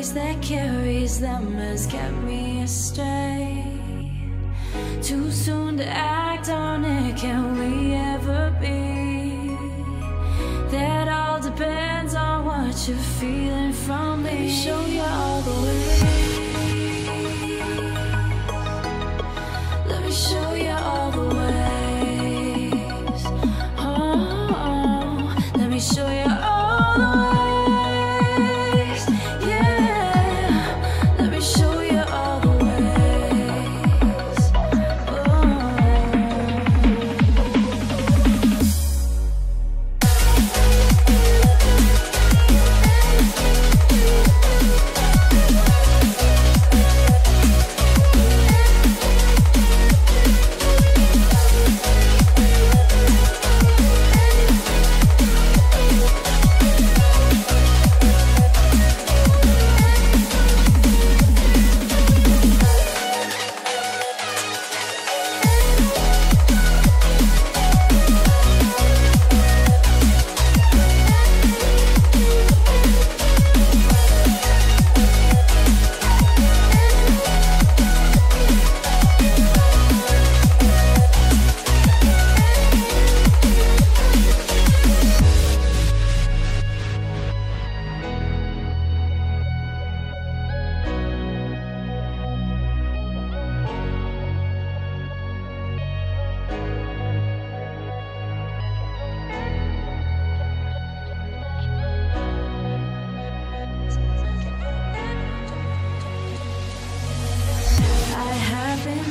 voice that carries them has kept me astray. Too soon to act on it, can we ever be? That all depends on what you're feeling from me. Let me show you all the way. Let me show you all the ways. Oh, let me show you all the ways. Yeah, let me show you all the ways. Oh.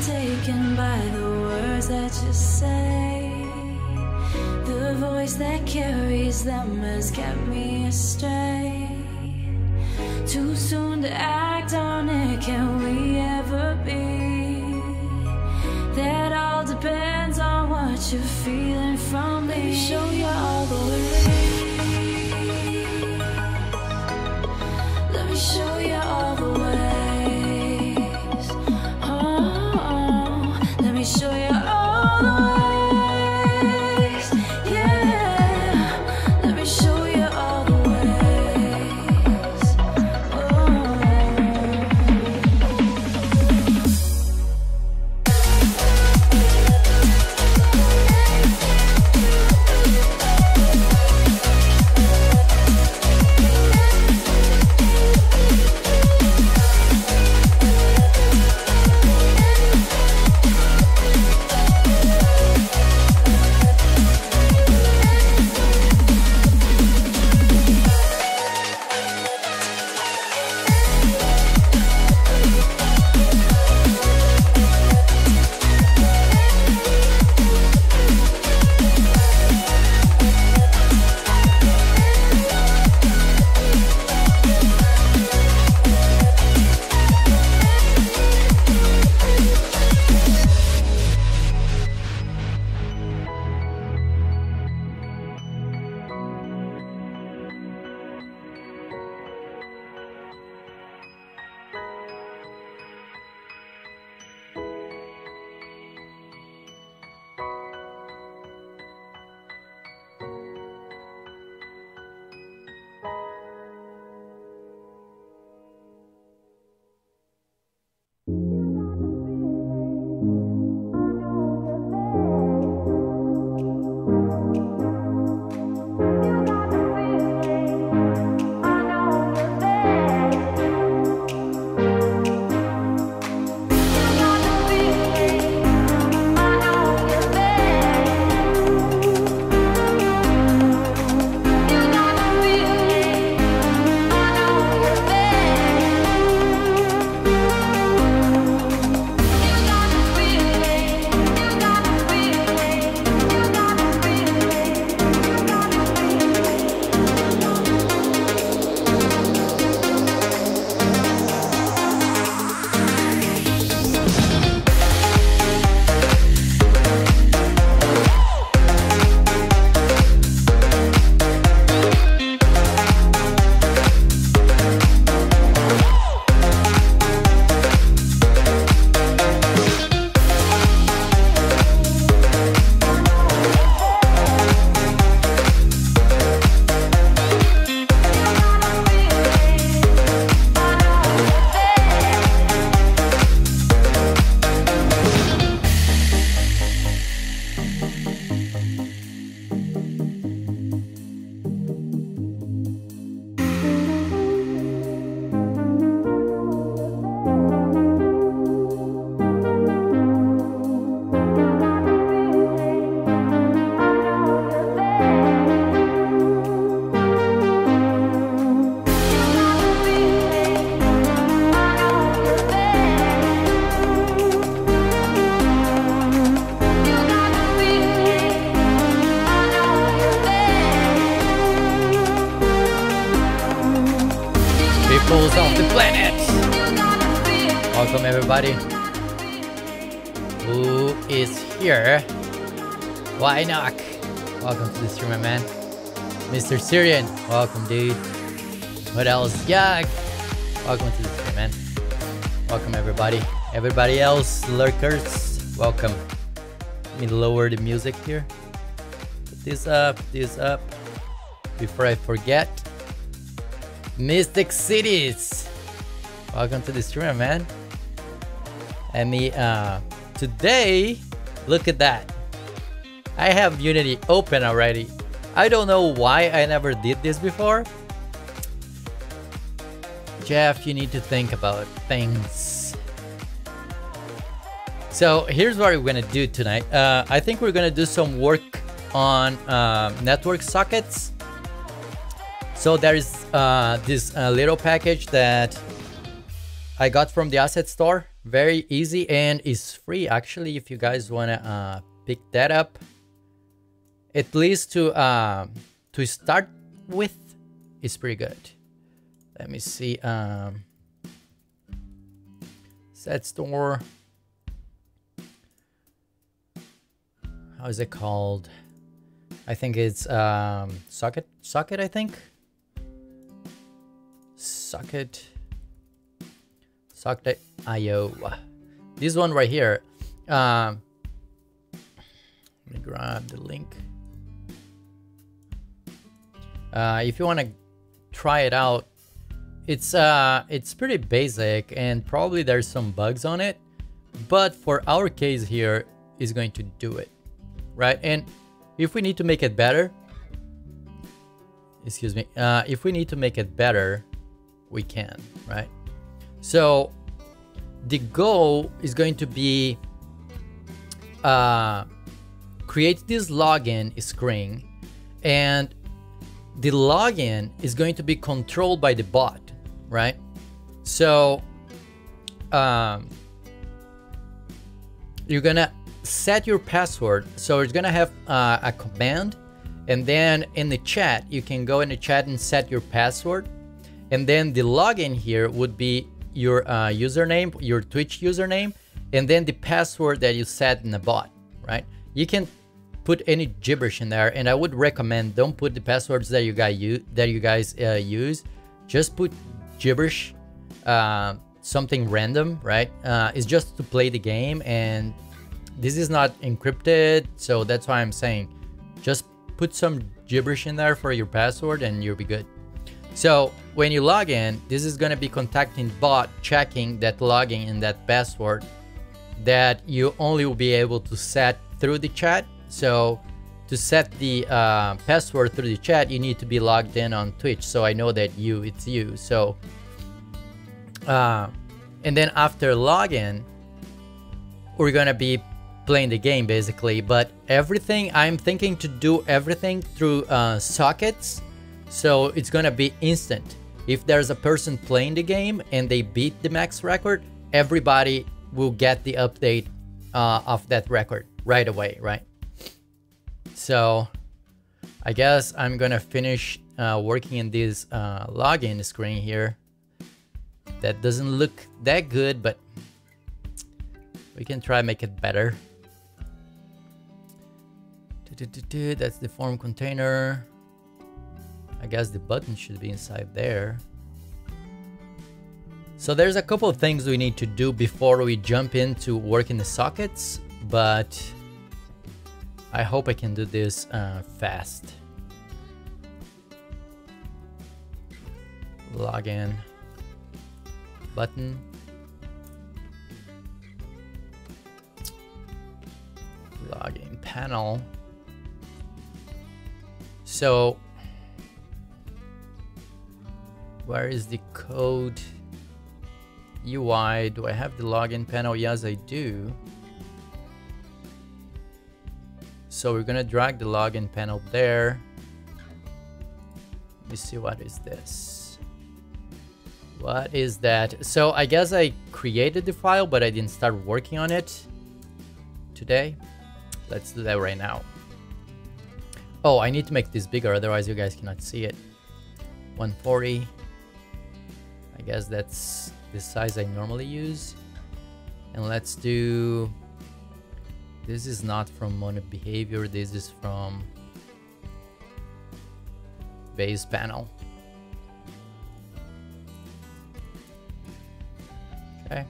Taken by the words that you say. The voice that carries them has kept me astray. Too soon to act on it, can we ever be? That all depends on what you're feeling from me. Let me show you all the way. Let me show you all the way. Show you all the ways, yeah. Let me show you all the ways. Oh. Welcome everybody. Who is here? Why not? Welcome to the stream, my man. Mr. Syrian, welcome, dude. What else? Yeah, welcome to the stream, man. Welcome everybody. Everybody else, lurkers, welcome. Let me lower the music here. Put this up, before I forget. Mystic Cities, welcome to the stream, man. And today, look at that. I have Unity open already. I don't know why I never did this before. Jeff, you need to think about things. So here's what we're gonna do tonight. I think we're gonna do some work on network sockets. So there is this little package that I got from the asset store. Very easy and is free actually if you guys wanna pick that up. At least to start with, it's pretty good. Let me see. Set store. How is it called? I think it's socket. I think socket.io. This one right here. Let me grab the link. If you want to try it out, it's pretty basic and probably there's some bugs on it, but for our case here is going to do it, right? And if we need to make it better, excuse me, if we need to make it better, we can, right? So the goal is going to be create this login screen, and the login is going to be controlled by the bot, right? So you're gonna set your password. So it's gonna have a command, and then in the chat, you can go in the chat and set your password. And then the login here would be your username, your Twitch username, and then the password that you set in the bot, right? You can put any gibberish in there, and I would recommend don't put the passwords that you guys use. Just put gibberish, something random, right? It's just to play the game, and this is not encrypted, so that's why I'm saying just put some gibberish in there for your password and you'll be good. So when you log in, this is going to be contacting bot, checking that login and that password that you only will be able to set through the chat. So to set the password through the chat, you need to be logged in on Twitch. So I know that it's you. So, and then after login, we're going to be playing the game basically. But everything, I'm thinking to do everything through sockets. So it's going to be instant. If there's a person playing the game and they beat the max record, everybody will get the update of that record right away, right? So I guess I'm gonna finish working in this login screen here. That doesn't look that good, but we can try make it better. That's the form container. I guess the button should be inside there. So there's a couple of things we need to do before we jump into working the sockets, but I hope I can do this fast. Login button. Login panel. So where is the code? UI, do I have the login panel? Yes, I do. So we're gonna drag the login panel there. Let me see, what is this? What is that? So I guess I created the file, but I didn't start working on it today. Let's do that right now. Oh, I need to make this bigger, otherwise you guys cannot see it. 140. I guess that's the size I normally use. And let's do, this is not from mono behavior, this is from base panel. Okay.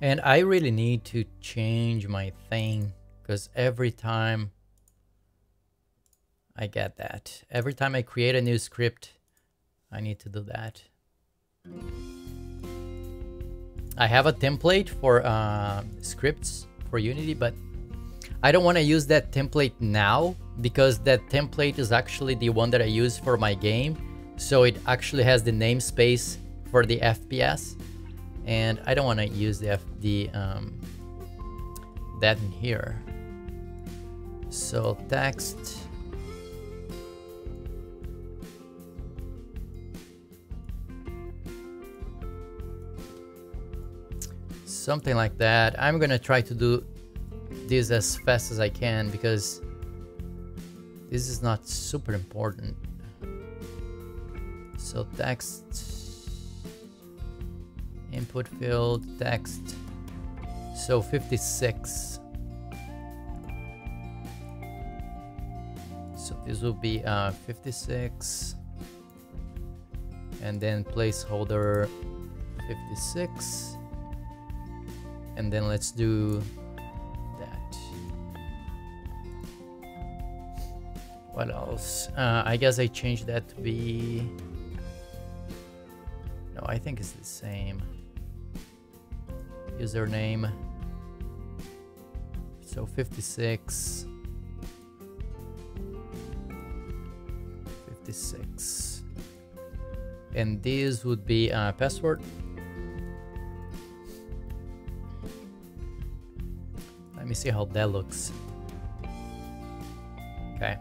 And I really need to change my thing, because every time I get that, every time I create a new script, I need to do that. I have a template for scripts for Unity, but I don't want to use that template now, because that template is actually the one that I use for my game. So it actually has the namespace for the FPS, and I don't want to use that in here. So text. Something like that. I'm gonna try to do this as fast as I can, because this is not super important. So text, input field, text, so 56. So this will be 56, and then placeholder 56, and then let's do that. What else? I guess I changed that to be, no, I think it's the same. Username, so 56, 56, and this would be password. Let me see how that looks. Okay.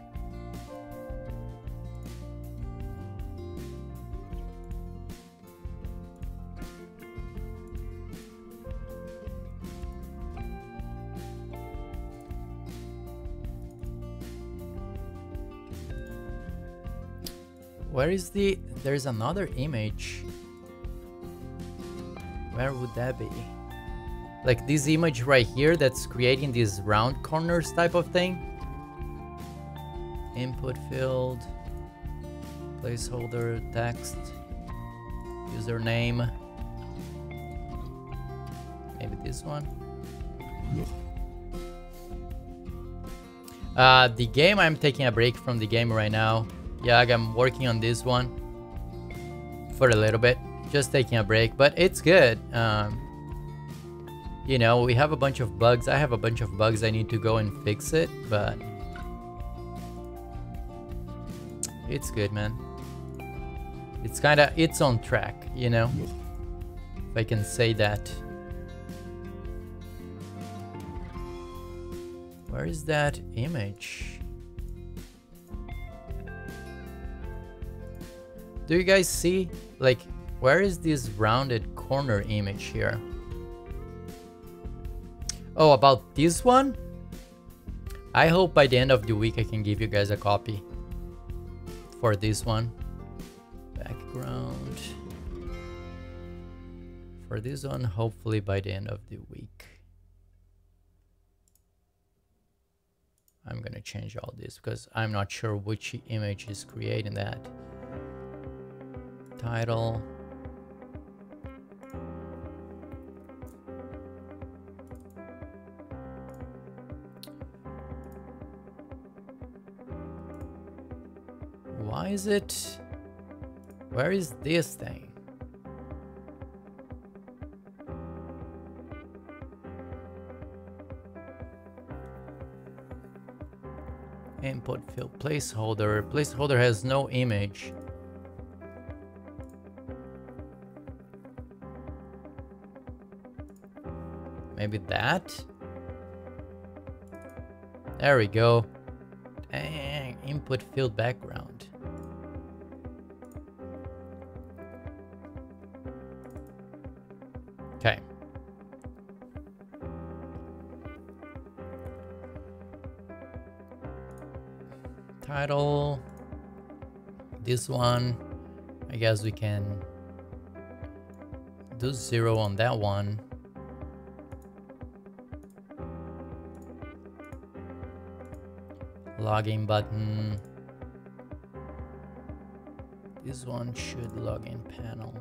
Where is the, there's another image. Where would that be? Like this image right here that's creating these round corners type of thing. Input field, placeholder, text, username. Maybe this one. The game, I'm taking a break from the game right now. Yeah, I'm working on this one for a little bit, just taking a break, but it's good. You know, we have a bunch of bugs. I have a bunch of bugs. I need to go and fix it, but it's good, man. It's kind of, it's on track, you know, if I can say that. Where is that image? Do you guys see, like, where is this rounded corner image here? Oh, about this one? I hope by the end of the week I can give you guys a copy for this one. Background. For this one, hopefully by the end of the week. I'm gonna change all this because I'm not sure which image is creating that. Title. Why is it? Where is this thing? Input field placeholder. Placeholder has no image. Maybe that? There we go. Dang, input field background. Okay. Title. This one, I guess we can do 0 on that one. Login button. This one should login panel.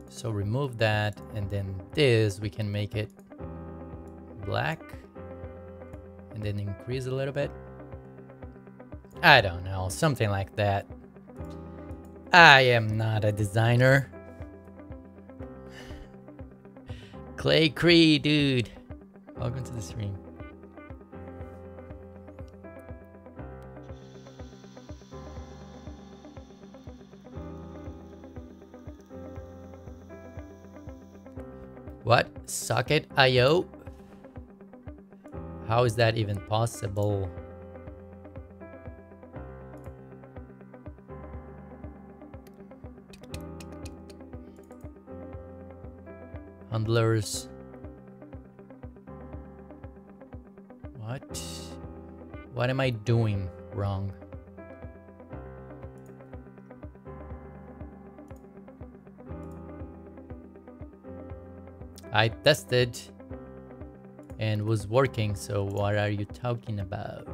So remove that, and then this we can make it black and then increase a little bit. I don't know, something like that. I am not a designer. Clay Cree, dude. Welcome to the stream. What? Socket IO? How is that even possible? Handlers. What? What am I doing wrong? I tested and was working, so what are you talking about?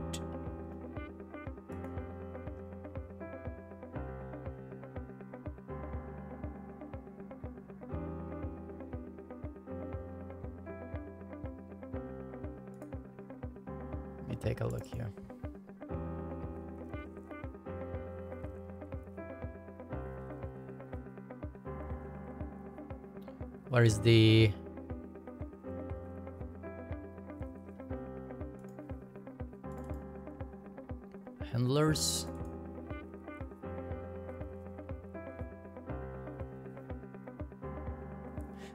Let me take a look here. Where is the handlers?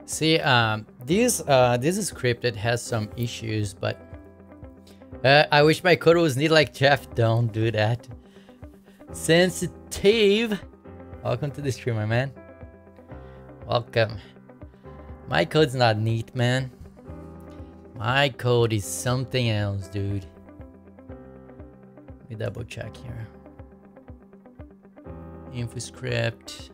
See, this script, it has some issues, but I wish my code was neat like Jeff. Don't do that. Sensitive. Welcome to the stream, my man. Welcome. My code's not neat, man. My code is something else, dude. Let me double check here. Info script.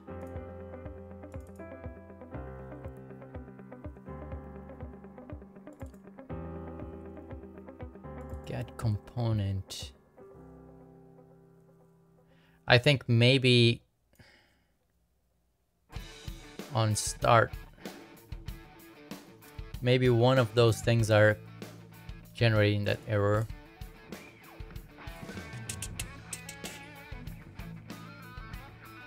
Get component. I think maybe on start, maybe one of those things are generating that error.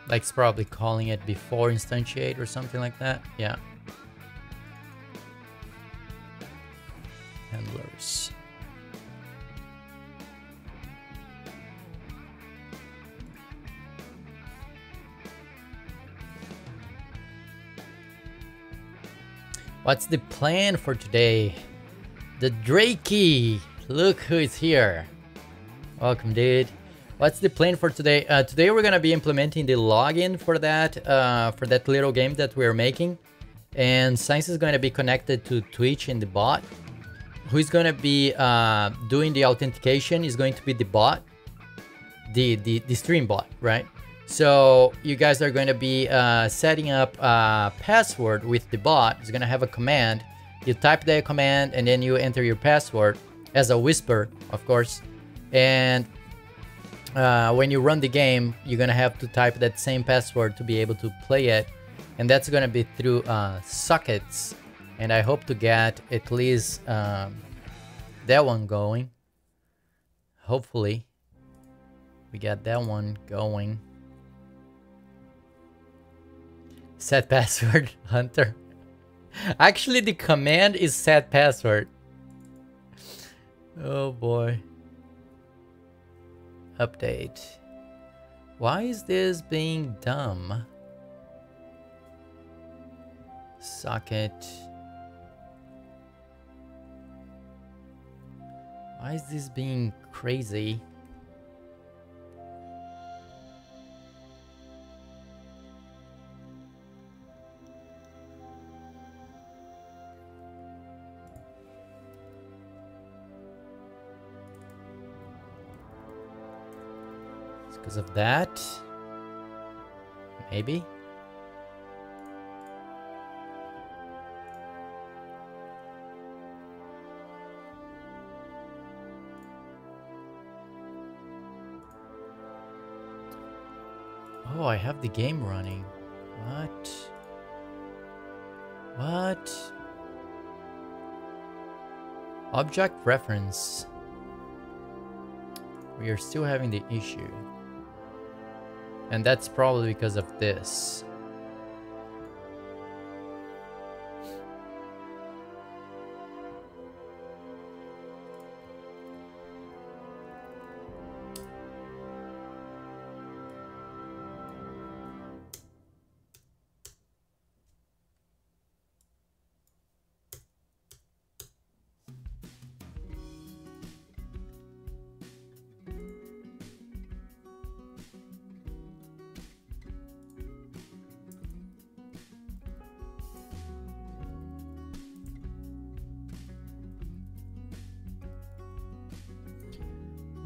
Like it's probably calling it before instantiate or something like that. Yeah. Handlers. What's the plan for today? The Drakey! Look who is here. Welcome, dude. What's the plan for today? Today we're gonna be implementing the login for that little game that we're making. And Science is gonna be connected to Twitch in the bot. Who's gonna be doing the authentication is going to be the bot. The stream bot, right? So you guys are going to be setting up a password with the bot. It's going to have a command. You type the command and then you enter your password as a whisper, of course. And when you run the game, you're going to have to type that same password to be able to play it. And that's going to be through sockets. And I hope to get at least that one going. Hopefully we got that one going. Set password, Hunter. Actually, the command is set password. Oh boy. Update. Why is this being dumb? Socket. Why is this being crazy? because of that. Maybe. Oh, I have the game running. What? What? Object reference. We are still having the issue. And that's probably because of this.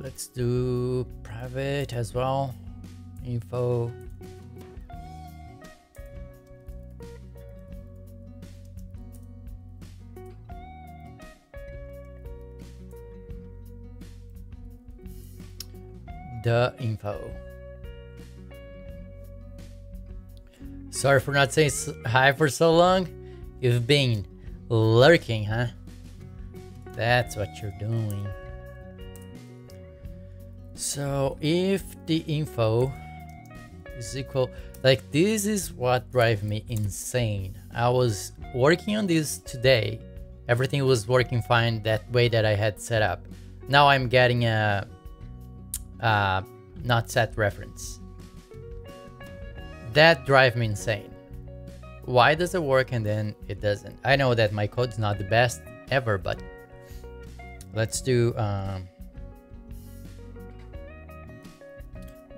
Let's do private as well. Info. The info. Sorry for not saying hi for so long. You've been lurking, huh? That's what you're doing. So if the info is equal, like this is what drives me insane. I was working on this today. Everything was working fine that way that I had set up. Now I'm getting a not set reference. That drives me insane. Why does it work and then it doesn't? I know that my code's not the best ever, but let's do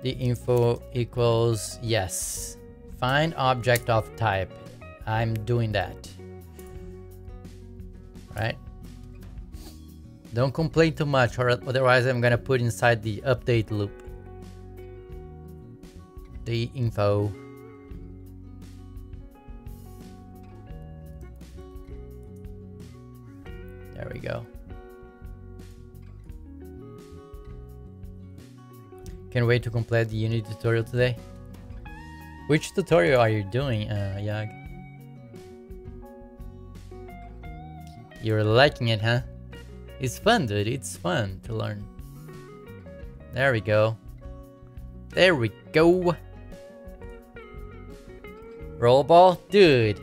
the info equals yes. Find object of type. I'm doing that. Right? Don't complain too much, or otherwise I'm gonna put inside the update loop. The info. There we go. Can't wait to complete the Unity tutorial today. Which tutorial are you doing, Yag? You're liking it, huh? It's fun, dude. It's fun to learn. There we go. There we go. Roll ball? Dude.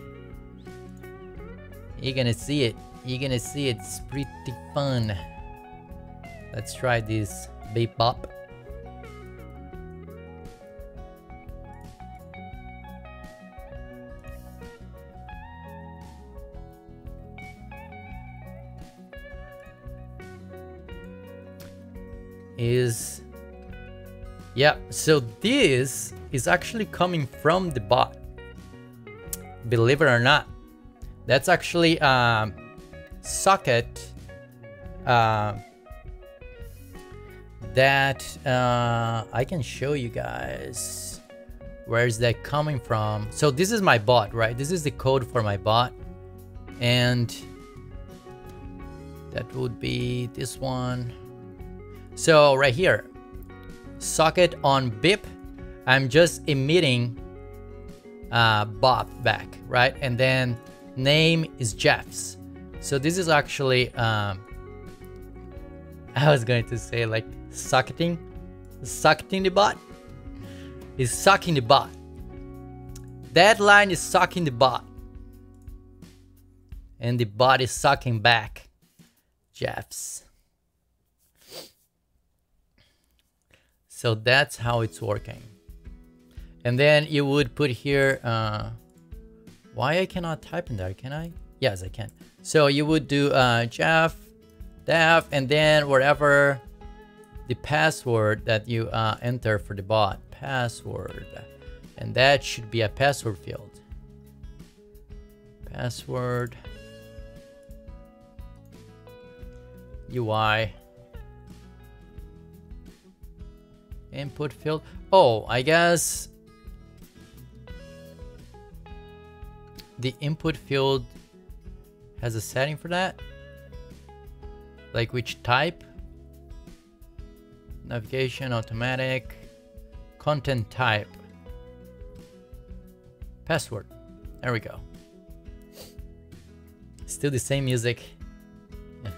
You're gonna see it. You're gonna see it. It's pretty fun. Let's try this beep bop. Yeah, so this is actually coming from the bot, believe it or not. That's actually socket that I can show you guys. Where is that coming from? So this is my bot, right? This is the code for my bot, and that would be this one. So right here, socket on BIP, I'm just emitting Bob back, right? And then name is Jeff's. So this is actually, I was going to say like socketing the bot. Is sucking the bot. That line is sucking the bot. And the bot is sucking back Jeff's. So that's how it's working. And then you would put here, why I cannot type in there, can I? Yes, I can. So you would do Jeff, Def, and then wherever the password that you enter for the bot, password. And that should be a password field. Password. UI. Input field. Oh, I guess the input field has a setting for that. Like which type? Navigation, automatic, content type, password. There we go. Still the same music. Yeah.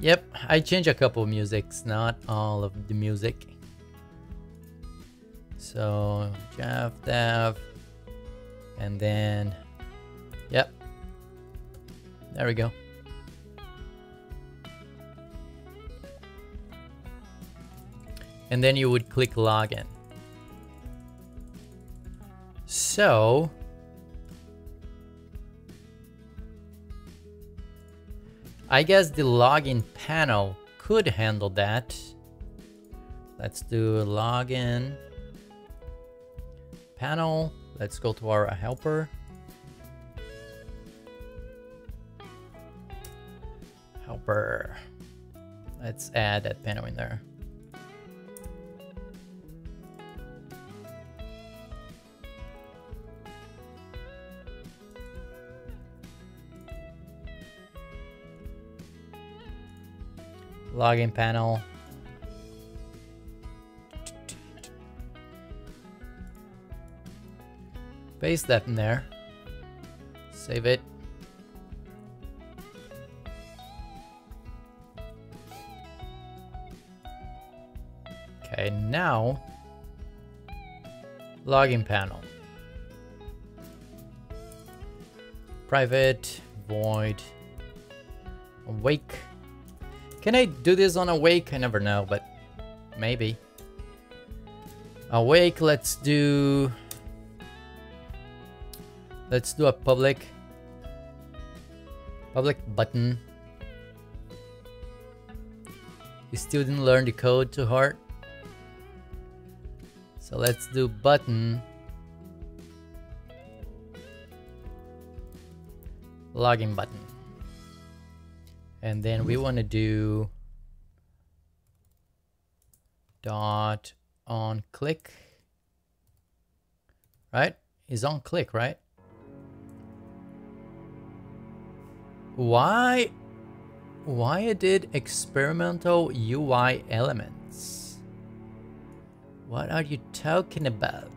Yep, I changed a couple of musics, not all of the music. So Jeff Dev, and then yep, there we go. And then you would click login. So I guess the login panel could handle that. Let's do login panel. Let's go to our helper. Helper. Let's add that panel in there. Login panel. Paste that in there. Save it. Okay, now login panel. Private void awake. Can I do this on awake? I never know, but maybe. Awake, let's do a public button. You still didn't learn the code to heart. So let's do button login button. And then we want to do dot on click, right? Is on click, right? Why it did experimental UI elements? What are you talking about?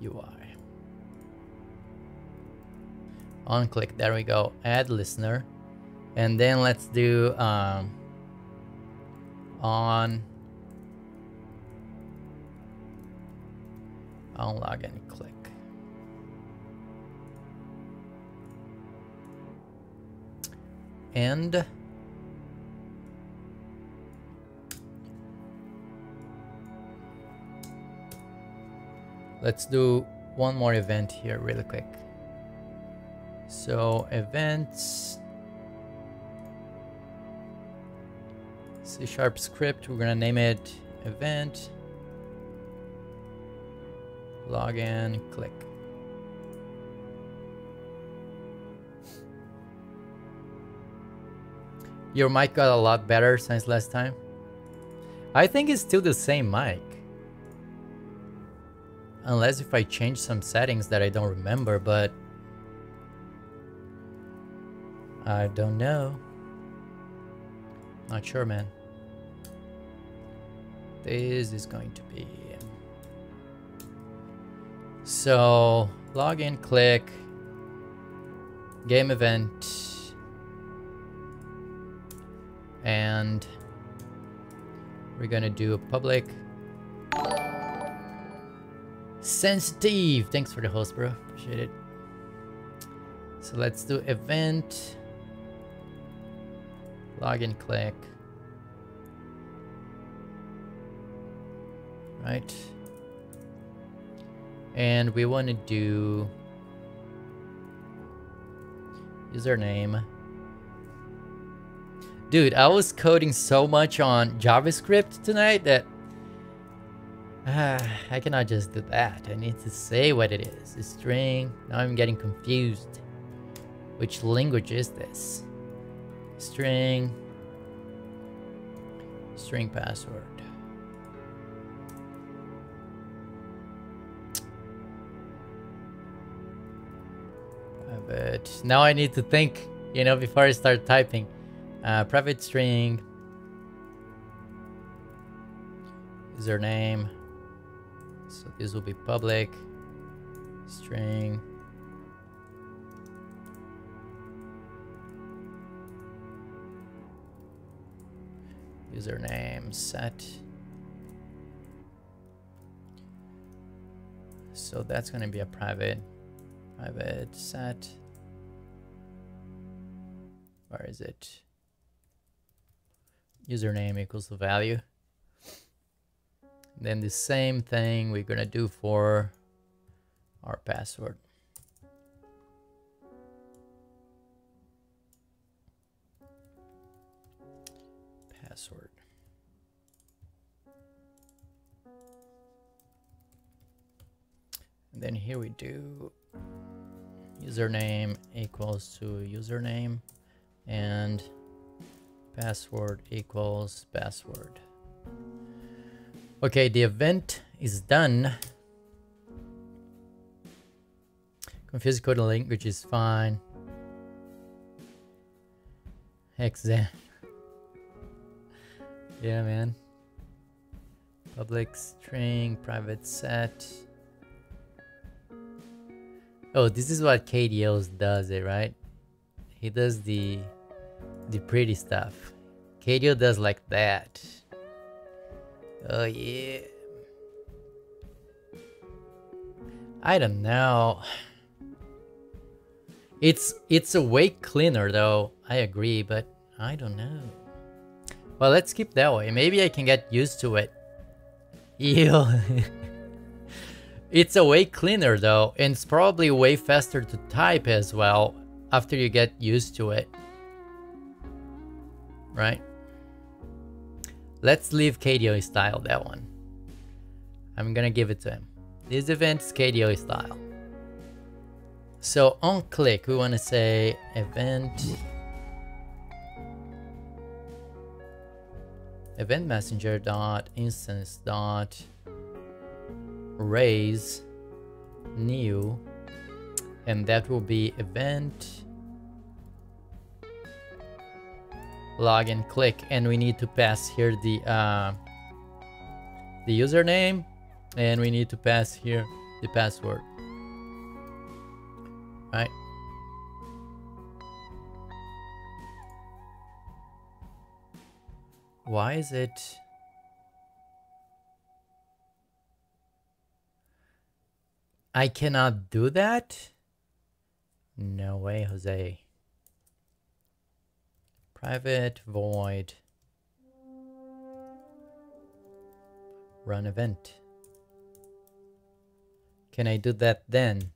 UI. On click, there we go. Add listener, and then let's do on login click. And let's do one more event here really quick. So events, C# script, we're gonna name it event login click. Your mic got a lot better since last time. I think it's still the same mic. Unless if I change some settings that I don't remember, but I don't know. Not sure, man. This is going to be... So, login, click, game event, and we're gonna do a public sensitive. Thanks for the host, bro. Appreciate it. So let's do event login click, right? And we want to do username. Dude, I was coding so much on JavaScript tonight that I cannot just do that. I need to say what it is. A string. Now I'm getting confused. Which language is this? string password. Private. Now I need to think, you know, before I start typing. Private string username. So this will be public string username set. So that's going to be a private set. Where is it? Username equals the value. Then the same thing we're going to do for our password. Password. And then here we do username equals to username and password equals password. Okay, the event is done. Confuse code and language is fine. Exam. Yeah, man. Public string, private set. Oh, this is what KDO does it, right? He does the pretty stuff. KDO does like that. Oh yeah. I don't know. It's a way cleaner though. I agree, but I don't know. Well, let's keep that way. Maybe I can get used to it. Ew. It's a way cleaner though, and it's probably way faster to type as well after you get used to it. Right? Let's leave KDO style, that one. I'm gonna give it to him. This event's KDO style. So on click, we wanna say event messenger dot instance dot raise new, and that will be event login click, and we need to pass here the username, and we need to pass here the password, right? Why is it? I cannot do that? No way, Jose. Private void run event. Can I do that then?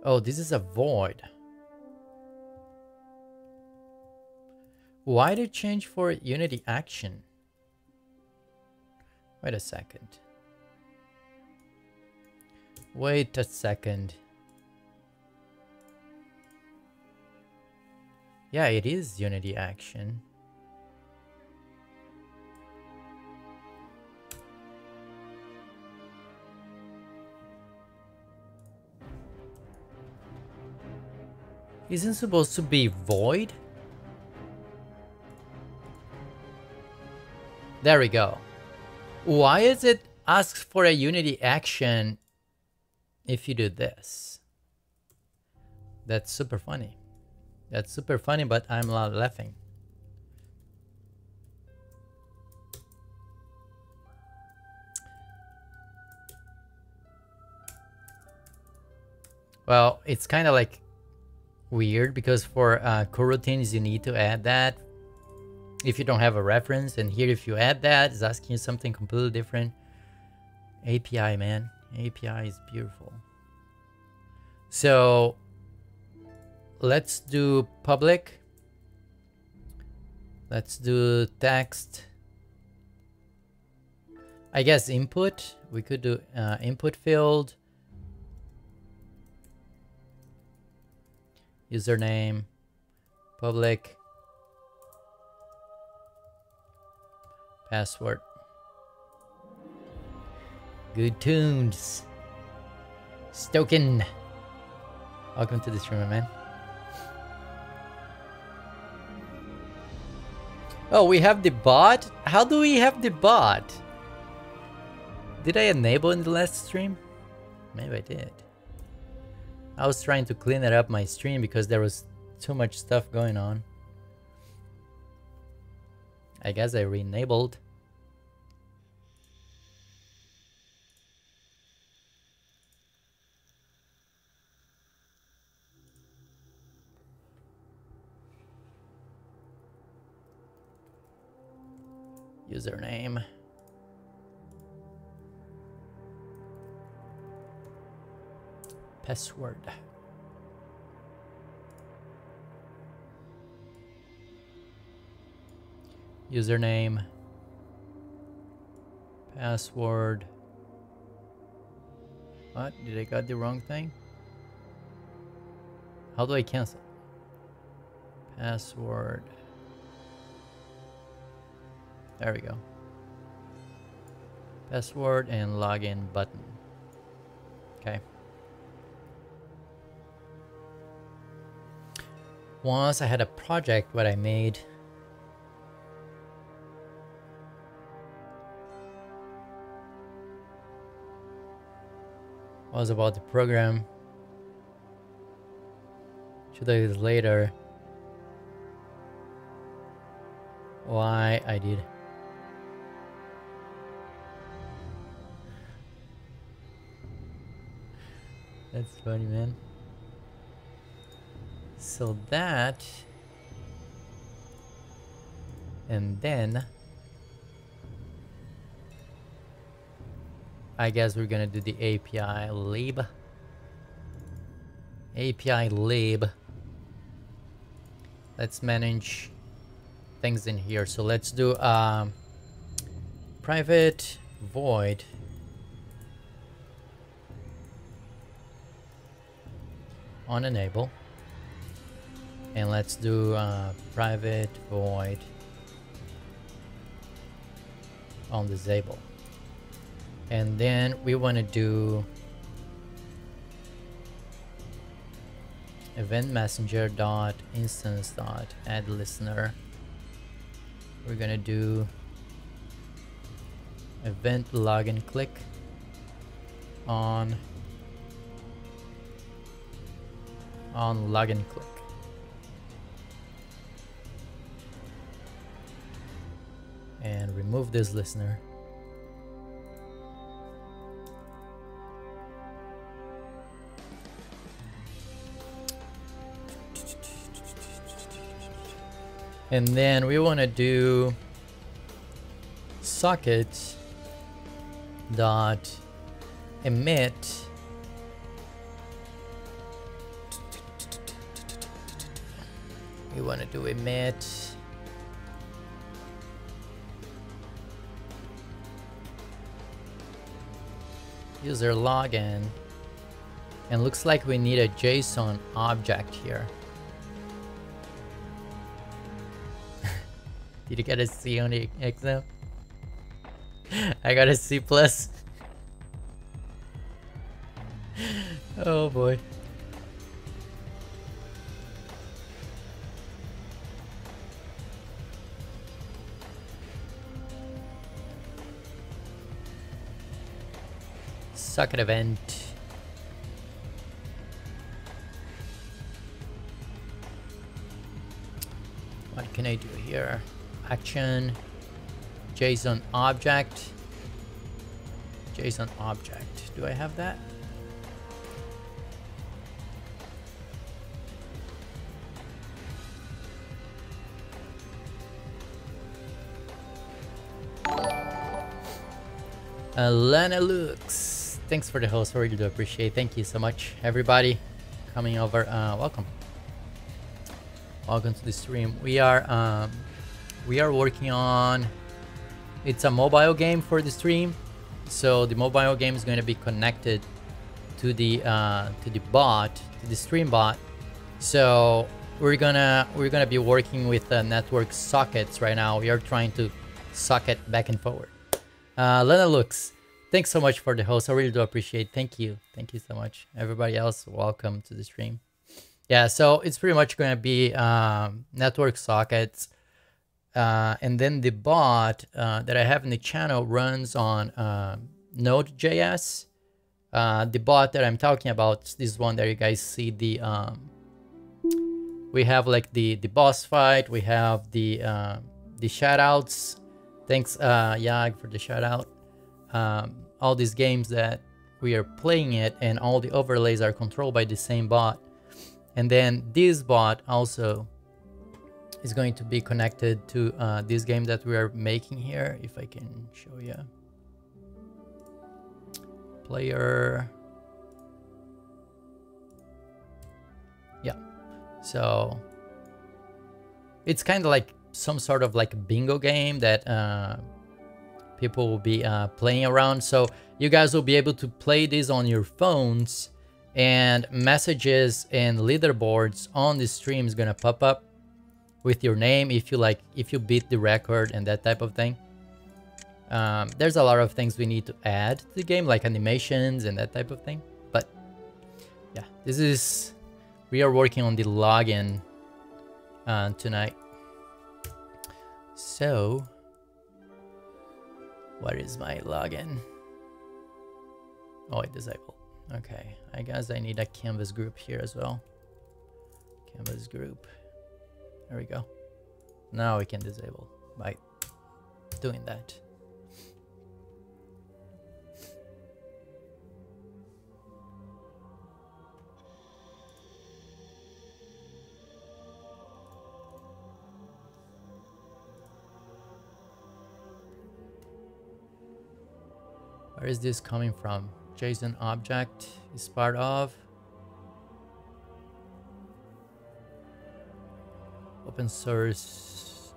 Oh, this is a void. Why did it change for Unity action? Wait a second. Wait a second. Yeah, it is Unity action. Isn't supposed to be void? There we go. Why is it asks for a Unity action if you do this? That's super funny. That's super funny, but I'm not laughing. Well, it's kind of like weird because for coroutines you need to add that if you don't have a reference, and here if you add that, it's asking you something completely different. API, man. API is beautiful. So let's do public. Let's do text. I guess input. We could do input field username, public, password. Good tunes. Stoken. Welcome to the stream, man. Oh, we have the bot? How do we have the bot? Did I enable in the last stream? Maybe I did. I was trying to clean it up my stream because there was too much stuff going on. I guess I re-enabled. Username. Password. Username. Password. What? Did I got the wrong thing? How do I cancel? Password. There we go. Password and login button. Okay. Once I had a project what I made. Was about the program. 2 days later. Why I did. That's funny, man. So that, and then I guess we're gonna do the API lib. API lib. Let's manage things in here. So let's do private void on enable, and let's do private void on disable, and then we want to do event messenger dot instance dot add listener. We're gonna do event login click on login click. And remove this listener. And then we want to do socket dot emit emit user login, and looks like we need a JSON object here. Did you get a C on the exam? I got a C plus. Oh boy. Socket event. What can I do here? Action, JSON object, JSON object. Do I have that? Lana Lux, thanks for the host. Really do appreciate. Thank you so much, everybody coming over. Welcome to the stream. We are working on, it's a mobile game for the stream, so the mobile game is going to be connected to the bot, to the stream bot, So we're gonna be working with network sockets right now. We are trying to socket back and forward. Lena Lux, thanks so much for the host. I really do appreciate. Thank you so much. Everybody else, welcome to the stream. Yeah, so it's pretty much going to be network sockets, and then the bot that I have in the channel runs on Node.js. The bot that I'm talking about, this one that you guys see, the we have like the boss fight, we have the shoutouts. Thanks Yag for the shout out. All these games that we are playing it, and all the overlays are controlled by the same bot. And then this bot also is going to be connected to this game that we are making here. If I can show you. Player. Yeah. So it's kind of like some sort of like a bingo game that people will be playing around. So you guys will be able to play this on your phones, and messages and leaderboards on the stream is gonna pop up with your name if you beat the record and that type of thing. There's a lot of things we need to add to the game, like animations and that type of thing. But yeah, we are working on the login tonight. So what is my login? Oh, I disabled. Okay, I guess I need a canvas group here as well. Canvas group. There we go. Now we can disable by doing that. Where is this coming from? JSON object is part of open source.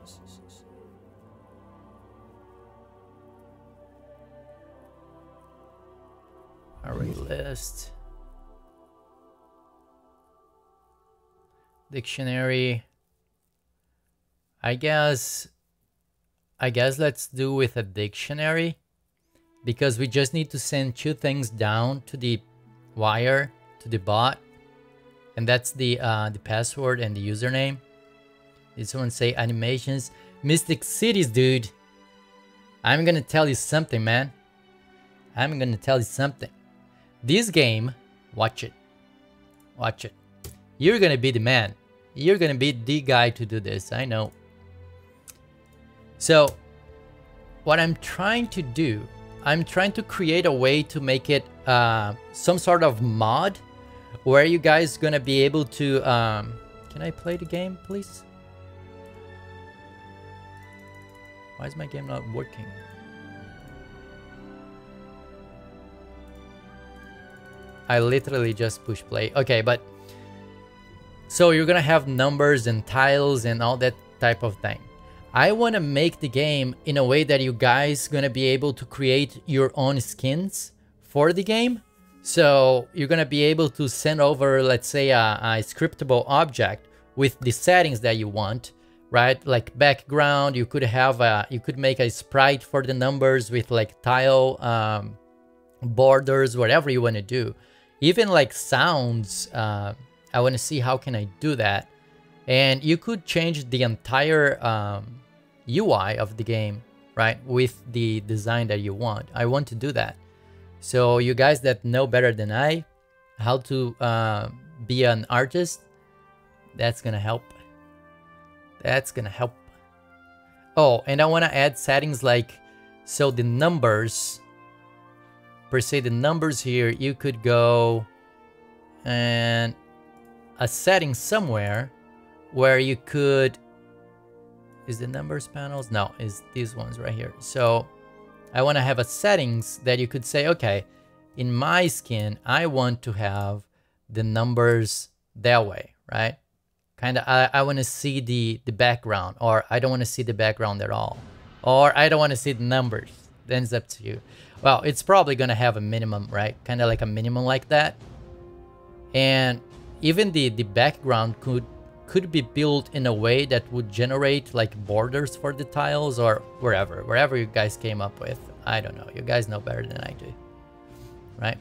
Array list. Dictionary. I guess let's do with a dictionary, because we just need to send two things down to the wire, to the bot, and that's the password and the username. Did someone say animations? Mystic Cities, dude. I'm gonna tell you something, man. I'm gonna tell you something. This game, watch it. Watch it. You're gonna be the man. You're gonna be the guy to do this, I know. So, what I'm trying to do, I'm trying to create a way to make it some sort of mod where you guys gonna be able to can I play the game, please? Why is my game not working? I literally just push play. Okay, but so you're gonna have numbers and tiles and all that type of thing. I want to make the game in a way that you guys gonna be able to create your own skins for the game. So you're gonna be able to send over, let's say, a scriptable object with the settings that you want, right? Like background, you could have you could make a sprite for the numbers with like tile borders, whatever you want to do. Even like sounds, I want to see how can I do that. And you could change the entire UI of the game, right, with the design that you want. I want to do that. So you guys that know better than I how to be an artist, that's gonna help. That's gonna help. Oh, and I want to add settings like, so the numbers, per se, the numbers here, you could go and a setting somewhere where you could, is the numbers panels? No, is these ones right here. So I want to have a settings that you could say, okay, in my skin, I want to have the numbers that way, right? Kind of, I want to see the background, or I don't want to see the background at all, or I don't want to see the numbers. Then it's up to you. Well, it's probably going to have a minimum, right? Kind of like a minimum like that. And even the background could be built in a way that would generate like borders for the tiles, or wherever you guys came up with. I don't know, you guys know better than I do, right?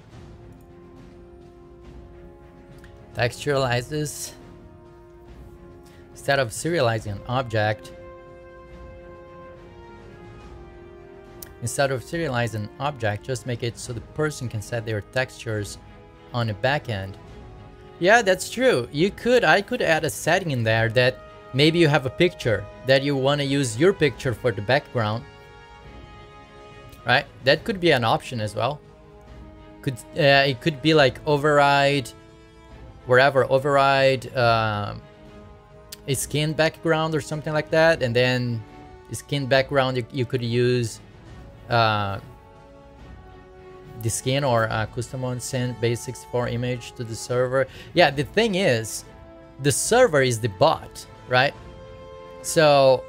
Textualize this. Instead of serializing an object, just make it so the person can set their textures on the back end. Yeah, that's true. I could add a setting in there that maybe you have a picture that you want to use your picture for the background, right? That could be an option as well. It could be like override a skin background or something like that, and then the skin background you could use the skin or custom on send basics for image to the server. Yeah, the thing is, the server is the bot, right? So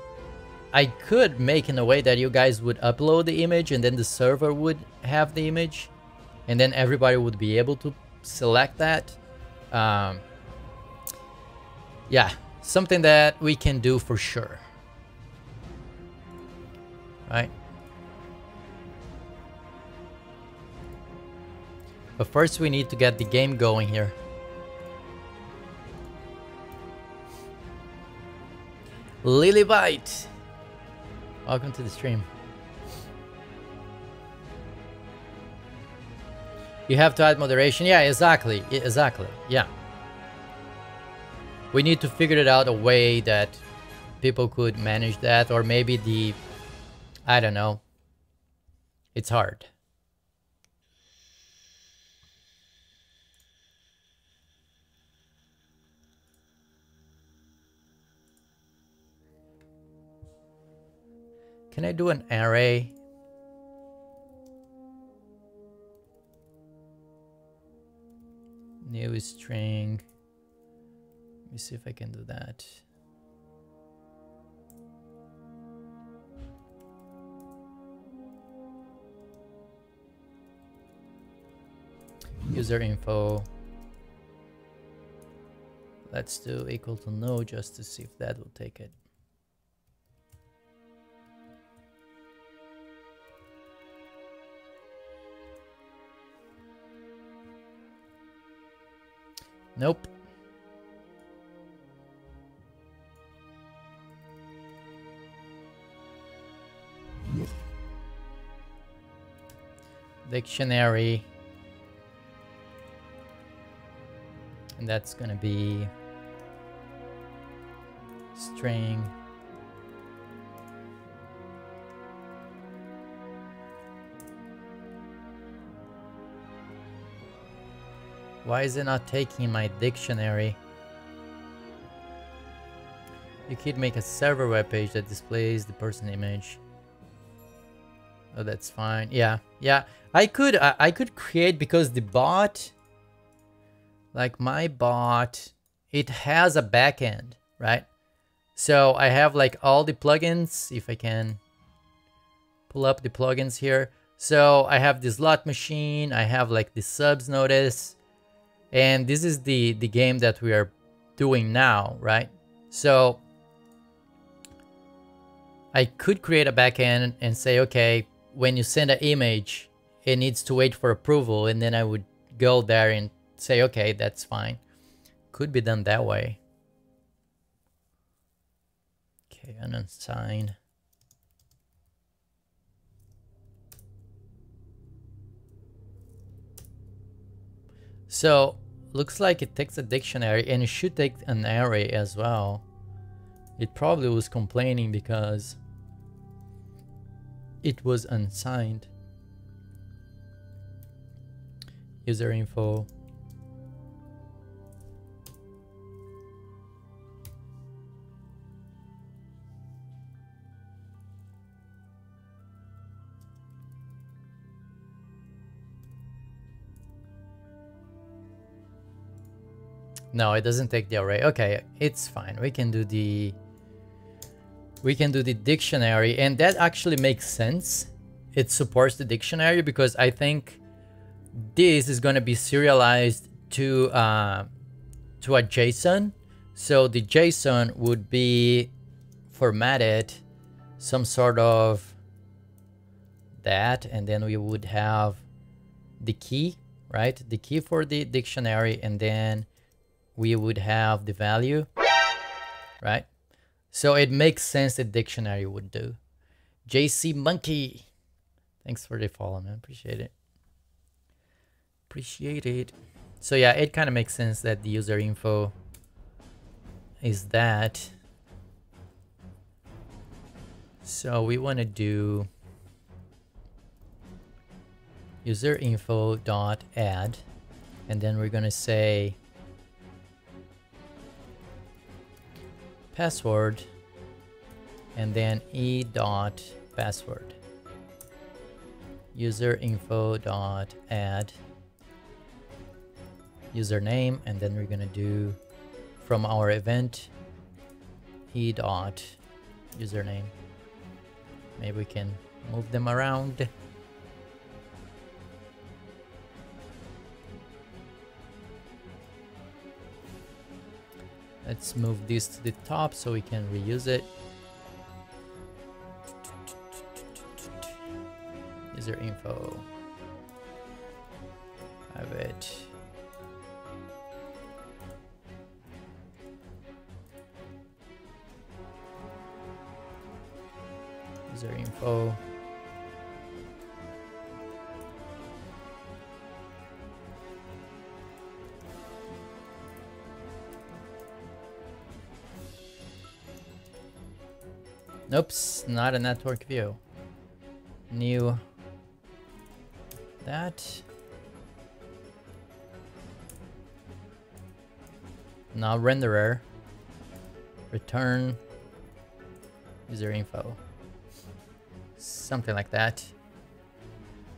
I could make in a way that you guys would upload the image and then the server would have the image, and then everybody would be able to select that. Yeah, something that we can do for sure, right? But first we need to get the game going here. Lilybite, welcome to the stream. You have to add moderation. Yeah, exactly. Yeah. We need to figure it out a way that people could manage that, or maybe I don't know. It's hard. Can I do an array? New string. Let me see if I can do that. User info. Let's do equal to no just to see if that will take it. Nope. Dictionary. And that's gonna be string. Why is it not taking my dictionary? You could make a server web page that displays the person image. Oh, that's fine. Yeah. I could create, because the bot, like my bot, it has a backend, right? So I have like all the plugins. If I can pull up the plugins here. So I have the slot machine. I have like the subs notice. And this is the game that we are doing now, right? So I could create a backend and say, okay, when you send an image, it needs to wait for approval, and then I would go there and say, okay, that's fine. Could be done that way. Okay, unsigned. So looks like it takes a dictionary, and it should take an array as well. It probably was complaining because it was unsigned. User info. No, it doesn't take the array. Okay, it's fine. We can do the dictionary, and that actually makes sense. It supports the dictionary because I think this is going to be serialized to to a JSON. So the JSON would be formatted some sort of that, and then we would have the key, right? The key for the dictionary, and then we would have the value, right? So it makes sense the dictionary would do. JC Monkey, thanks for the follow, man. Appreciate it. Appreciate it. So yeah, it kind of makes sense that the user info is that. So we want to do user info dot add, and then we're gonna say password, and then e dot password. User info dot add username, and then we're gonna do from our event e dot username. Maybe we can move them around. Let's move this to the top so we can reuse it. User info. Have it. User info. Oops, not a network view. New that. Now renderer. Return user info. Something like that.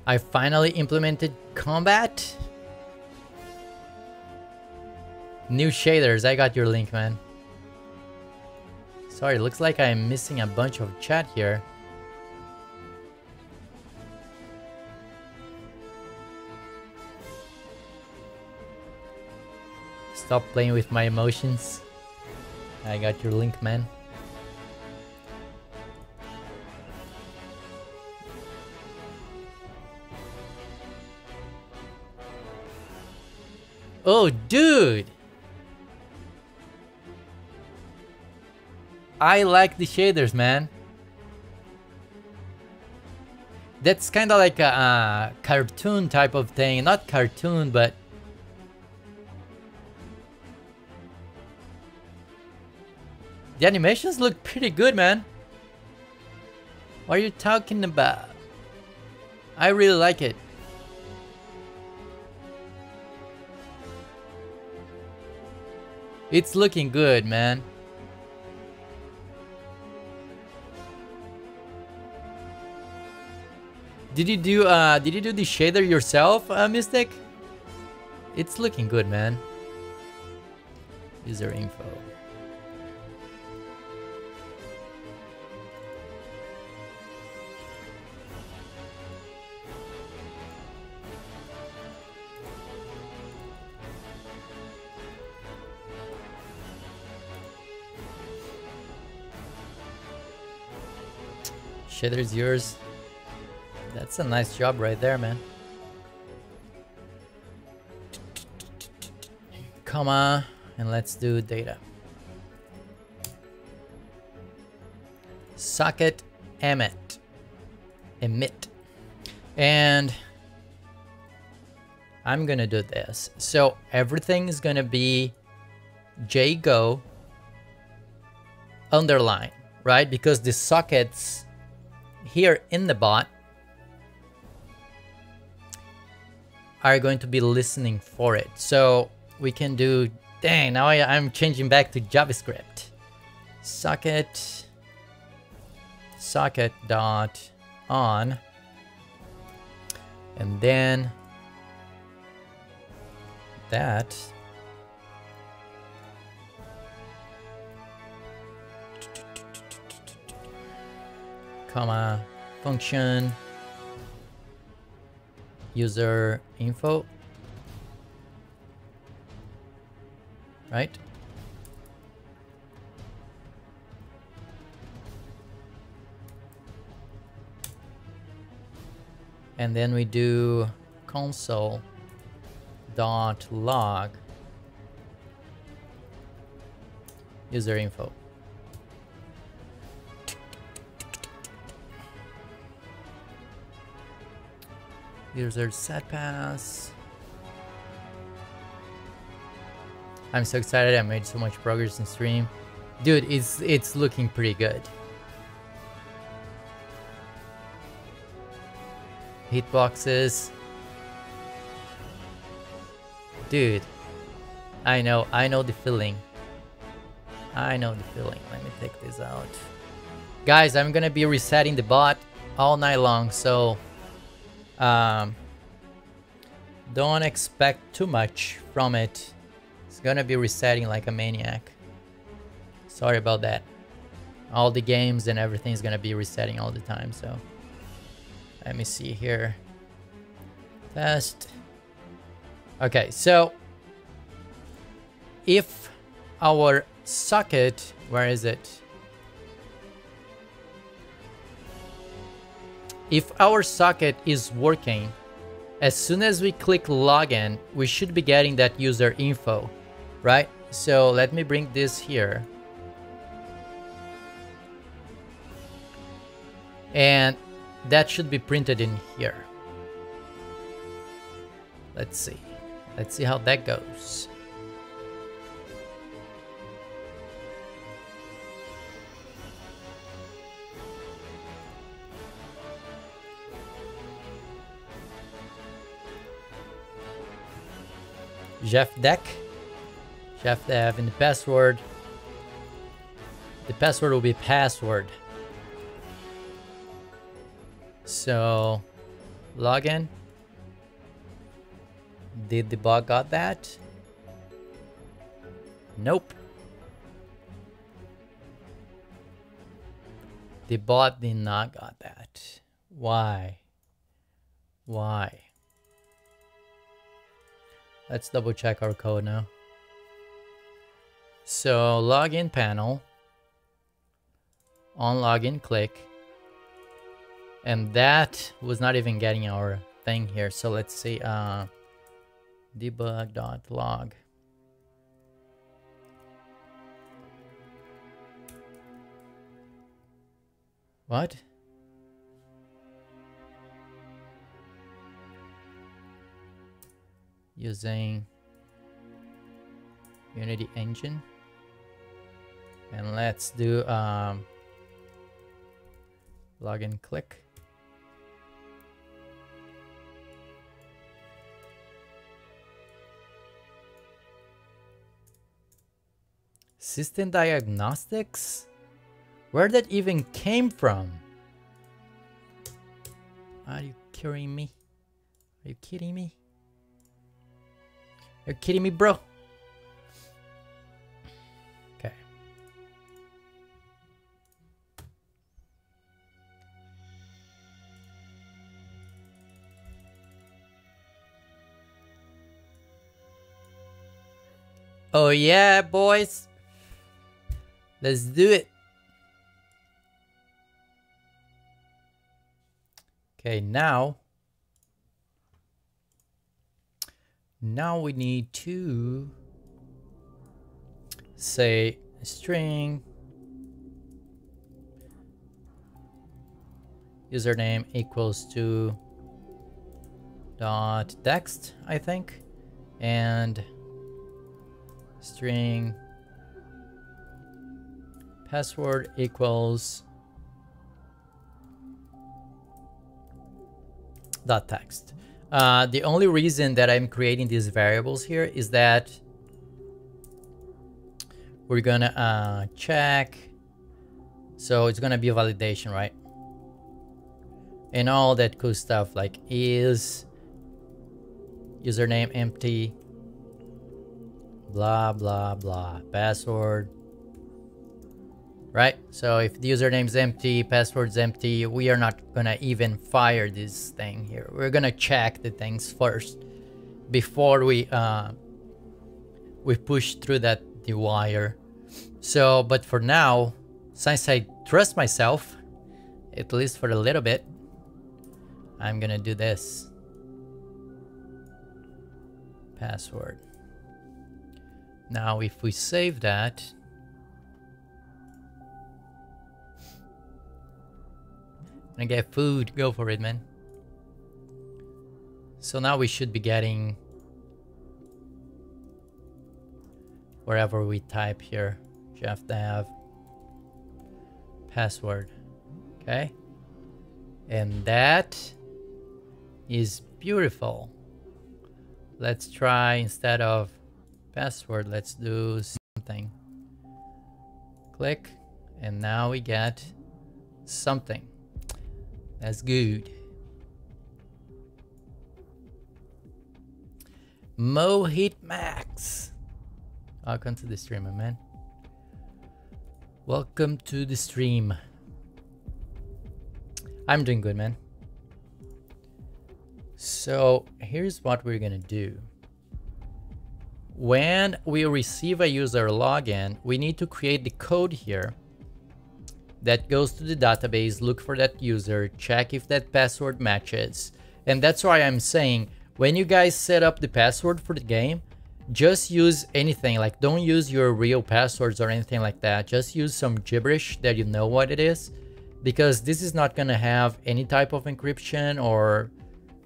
I finally implemented combat. New shaders. I got your link, man. Sorry, looks like I'm missing a bunch of chat here. Stop playing with my emotions. I got your link, man. Oh, dude! I like the shaders, man. That's kind of like a cartoon type of thing. Not cartoon, but... the animations look pretty good, man. What are you talking about? I really like it. It's looking good, man. Did you do the shader yourself, Mystic? It's looking good, man. User info. Shader's yours. That's a nice job right there, man. Comma, and let's do data. Socket emit. And I'm gonna do this. So everything is gonna be JGo underline, right? Because the sockets here in the bot are going to be listening for it. So we can do, dang, now I'm changing back to JavaScript. Socket dot on, and then that comma function user info, right? And then we do console.log user info. User set pass. I'm so excited. I made so much progress in stream. Dude, it's looking pretty good. Hitboxes. Dude, I know the feeling. I know the feeling. Let me take this out. Guys, I'm gonna be resetting the bot all night long, so don't expect too much from it. It's gonna be resetting like a maniac. Sorry about that. All the games and everything is gonna be resetting all the time, so let me see here. Test. Okay, so if our socket, where is it? If our socket is working, as soon as we click login, we should be getting that user info, right? So let me bring this here. And that should be printed in here. Let's see. Let's see how that goes. Jeff Deck. Jeff Dev in the password. The password will be password. So, login. Did the bot got that? Nope. The bot did not got that. Why? Why? Let's double check our code now. So login panel, on login click, and that was not even getting our thing here. So let's see, debug.log. What? Using Unity engine, and let's do login click. System diagnostics? Where that even came from? Are you kidding me? Are you kidding me? You're kidding me, bro. Okay. Oh yeah, boys. Let's do it. Okay, now we need to say string username equals to dot text, I think, and string password equals dot text. The only reason that I'm creating these variables here is that we're gonna check, so it's gonna be a validation, right? And all that cool stuff like is username empty, blah blah blah, password, right? So if the username's empty, password's empty, we are not gonna even fire this thing here. We're gonna check the things first before we we push through the wire. So, but for now, since I trust myself, at least for a little bit, I'm gonna do this. Password. Now, if we save that, I get food. Go for it, man. So now we should be getting wherever we type here. Jeff Dev password. Okay. And that is beautiful. Let's try, instead of password, let's do something. Click, and now we get something. That's good. Mohit Max. Welcome to the stream, my man. Welcome to the stream. I'm doing good, man. So here's what we're gonna do. When we receive a user login, we need to create the code here that goes to the database, look for that user, check if that password matches. And that's why I'm saying, when you guys set up the password for the game, just use anything. Like, don't use your real passwords or anything like that. Just use some gibberish that you know what it is, because this is not gonna have any type of encryption, or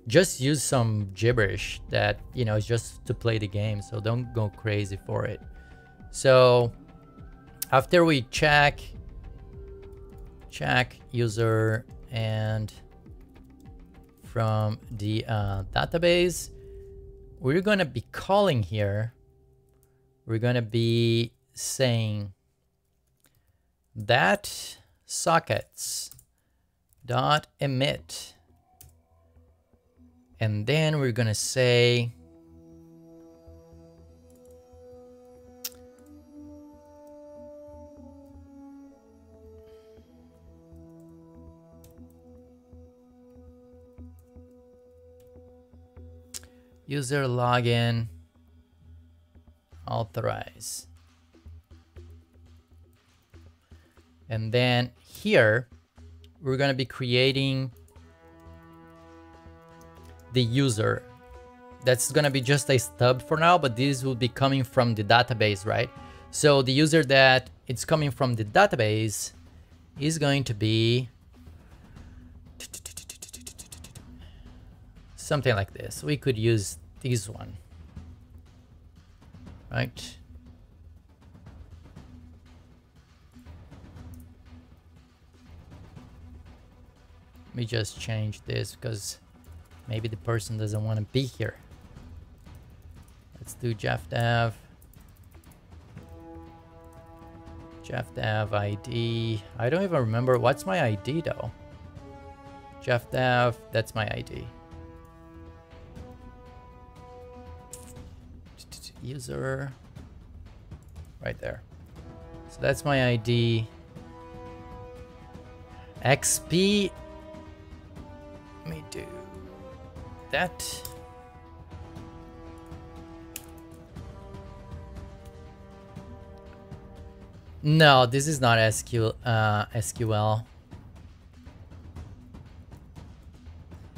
just use some gibberish that, you know, is just to play the game. So don't go crazy for it. So after we check user, and from the database, we're gonna be calling here, we're gonna be saying that sockets dot emit, and then we're gonna say user login authorize. And then here, we're gonna be creating the user. That's gonna be just a stub for now, but this will be coming from the database, right? So the user that it's coming from the database is going to be something like this. We could use this one, right? Let me just change this because maybe the person doesn't want to be here. Let's do Jeff Dev ID. I don't even remember what's my ID though. Jeff Dev, that's my ID. User right there. So that's my ID. XP. Let me do that. No, this is not SQL.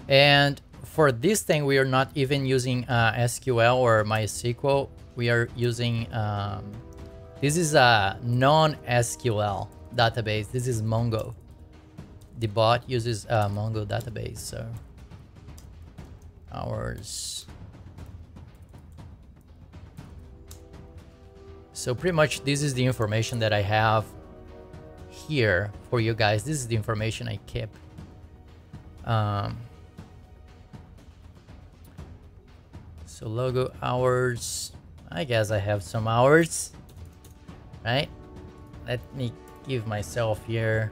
And for this thing, we are not even using SQL or MySQL. We are using, this is a non-SQL database. This is Mongo. The bot uses a Mongo database, so ours. So pretty much this is the information that I have here for you guys. This is the information I keep. So logo hours, I guess I have some hours, right? Let me give myself here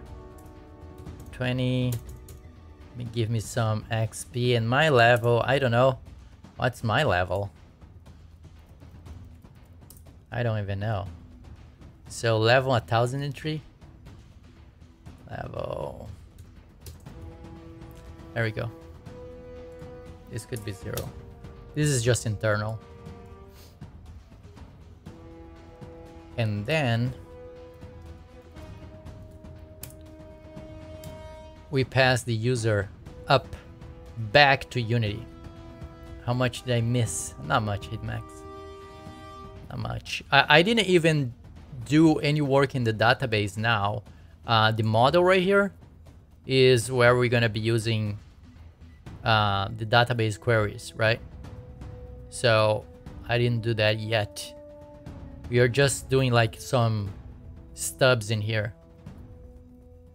20. Let me give me some XP, and my level, I don't know. What's my level? I don't even know. So level 1003. Level. There we go. This could be 0. This is just internal. And then we pass the user up back to Unity. How much did I miss? Not much, Hitmax. Not much. I didn't even do any work in the database now. The model right here is where we're gonna be using the database queries, right? So I didn't do that yet. We are just doing like some stubs in here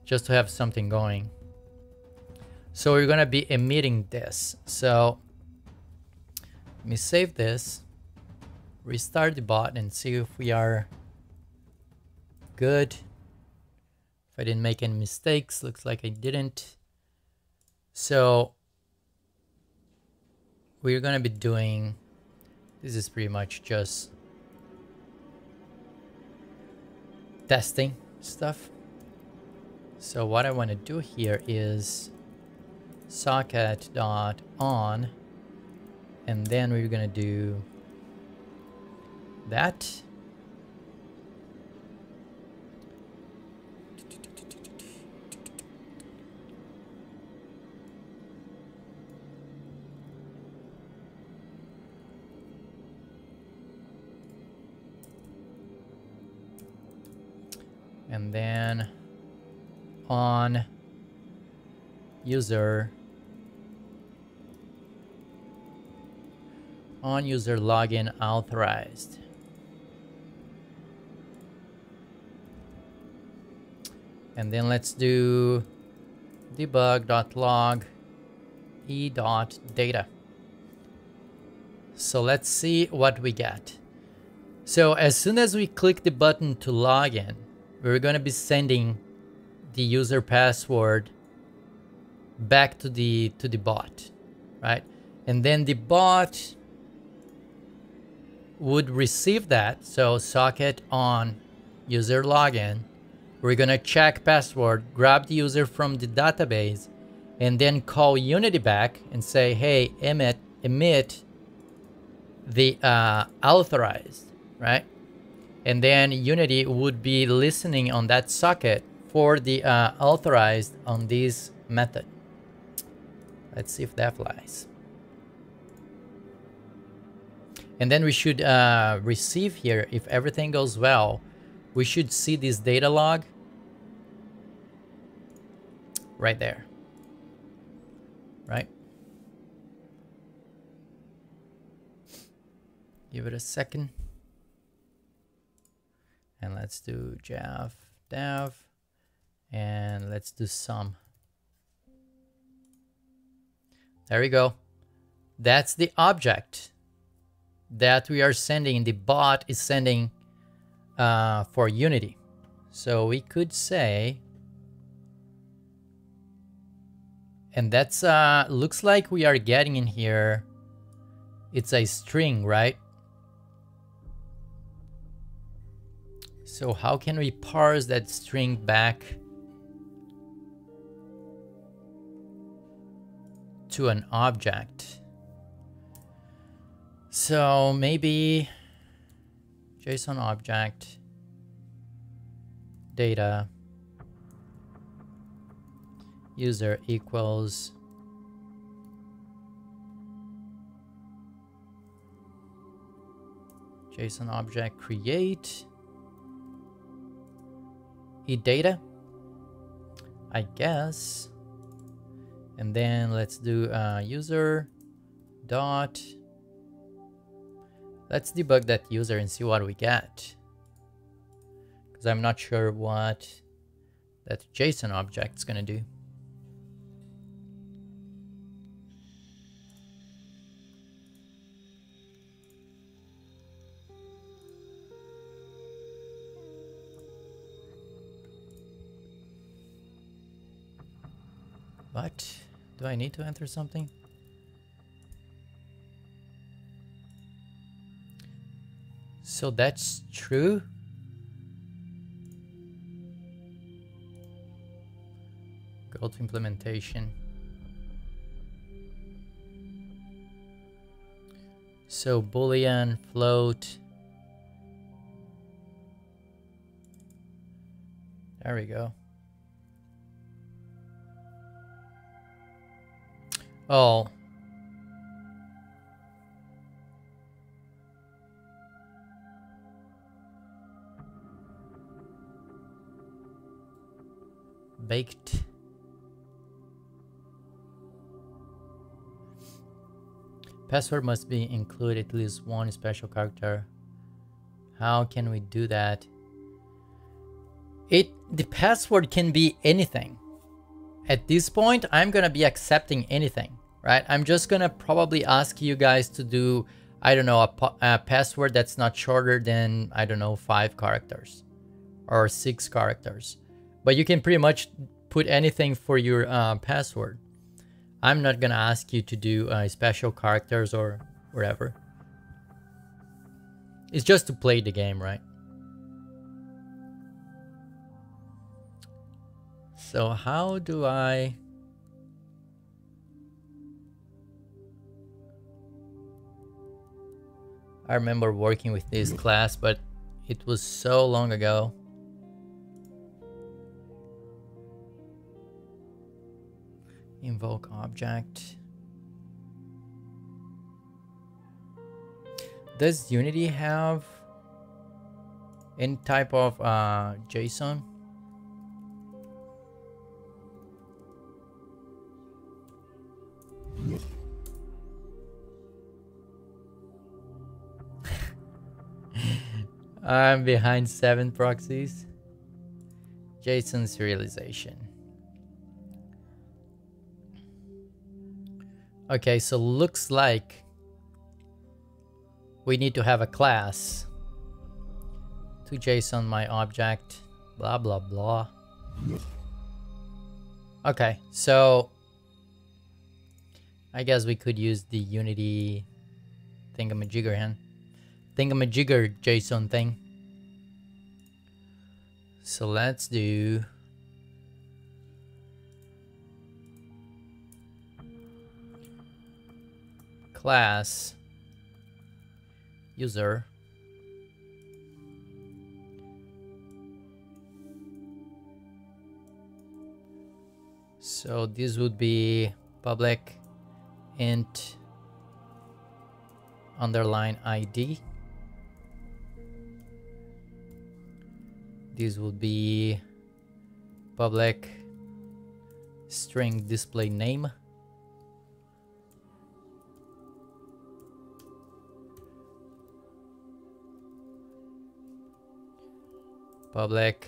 just to have something going. So we're gonna be emitting this. So let me save this, restart the bot and see if we are good. If I didn't make any mistakes, looks like I didn't. So we're gonna be doing, this is pretty much just testing stuff. So what I want to do here is socket.on, and then we're gonna do that. And then on user login authorized. And then let's do debug.log e.data. So let's see what we get. So as soon as we click the button to login, we're going to be sending the user password back to the bot, right? And then the bot would receive that. So socket on user login. We're going to check password, grab the user from the database, and then call Unity back and say, hey, emit the authorized, right? And then Unity would be listening on that socket for the authorized on this method. Let's see if that flies. And then we should receive here, if everything goes well, we should see this data log right there, right? Give it a second. And let's do Jav dev, and let's do sum. There we go. That's the object that we are sending. The bot is sending for Unity. So we could say, and that's looks like we are getting in here, it's a string, right? So how can we parse that string back to an object? So maybe JSON object data user equals JSON object create data, I guess. And then let's do user dot, let's debug that user and see what we get, because I'm not sure what that JSON object is gonna do. What? Do I need to enter something? So that's true? Go to implementation. So Boolean, float, There we go. Oh. Baked. Password must be include at least one special character. How can we do that? The password can be anything. At this point, I'm gonna be accepting anything, right? I'm just gonna probably ask you guys to do, I don't know, a password that's not shorter than, I don't know, 5 characters or 6 characters. But you can pretty much put anything for your password. I'm not gonna ask you to do special characters or whatever. It's just to play the game, right? So how do I remember working with this class, but it was so long ago. Invoke object. Does Unity have any type of JSON? I'm behind 7 proxies. JSON serialization. Okay, so looks like we need to have a class to JSON my object, blah, blah, blah. Okay, so I guess we could use the Unity thingamajigger JSON thing. So let's do class user so this would be public int underline ID. This would be public string display name. Public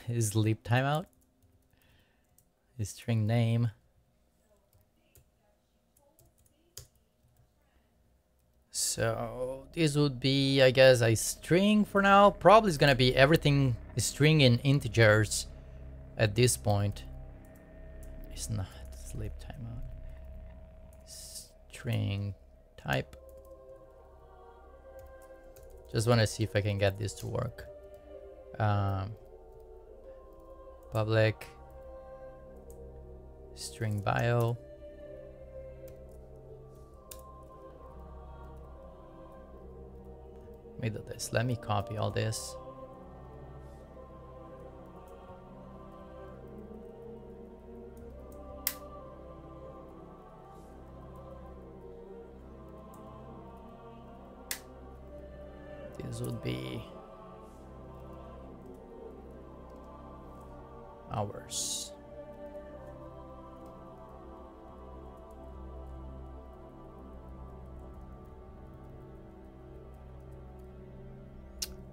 is sleep timeout. Is string name. So this would be, I guess, a string for now. Probably is gonna be everything string in integers at this point. It's not sleep timeout. String type. Just want to see if I can get this to work. Public string bio. Let me do this. Let me copy all this. This would be hours.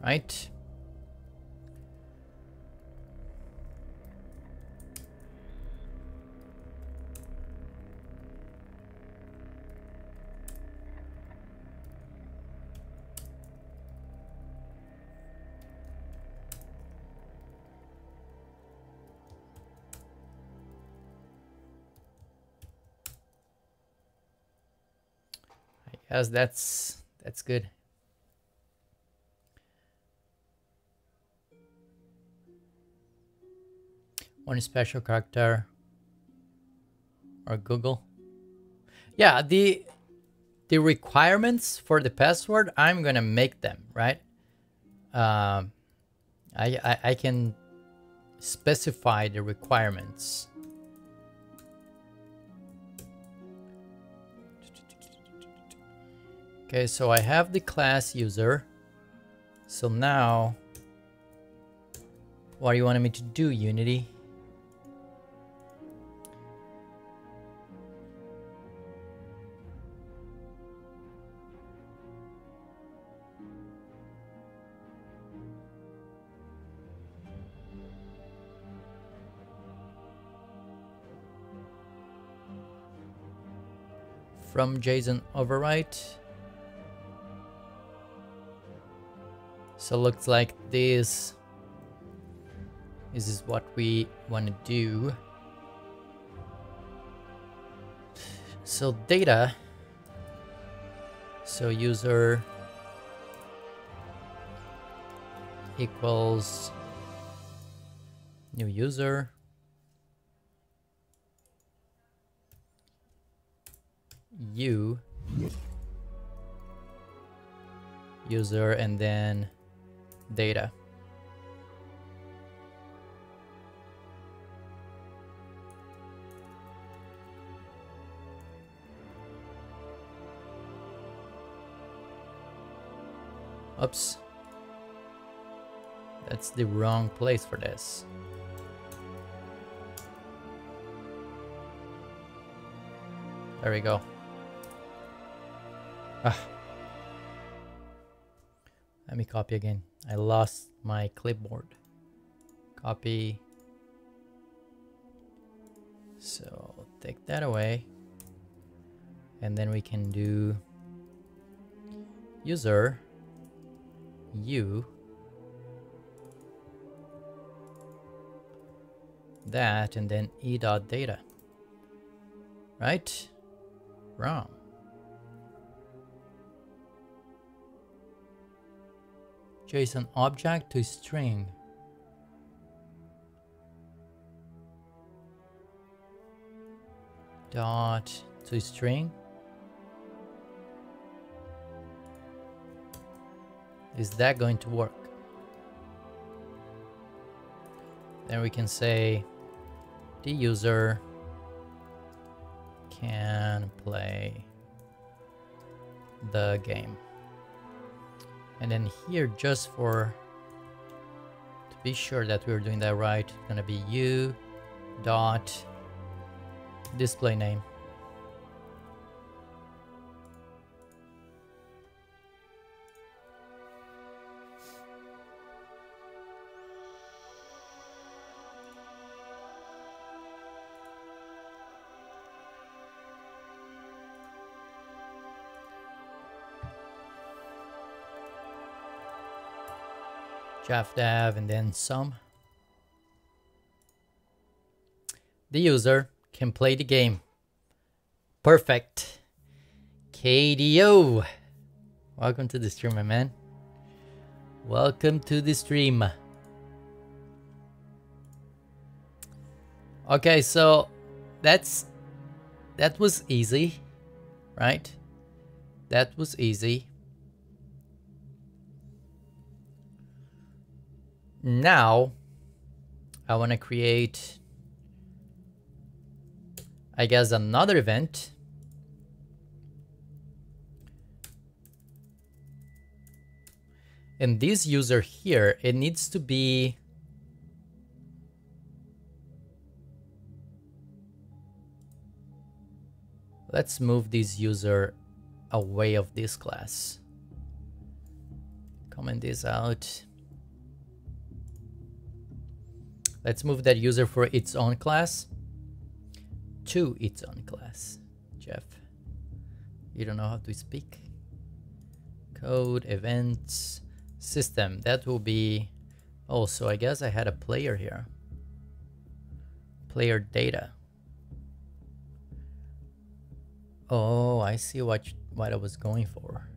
Right. I guess that's good. One special character or Google. Yeah, the requirements for the password, I'm gonna make them, right? I can specify the requirements. Okay, so I have the class user. So now, what do you want me to do, Unity? From JSON overwrite. So looks like this is what we want to do. So data. So user equals new user. User and then data. Oops. That's the wrong place for this. There we go. Ah. Let me copy again. I lost my clipboard. Copy. So take that away. And then we can do user that and then e.data. Right? Wrong. JSON object to string. Dot to string. Is that going to work? Then we can say the user can play the game. And then here, just to be sure that we're doing that right, it's gonna be u dot display name. Dev and then some. The user can play the game. Perfect. KDO. Welcome to the stream, my man. Welcome to the stream. Okay, so that was easy, right? That was easy. Now, I want to create, I guess, another event. And this user here, it needs to be let's move this user away of this class. Comment this out. Let's move that user for its own class to its own class. Jeff, you don't know how to speak. Code, events, system. That will be, oh, so I guess I had a player here. Player data. Oh, I see what I was going for.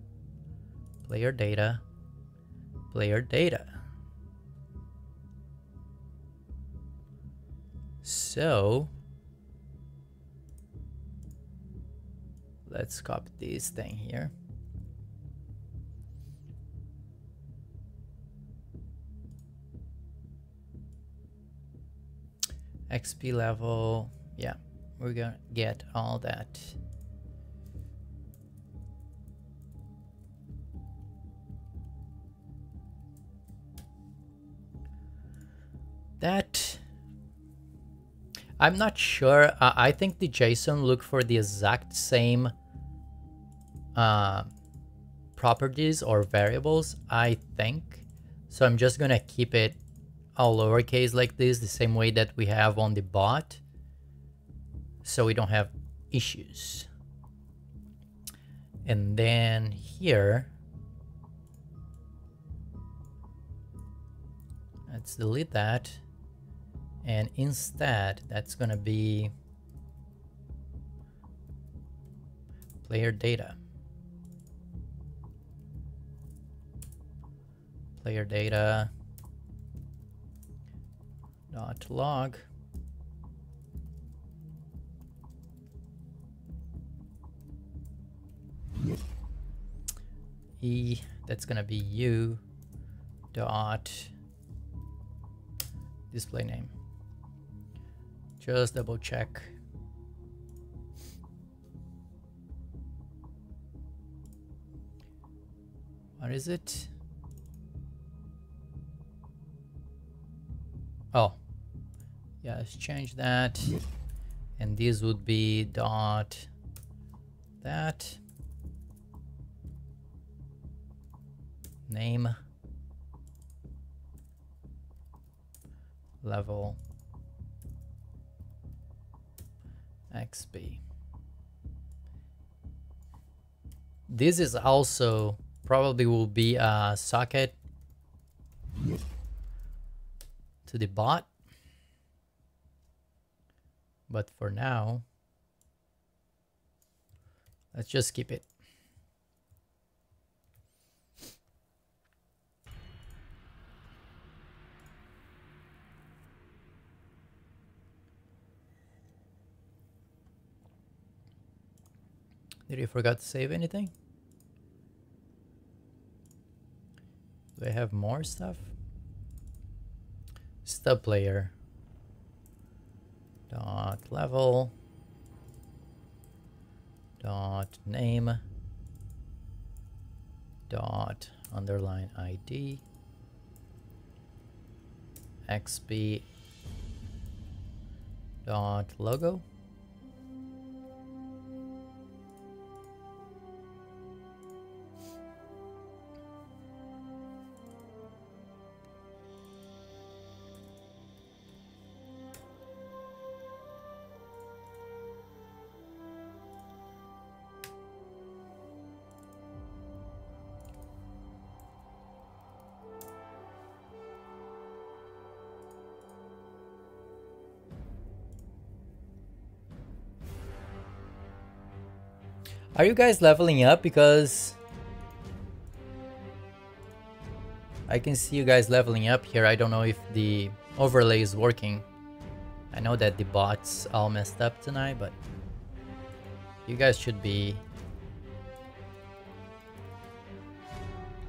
Player data. Player data. So let's copy this thing here. XP level. Yeah, we're gonna get all that. That I'm not sure. I think the JSON look for the exact same properties or variables, I think. So I'm just gonna keep it all lowercase like this, the same way that we have on the bot, so we don't have issues. And then here, let's delete that. And instead, that's gonna be player data. Player data dot log. That's gonna be u dot display name. Just double check. What is it? Oh, yeah, let's change that. And this would be dot that name level XP. This is also probably will be a socket to the bot, but for now, let's just keep it. Did you forget to save anything? Do I have more stuff? Stub player dot level dot name dot underline ID XP dot logo. Are you guys leveling up? Because I can see you guys leveling up here. I don't know if the overlay is working. I know that the bots all messed up tonight, but you guys should be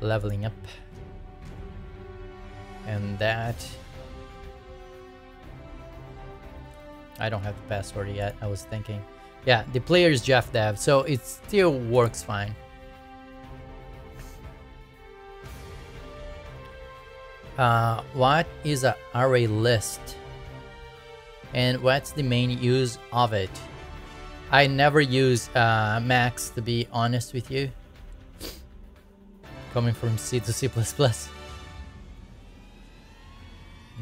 leveling up. And that, I don't have the password yet. I was thinking. Yeah, the player is Jeff Dev, so it still works fine. What is an array list? And what's the main use of it? I never use Max, to be honest with you. Coming from C to C++.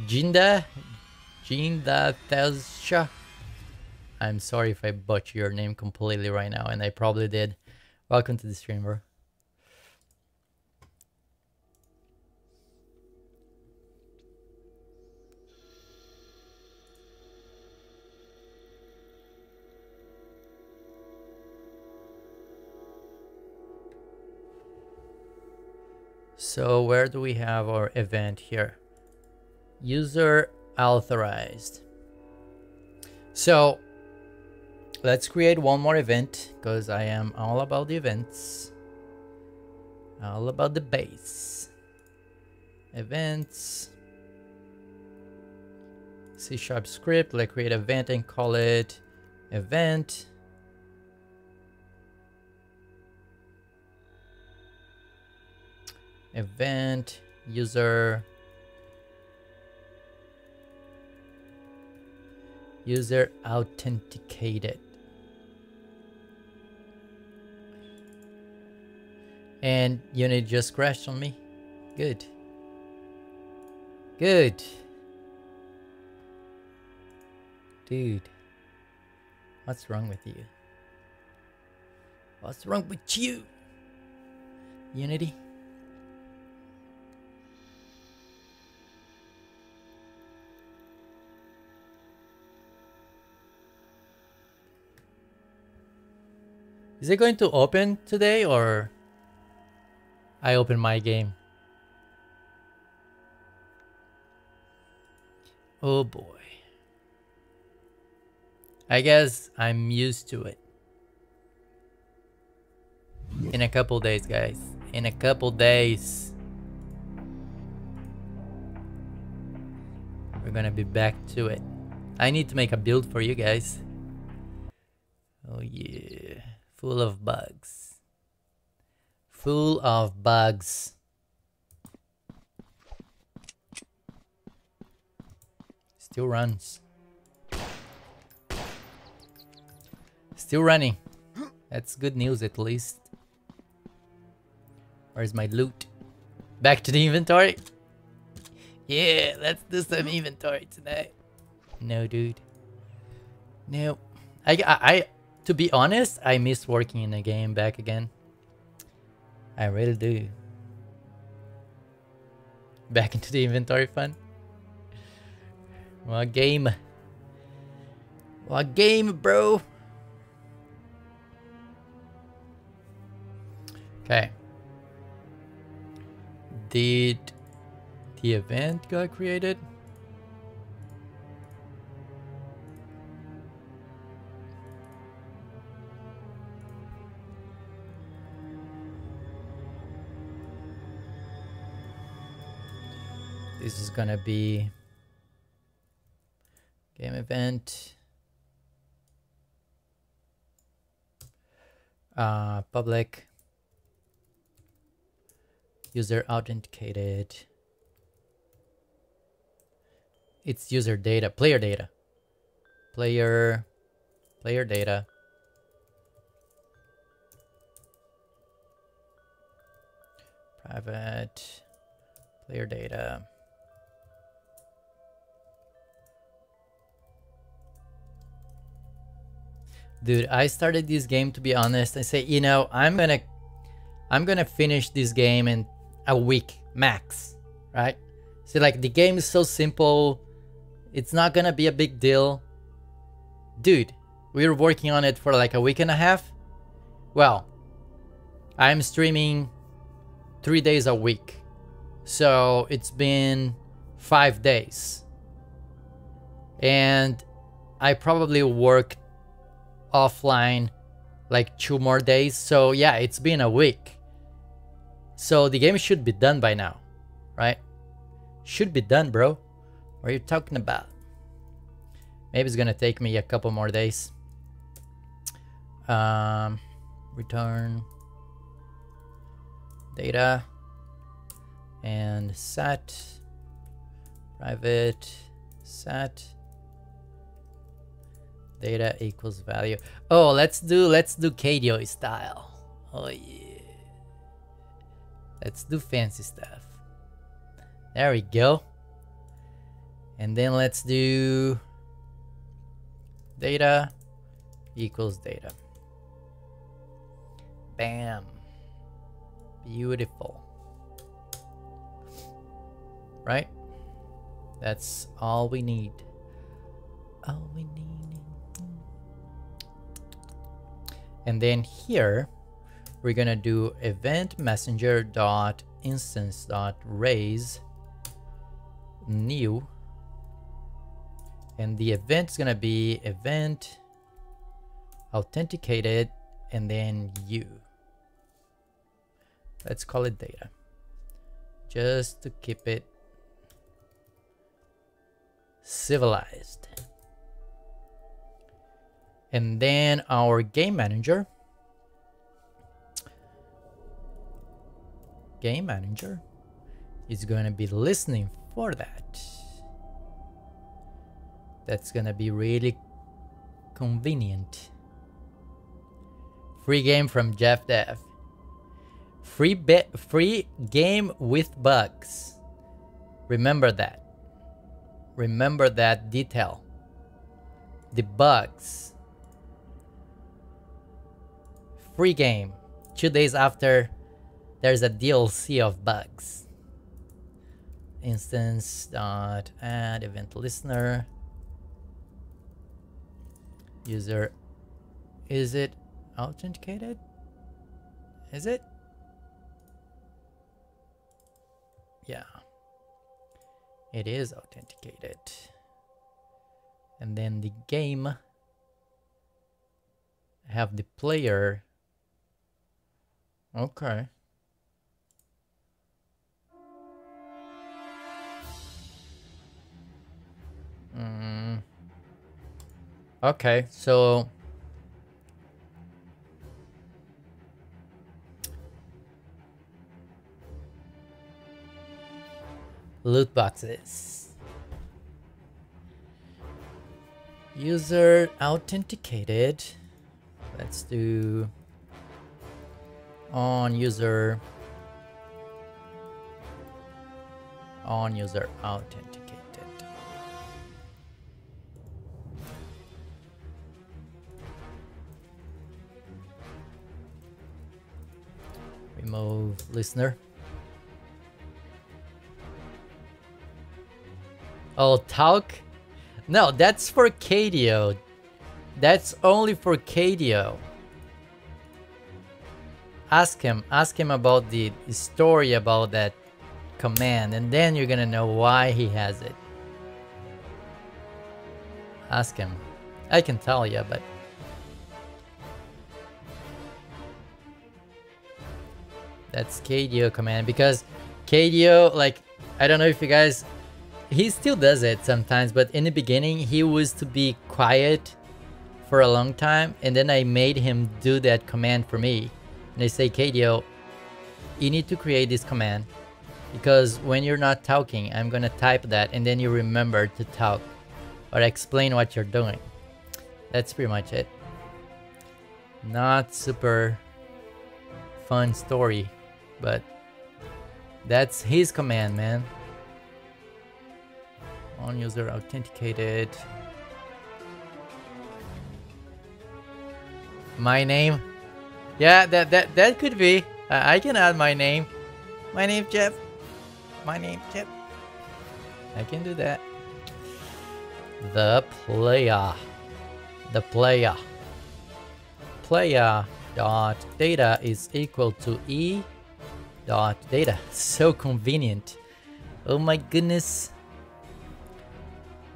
Jinda Telsha. I'm sorry if I butcher your name completely right now, and I probably did. Welcome to the stream, bro. So where do we have our event here? User authorized. So let's create one more event, because I am all about the events. All about the base. Events. C# script, like create event and call it event. Event user authenticated. And Unity just crashed on me. Good. Good. Dude. What's wrong with you? What's wrong with you? Unity? Is it going to open today or I open my game? Oh boy. I guess I'm used to it. In a couple days, guys. In a couple days. We're gonna be back to it. I need to make a build for you guys. Oh yeah. Full of bugs. Full of bugs. Still runs. Still running. That's good news at least. Where's my loot? Back to the inventory? Yeah, let's do some inventory tonight. No, dude. No. I to be honest, I miss working in a game back again. I really do. Back into the inventory fun. What game? What game, bro? Okay. Did the event got created? This is gonna be game event. Public. User authenticated. It's user data, player data. Player data. Private player data. Dude, I started this game, to be honest. I say, you know, I'm gonna finish this game in a week max, right? So like the game is so simple, it's not gonna be a big deal. Dude, we were working on it for like a week and a half. Well, I'm streaming 3 days a week, so it's been 5 days, and I probably worked offline like 2 more days. So yeah, it's been a week. So the game should be done by now, right? Should be done, bro. What are you talking about? Maybe it's gonna take me a couple more days. Return data and set private set data equals value. Oh, let's do KDO style. Oh yeah. Let's do fancy stuff. There we go. And then let's do data equals data. Bam. Beautiful. Right? That's all we need. All we need. And then here we're gonna do event messenger dot instance dot raise new, and the event is gonna be event authenticated and then you. Let's call it data, just to keep it civilized. And then our game manager is going to be listening for that. That's going to be really convenient. Free game from Jeff Dev. Free game with bugs. Remember that. Remember that detail. The bugs. Free game. 2 days after, there's a DLC of bugs. Instance.add event listener. User. Is it authenticated? Is it? Yeah. It is authenticated. And then the game have the player. Okay. Okay, so loot boxes. User authenticated. Let's do on user authenticated. Remove listener. Oh, talk? No, that's for KDO. That's only for KDO. Ask him about the story about that command, and then you're gonna know why he has it. Ask him. I can tell you, but that's KDO command, because KDO, like, I don't know if you guys, he still does it sometimes, but in the beginning he was to be quiet for a long time, and then I made him do that command for me. And I say, KDO, you need to create this command, because when you're not talking, I'm gonna type that, and then you remember to talk or explain what you're doing. That's pretty much it. Not super fun story, but that's his command, man. On user authenticated. My name. Yeah, that could be. I can add my name. My name Jeff. My name Jeff. I can do that. The player. The player. Player dot data is equal to e dot data. So convenient. Oh my goodness.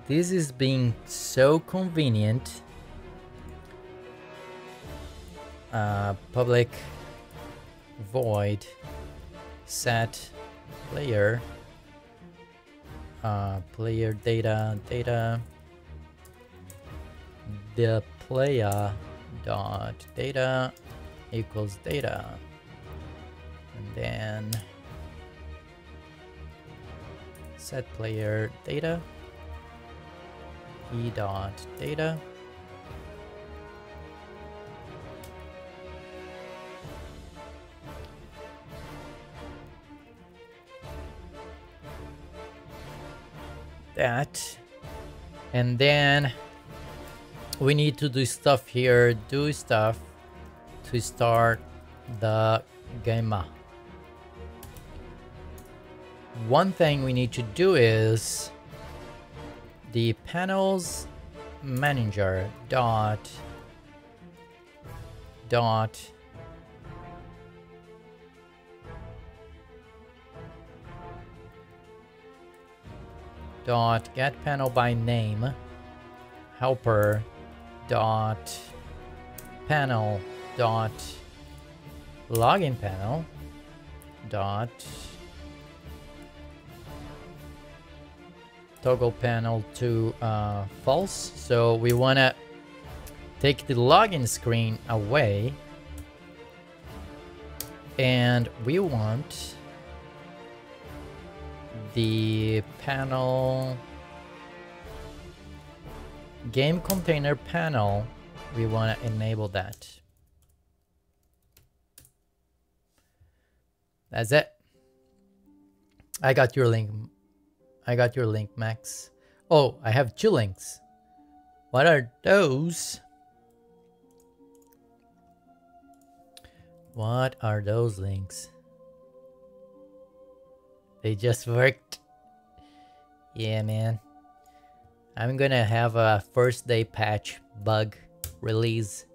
This is being so convenient. Public void set player player data the player dot data equals data, and then set player data e dot data. That, and then we need to do stuff here. Do stuff to start the game. One thing we need to do is the panels manager dot get panel by name helper dot panel dot login panel dot toggle panel to false. So we want to take the login screen away, and we want the panel game container panel. We want to enable that. That's it. I got your link. I got your link, Max. Oh, I have 2 links. What are those? What are those links? They just worked. Yeah, man. I'm gonna have a first day patch bug release.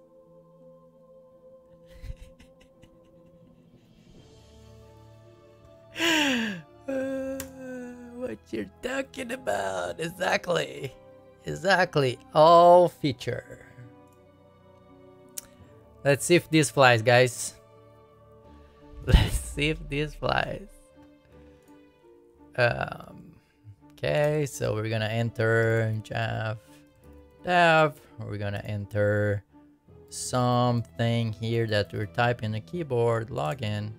What you're talking about? Exactly. Exactly. All feature. Let's see if this flies, guys. Let's see if this flies. Okay, so we're gonna enter dev. We're gonna enter something here that we're typing the keyboard. Login.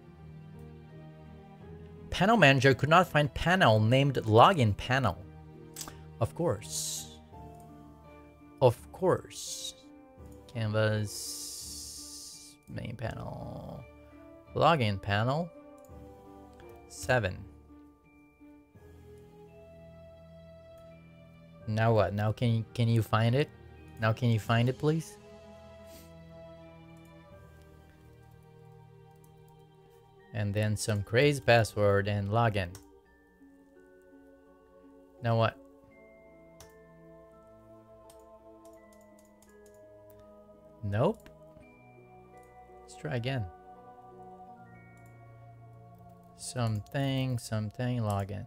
Panel manager could not find panel named login panel. Of course. Of course. Canvas main panel. Login panel 7. Now what? Now can you find it? Now can you find it, please? And then some crazy password and login. Now what? Nope. Let's try again. Something login.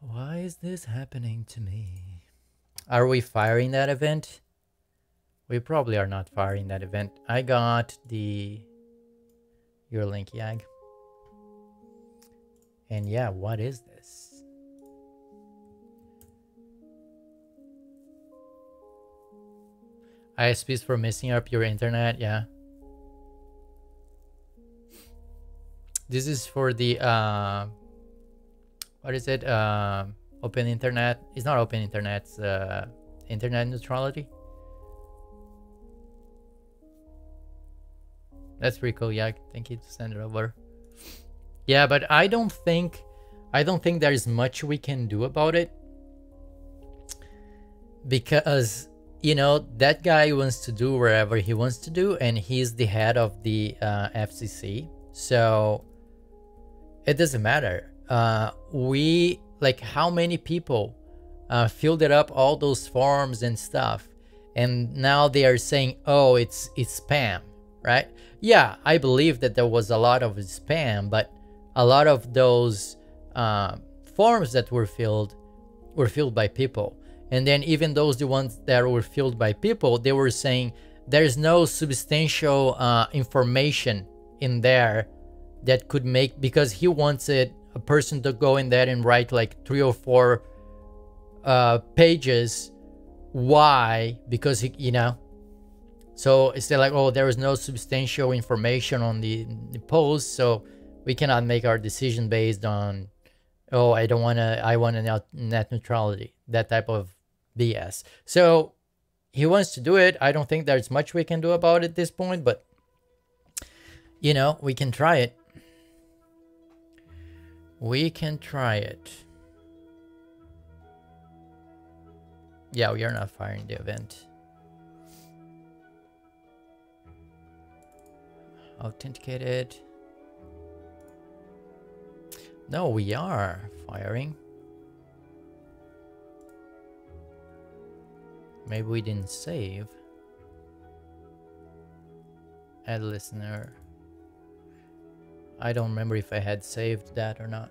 Why is this happening to me? Are we firing that event? We probably are not firing that event. I got your link, Yag. And yeah, what is this? ISPs for messing up your internet, yeah. This is for the what is it? Open internet. It's not open internet, it's internet neutrality. That's pretty cool, yeah. Thank you to send it over. Yeah, but I don't think there's much we can do about it, because you know that guy wants to do wherever he wants to do, and he's the head of the FCC, so it doesn't matter. We like how many people filled it up, all those forms and stuff, and now they are saying, oh, it's spam, right? Yeah, I believe that there was a lot of spam, but a lot of those forms that were filled by people. And then even the ones that were filled by people, they were saying there's no substantial information in there that could make, because he wanted a person to go in there and write like 3 or 4 pages. Why? Because he, you know, so it's like, oh, there is no substantial information on the post, so we cannot make our decision based on, oh, I want a net neutrality, that type of BS. So he wants to do it. I don't think there's much we can do about it at this point, but you know, we can try it. We can try it. Yeah, we are not firing the event. Authenticated. No, we are firing. Maybe we didn't save. Add listener. I don't remember if I had saved that or not.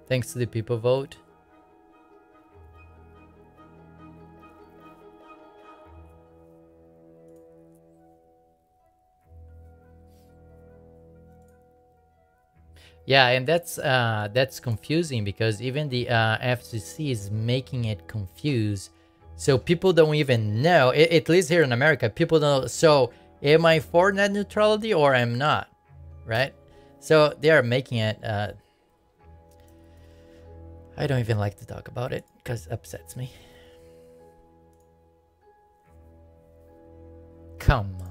Thanks to the people vote. Yeah, and that's confusing because even the FCC is making it confused, so people don't even know. At least here in America, people don't. So, am I for net neutrality or am not? Right? So they are making it. I don't even like to talk about it because it upsets me. Come on.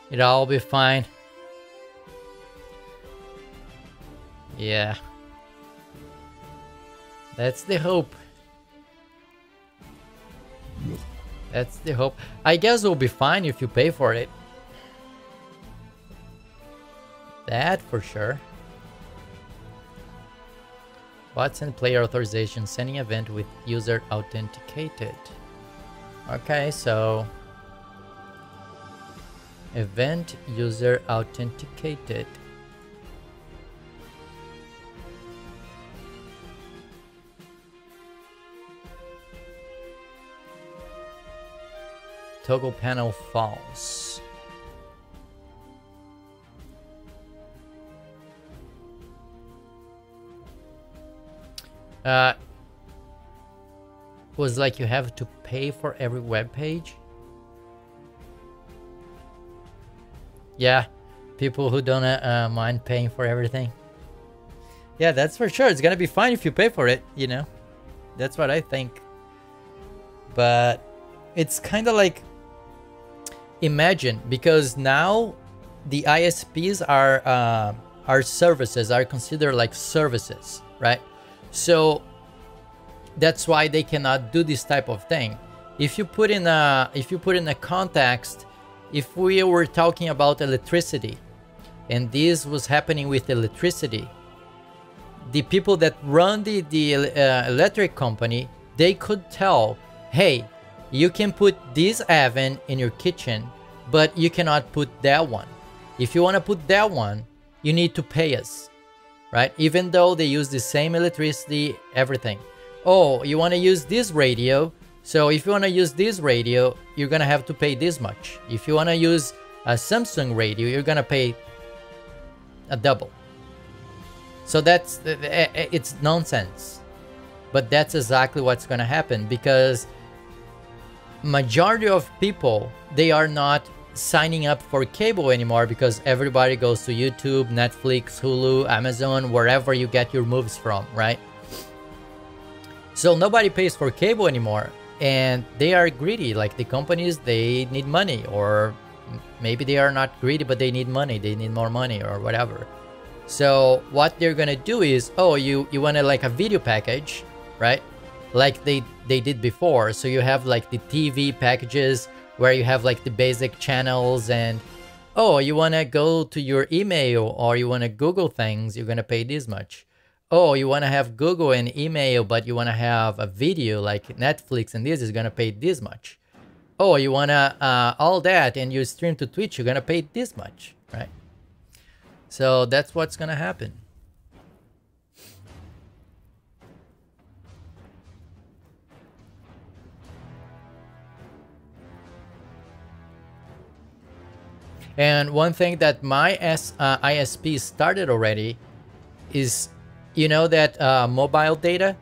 It'll all be fine. Yeah. That's the hope. That's the hope. I guess it'll be fine if you pay for it. That for sure. Bots and player authorization, sending event with user authenticated. Okay, so event user authenticated. Toggle panel false. Was like you have to pay for every web page. Yeah, people who don't mind paying for everything. Yeah, that's for sure. It's gonna be fine if you pay for it, you know. That's what I think. But it's kind of like, imagine, because now the ISPs are services, are considered like services, right? So that's why they cannot do this type of thing. If you put in a context, if we were talking about electricity and this was happening with electricity, the people that run the electric company, they could tell, hey, you can put this oven in your kitchen, but you cannot put that one. If you want to put that one, you need to pay us, right? Even though they use the same electricity, everything. Oh, you want to use this radio, so if you want to use this radio, you're gonna have to pay this much. If you want to use a Samsung radio, you're gonna pay a double. So that's, it's nonsense, but that's exactly what's gonna happen, because majority of people, they are not signing up for cable anymore, because everybody goes to YouTube, Netflix, Hulu, Amazon, wherever you get your movies from, right? So nobody pays for cable anymore, and they are greedy. Like the companies, they need money, or maybe they are not greedy, but they need money, they need more money or whatever. So what they're gonna do is, oh, you want like a video package, right? Like they did before. So you have like the TV packages where you have like the basic channels, and oh, you want to go to your email or you want to Google things, you're going to pay this much. Oh, you want to have Google and email, but you want to have a video like Netflix, and this is going to pay this much. Oh, you want to all that and you stream to Twitch, you're going to pay this much, right? So that's what's going to happen. And one thing that my ISP started already is, you know, that mobile data,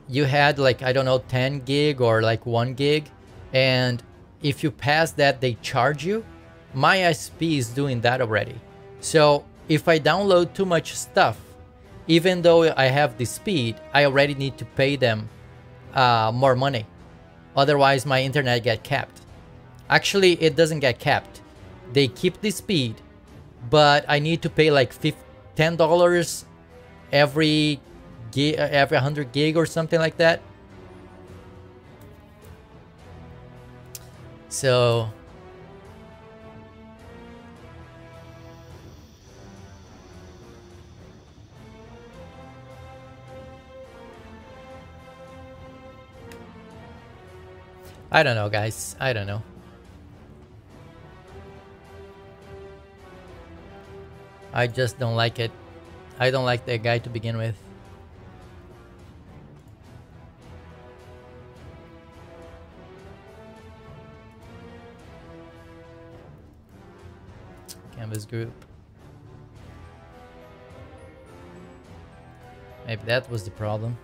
you had like, I don't know, 10 gig or like 1 gig. And if you pass that, they charge you. My ISP is doing that already. So if I download too much stuff, even though I have the speed, I already need to pay them more money. Otherwise, my internet get capped. Actually, it doesn't get capped. They keep the speed, but I need to pay like $10 every 100 gig or something like that. So I don't know, guys. I don't know. I just don't like it. I don't like that guy to begin with. Canvas group. Maybe that was the problem.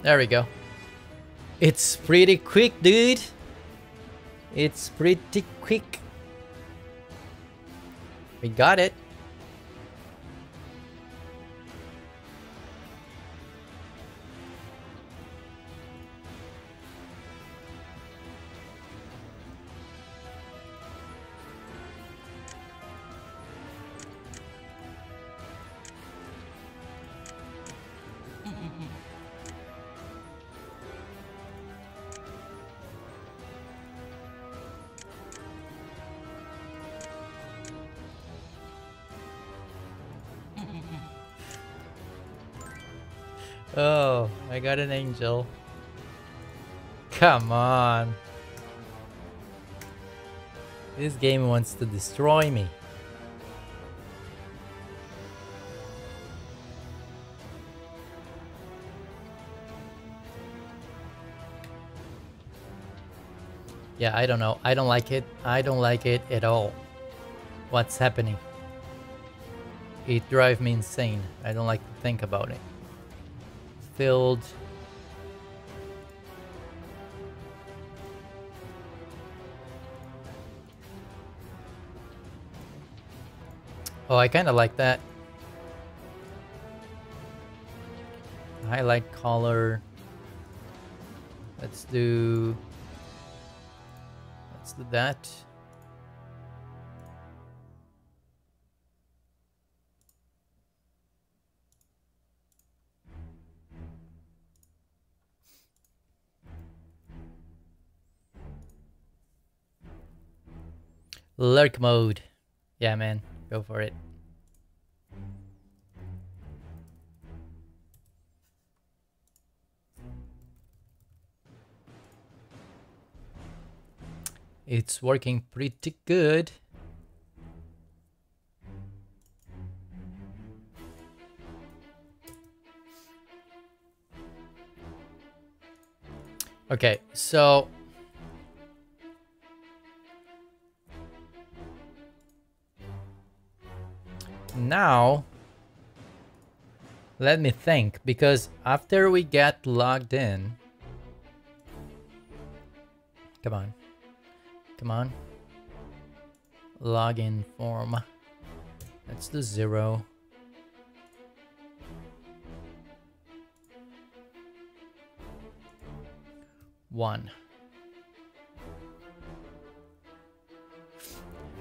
There we go. It's pretty quick, dude. It's pretty quick. We got it. Oh, I got an angel. Come on. This game wants to destroy me. Yeah, I don't know. I don't like it. I don't like it at all. What's happening? It drives me insane. I don't like to think about it. Filled. Oh, I kind of like that. Highlight color. Let's do that. Lurk mode. Yeah, man. Go for it. It's working pretty good. Okay, so now let me think, because after we get logged in, come on, login form, that's the 0. One.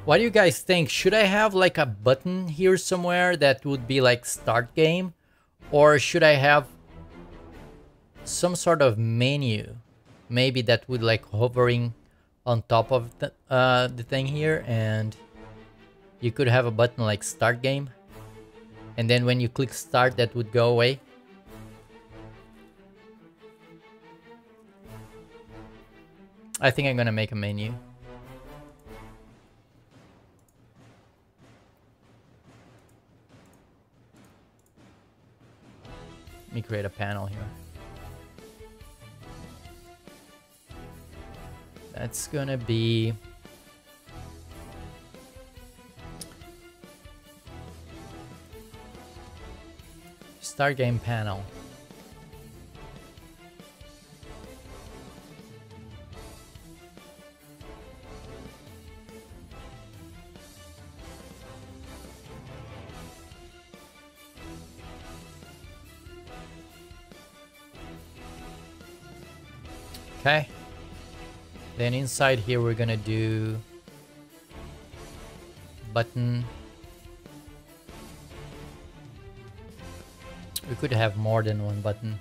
What do you guys think? Should I have like a button here somewhere that would be like start game? Or should I have some sort of menu? Maybe that would like hovering on top of the thing here, and you could have a button like start game. And then when you click start, that would go away. I think I'm gonna make a menu. Let me create a panel here. That's gonna be start game panel. Okay. Then inside here we're gonna do button. We could have more than one button.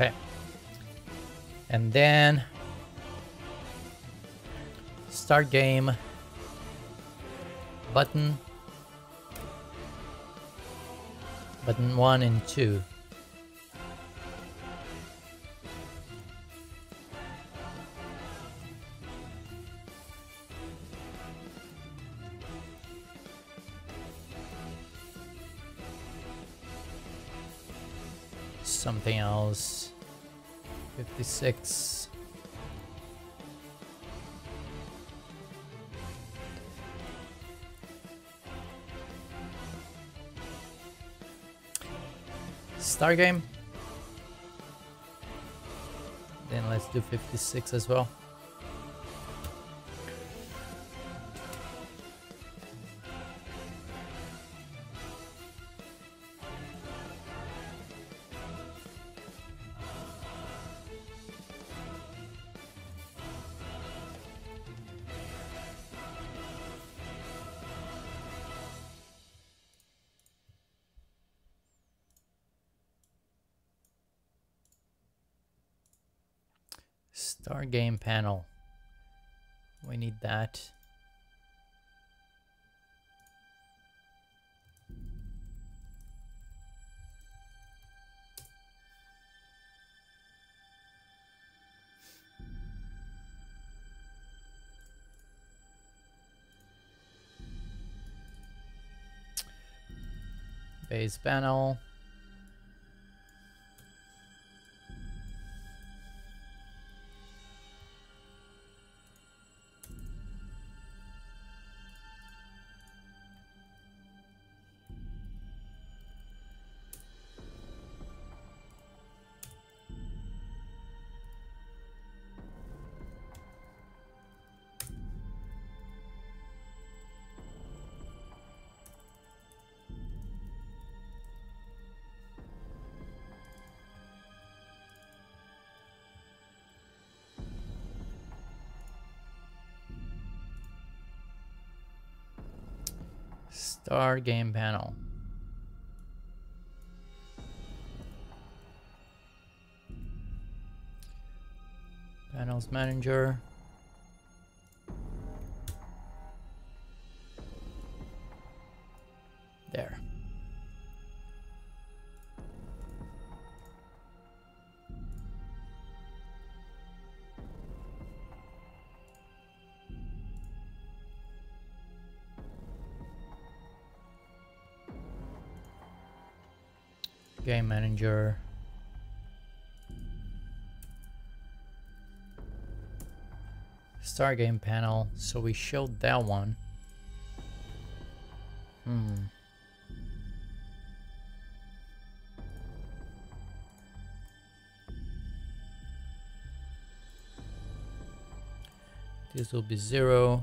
Okay. And then start game button 1 and 2. Something else. 56. Start game. Then let's do 56 as well. Start game panel. We need that. Base panel. Start game panel. Panels manager. There. Game manager. Start game panel. So we showed that one. This will be 0.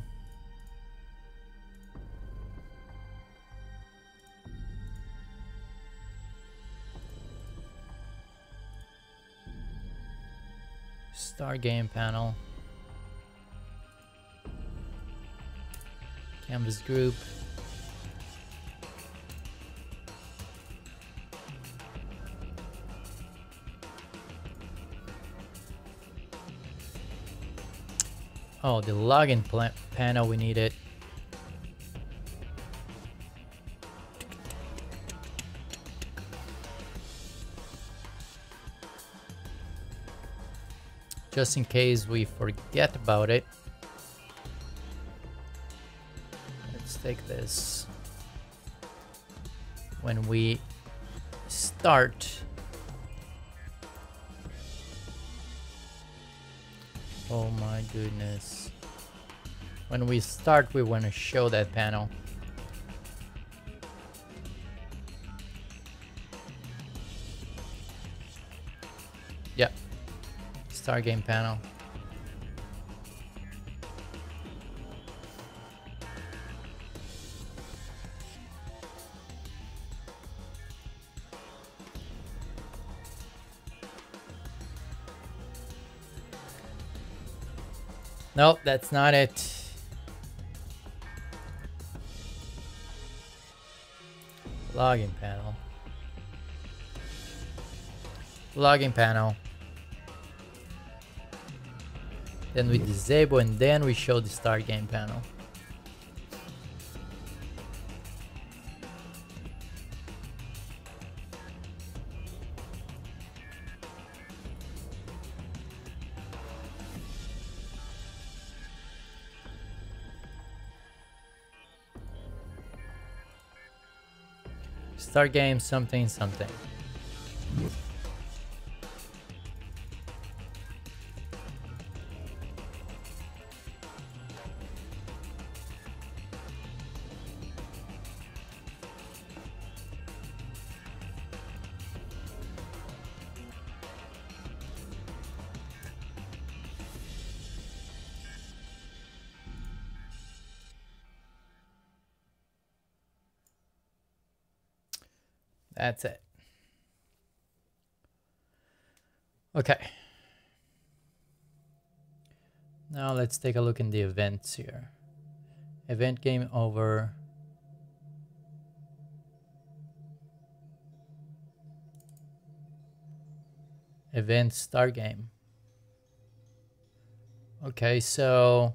Start game panel. Canvas group. Oh, the login panel, we need it. Just in case we forget about it. Let's take this. When we start, oh my goodness. When we start, we want to show that panel. Yep. Start game panel. Nope, that's not it. Login panel. Login panel. Then we disable and then we show the start game panel. Start game something something. That's it. Okay. Now let's take a look in the events here. Event game over. Event start game. Okay, so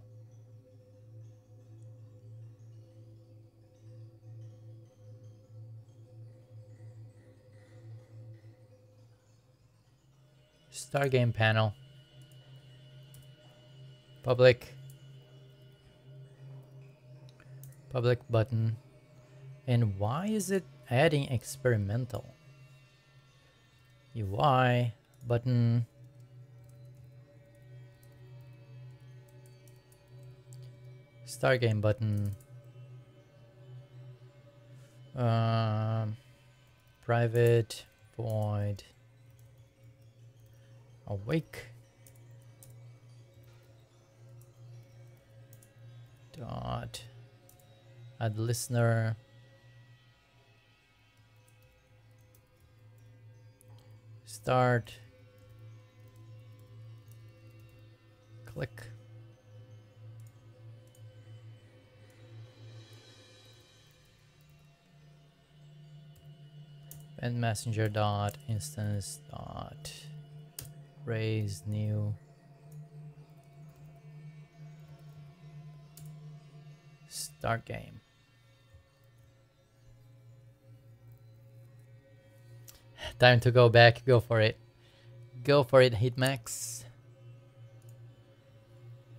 start game panel. Public button. And why is it adding experimental? UI button. Start game button. Private void awake dot add listener start click and messenger dot instance dot raise new start game. Time to go back. Go for it. Go for it, Hitmax.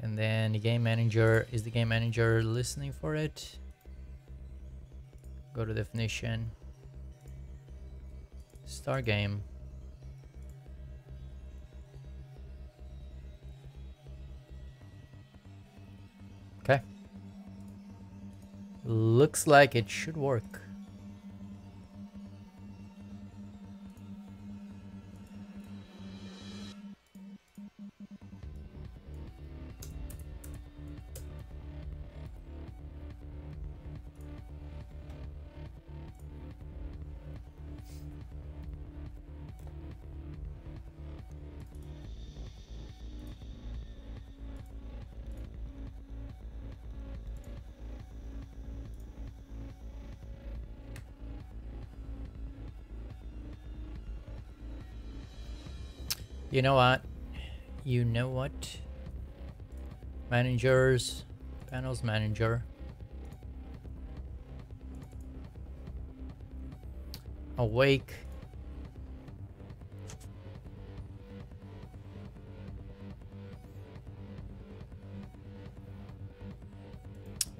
And then the game manager. Is the game manager listening for it? Go to definition. Start game. Okay. Looks like it should work. You know what? You know what? Managers, panels manager. Awake.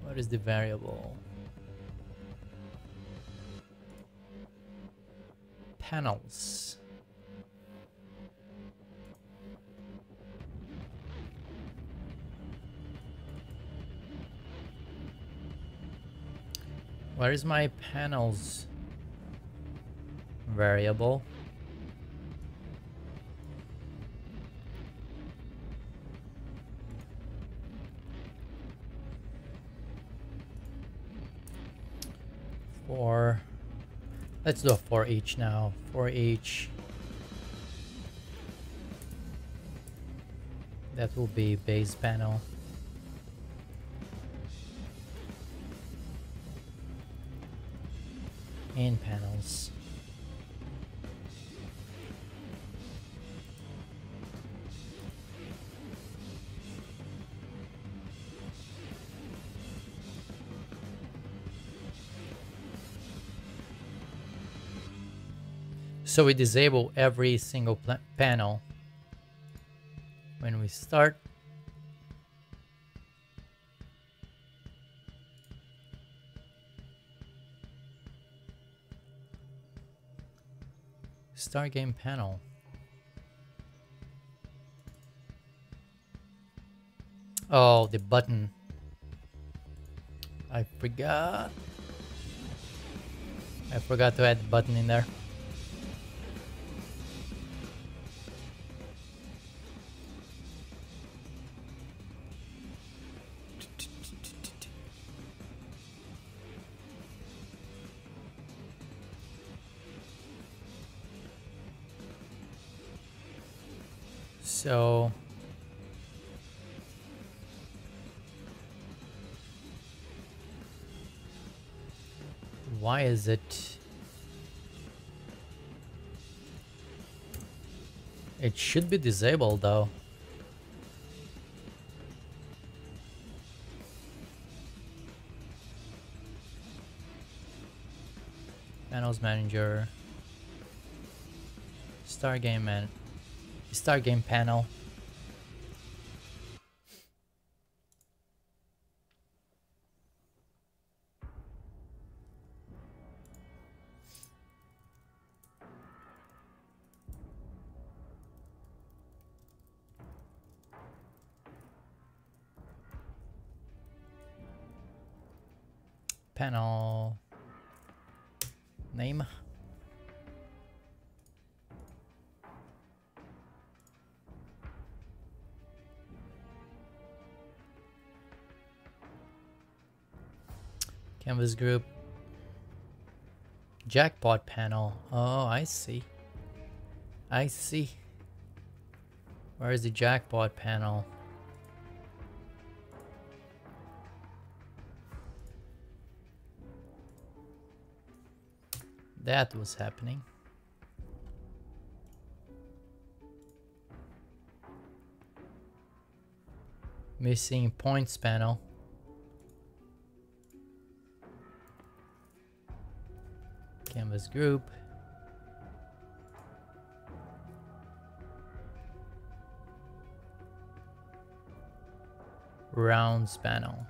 What is the variable? panels. Where is my panels variable? Let's do a for each now. For each. That will be base panel. In panels. So we disable every single panel when we start. Start game panel. Oh, the button. I forgot to add the button in there. So why is it? It should be disabled though. Panels manager. Start game panel. Panel name. Canvas group. Jackpot panel. Oh, I see. I see. Where is the jackpot panel? That was happening. Missing points panel. Canvas group. Rounds panel.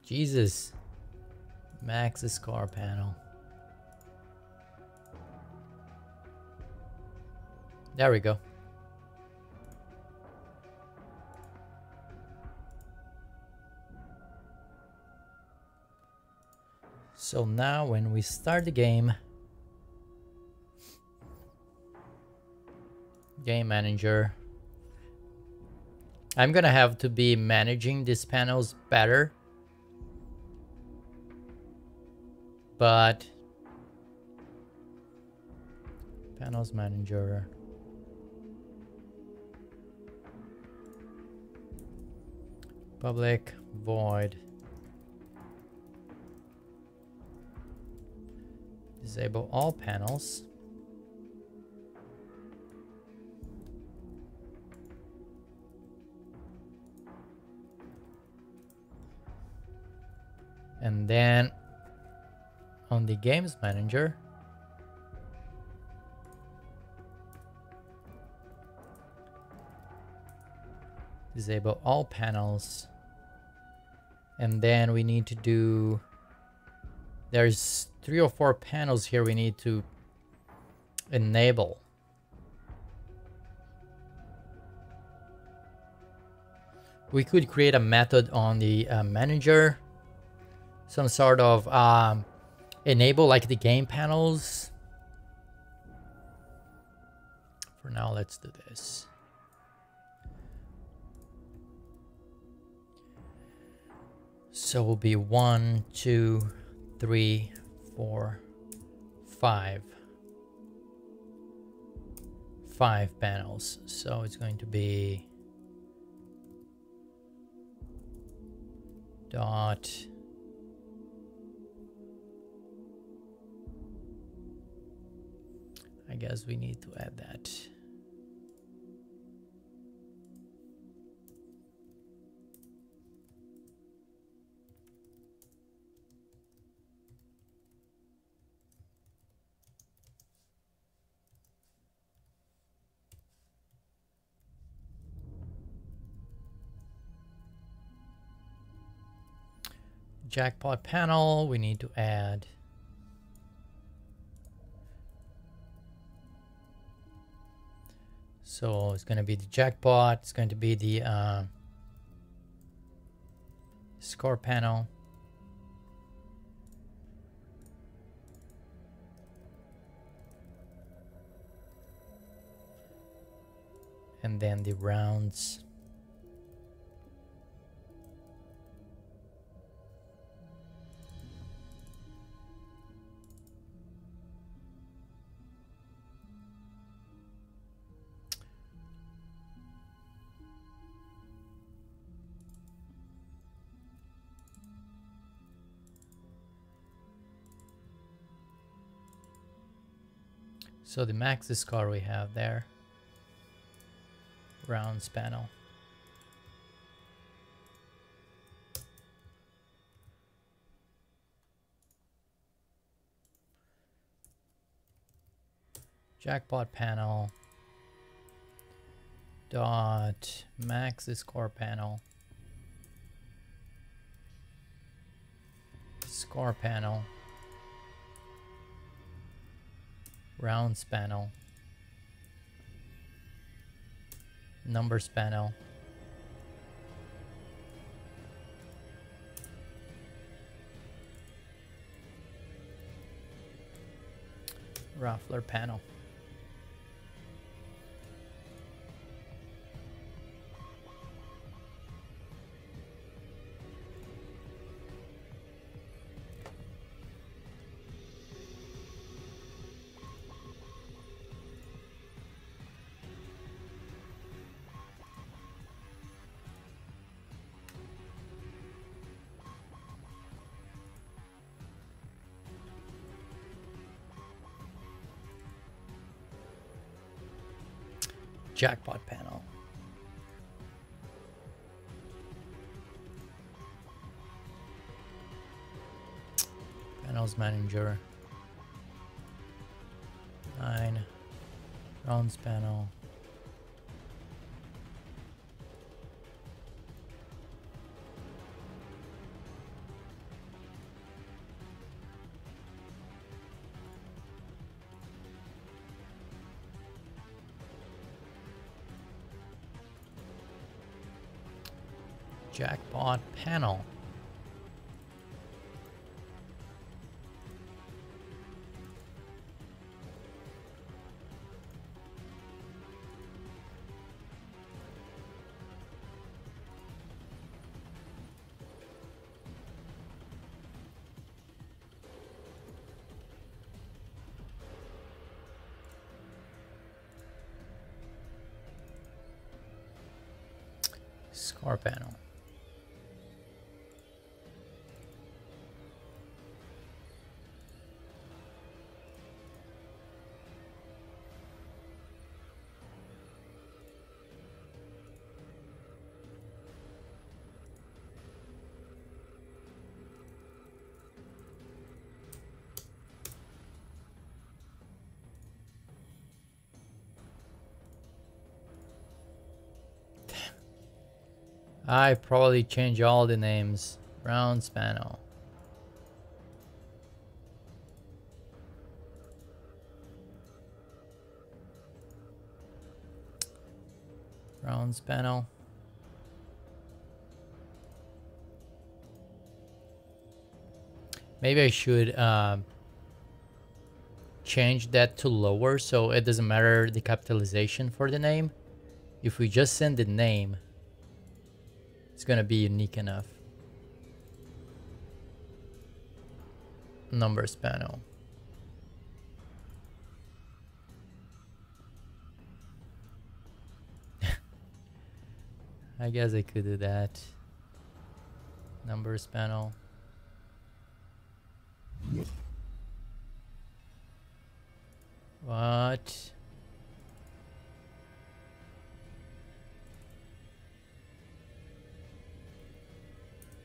Jesus. Max score panel. There we go. So now when we start the game, game manager, I'm gonna have to be managing these panels better. But panels manager, public void disable all panels. And then on the games manager, Disable all panels. And then we need to do, there's 3 or 4 panels here we need to enable. We could create a method on the manager, some sort of enable like the game panels. For now, let's do this. So it will be 1, 2, 3, 4, 5. 5 panels. So it's going to be dot I guess we need to add that. Jackpot panel, we need to add so it's going to be the jackpot, it's going to be the score panel, and then the rounds. So the max score we have there. Rounds panel. Jackpot panel. Dot max score panel. Score panel. Rounds panel, numbers panel, ruffler panel. Jackpot panel. Panels manager. 9. Rounds panel. Jackpot panel. Score panel. I probably change all the names. Browns panel. Browns panel. Maybe I should change that to lower so it doesn't matter the capitalization for the name. If we just send the name, it's gonna be unique enough. Numbers panel. I guess I could do that. Numbers panel. What?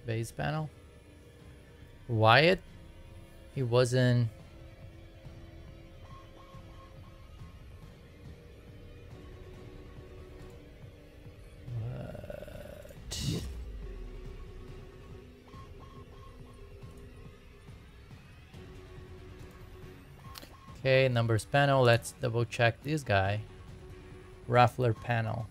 Base panel? Why it wasn't... What? Okay, numbers panel. Let's double check this guy. Ruffler panel.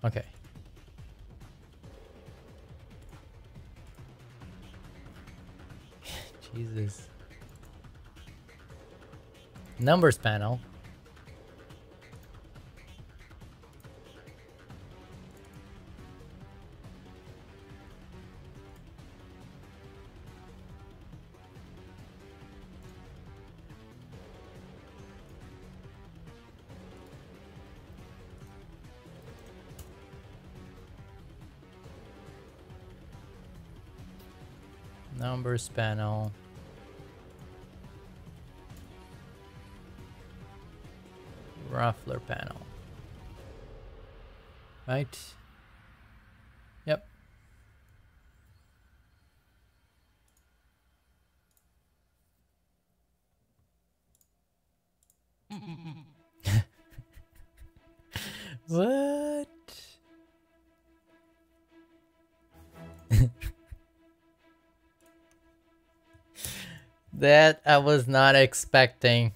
Okay. Jesus. Numbers panel. Numbers panel. Ruffler panel. Right? Yep. What? That I was not expecting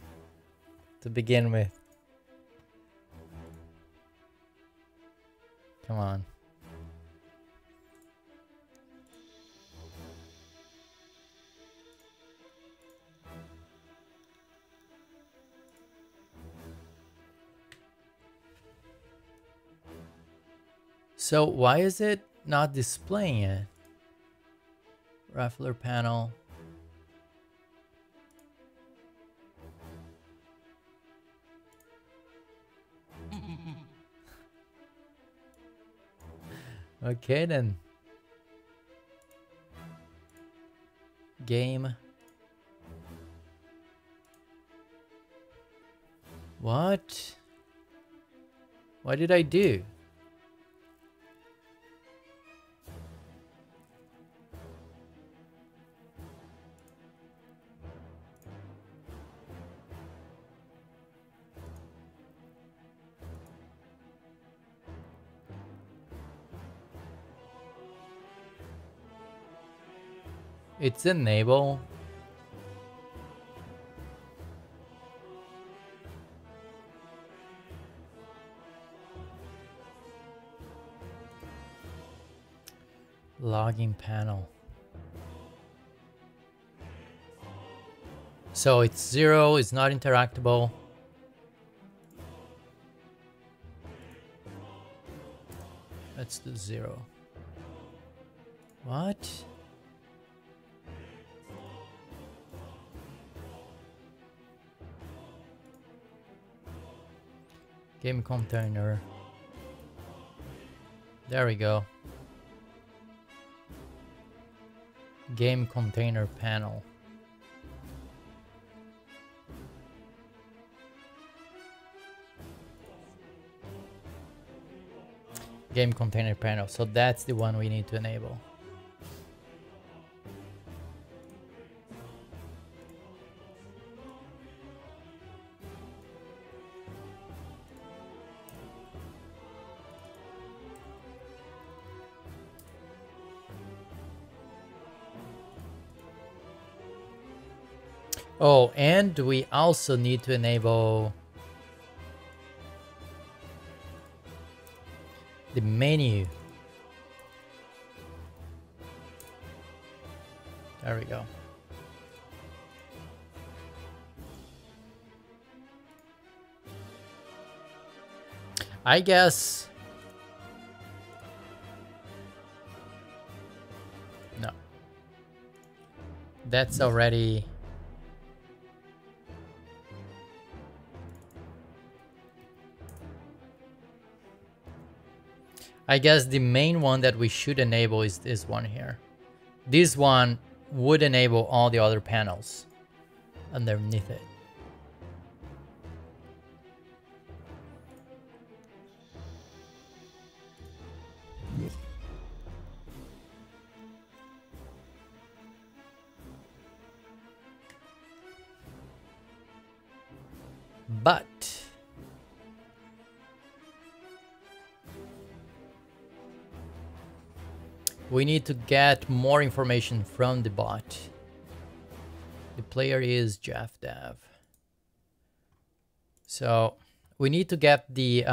to begin with. Come on. So why is it not displaying it? Ruffler panel. Okay then. Game. What? What did I do? It's enable. Logging panel. So it's 0, it's not interactable. Let's do 0. What? Game container. There we go. Game container panel. Game container panel. So that's the one we need to enable. Oh, and we also need to enable the menu. There we go. I guess no. That's already I guess the main one that we should enable is this one here. This one would enable all the other panels underneath it. But we need to get more information from the bot. The player is Jeff Dev. So we need to get the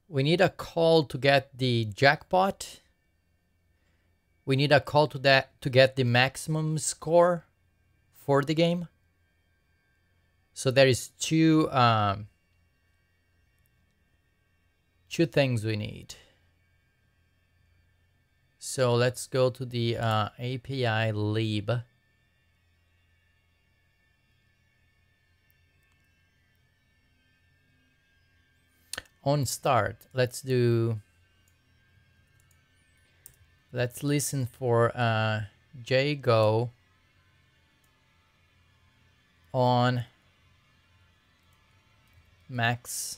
we need a call to get the jackpot. We need a call to get the maximum score for the game. So there is two things we need. So let's go to the API lib. On start, let's listen for jgo on max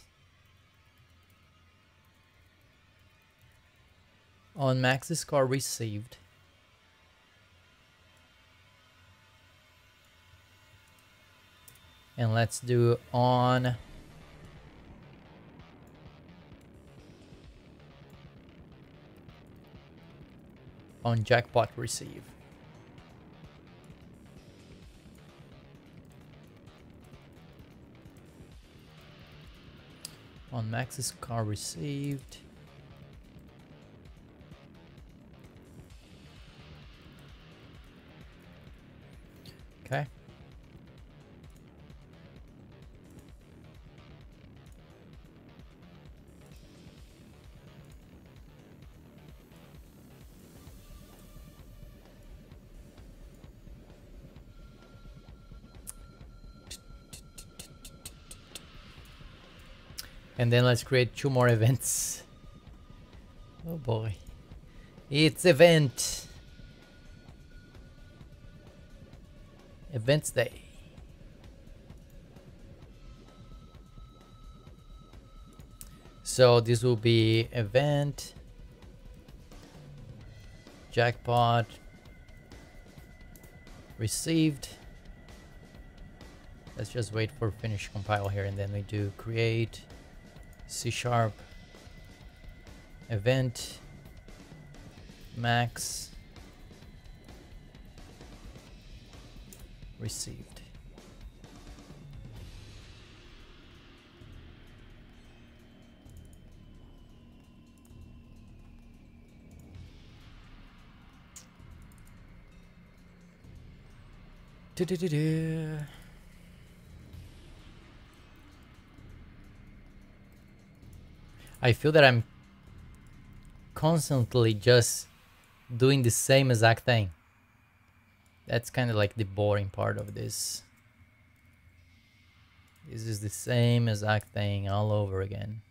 score received. And let's do on jackpot receive. On max score received. Okay. And then let's create 2 more events. Oh boy. It's events day. So this will be event jackpot received. Let's just wait for finish compile here, and then we do create C# event max received. I feel that I'm constantly just doing the same exact thing. That's kind of like the boring part of this. This is the same exact thing all over again.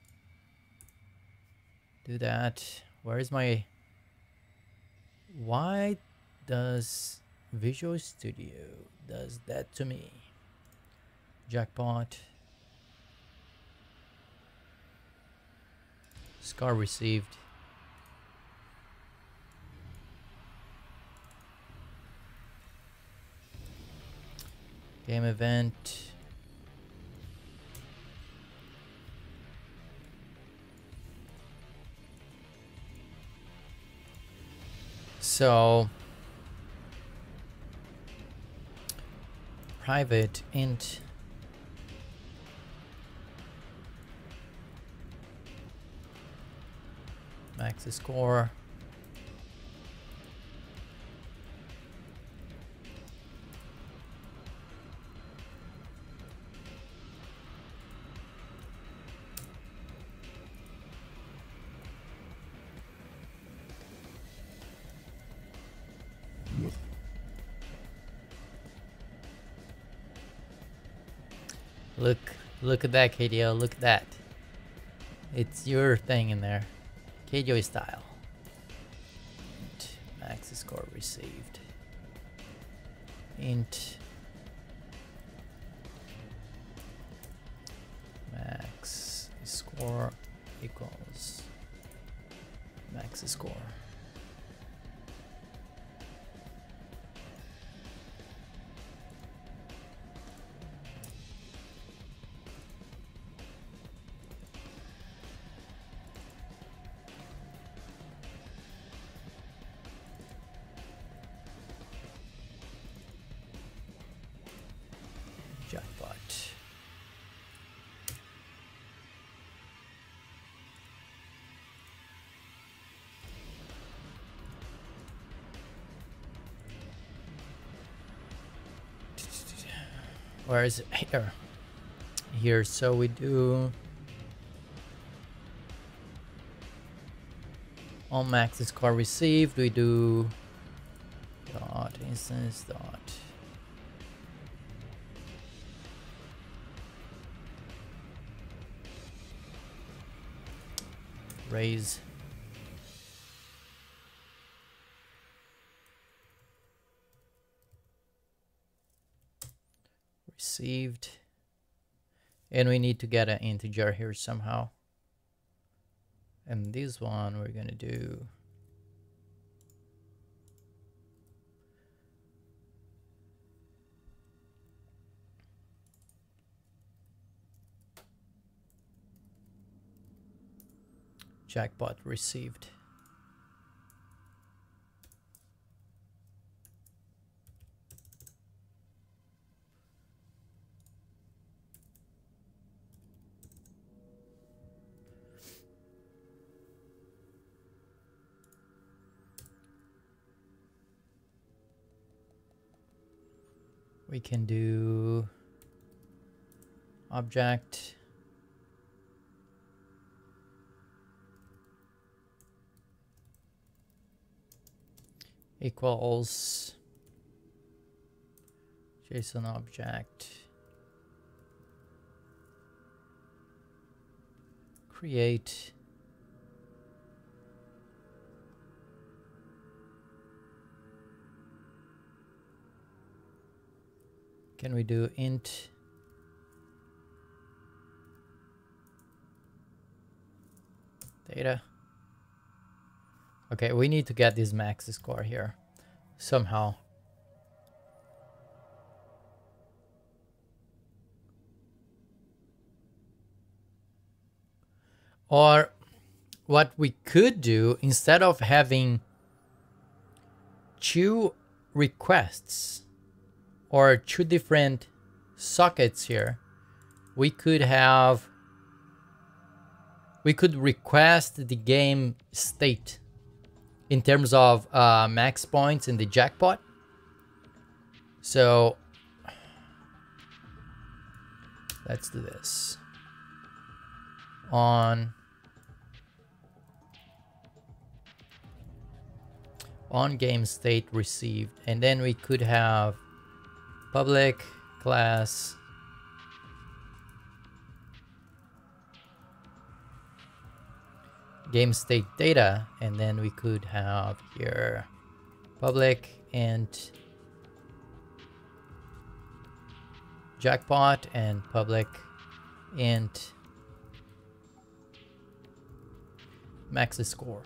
Do that. Where is my... Why does Visual Studio does that to me? Jackpot. Score received. Game event. So private int max score. Look at that, KDO. Look at that. It's your thing in there. KDO style. Int max score received. Int max score equals max score. Jackpot. Where is it? Here. Here, so we do on max score received, we do dot instance dot raise received, and we need to get an integer here somehow, and this one we're gonna do jackpot received. We can do object equals JSON object create can we do int data? Okay, we need to get this max score here somehow. Or what we could do, instead of having two requests or two different sockets here, we could request the game state in terms of max points in the jackpot. So let's do this. On game state received, and then we could have public class game state data, and then we could have here public int jackpot and public int max score.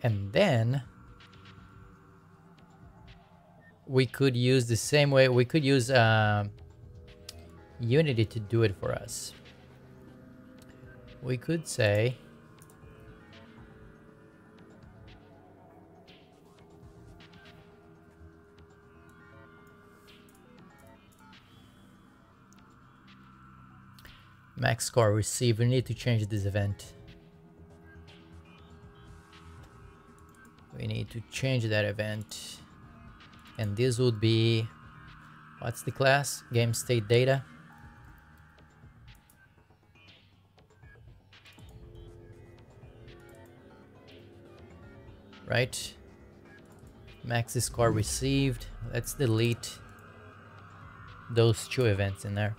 And then we could use the same way. We could use Unity to do it for us. We could say max score received. We need to change this event. We need to change that event. And this would be, what's the class? Game state data. Right? Max score received. Let's delete those two events in there.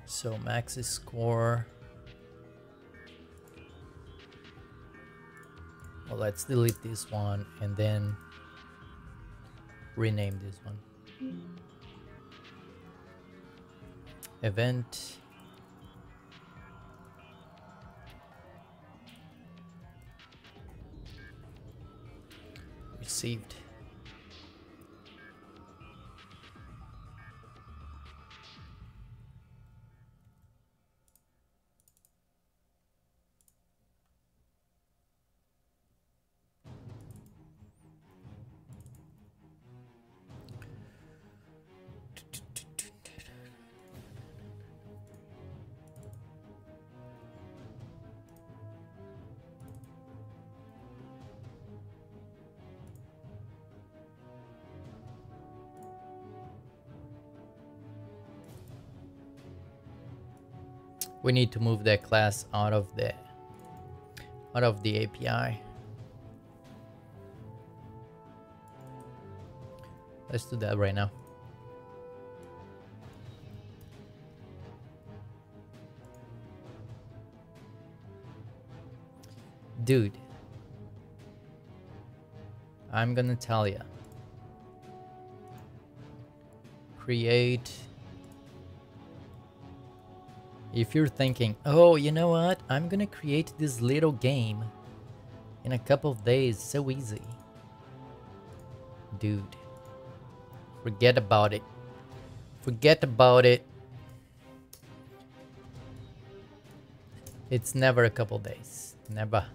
So max score. Well, let's delete this one and then rename this one. Event. Received. We need to move that class out of the API. Let's do that right now. Dude, I'm gonna tell you. Create. If you're thinking, oh, you know what? I'm gonna create this little game in a couple of days, so easy. Dude, forget about it. Forget about it. It's never a couple days. Never.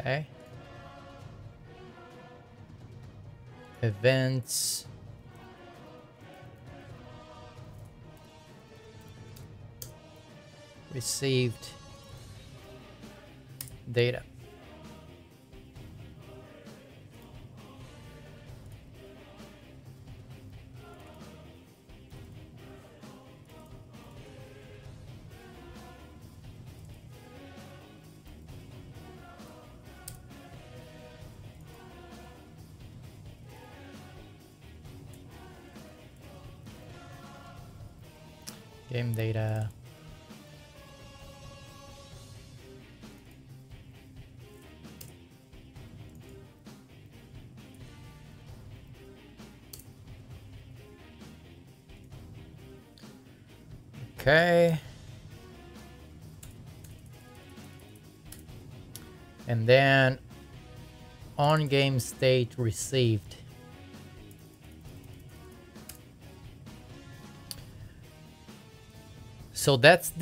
Okay. Events. Received data. Game data. Okay. And then on game state received. So that's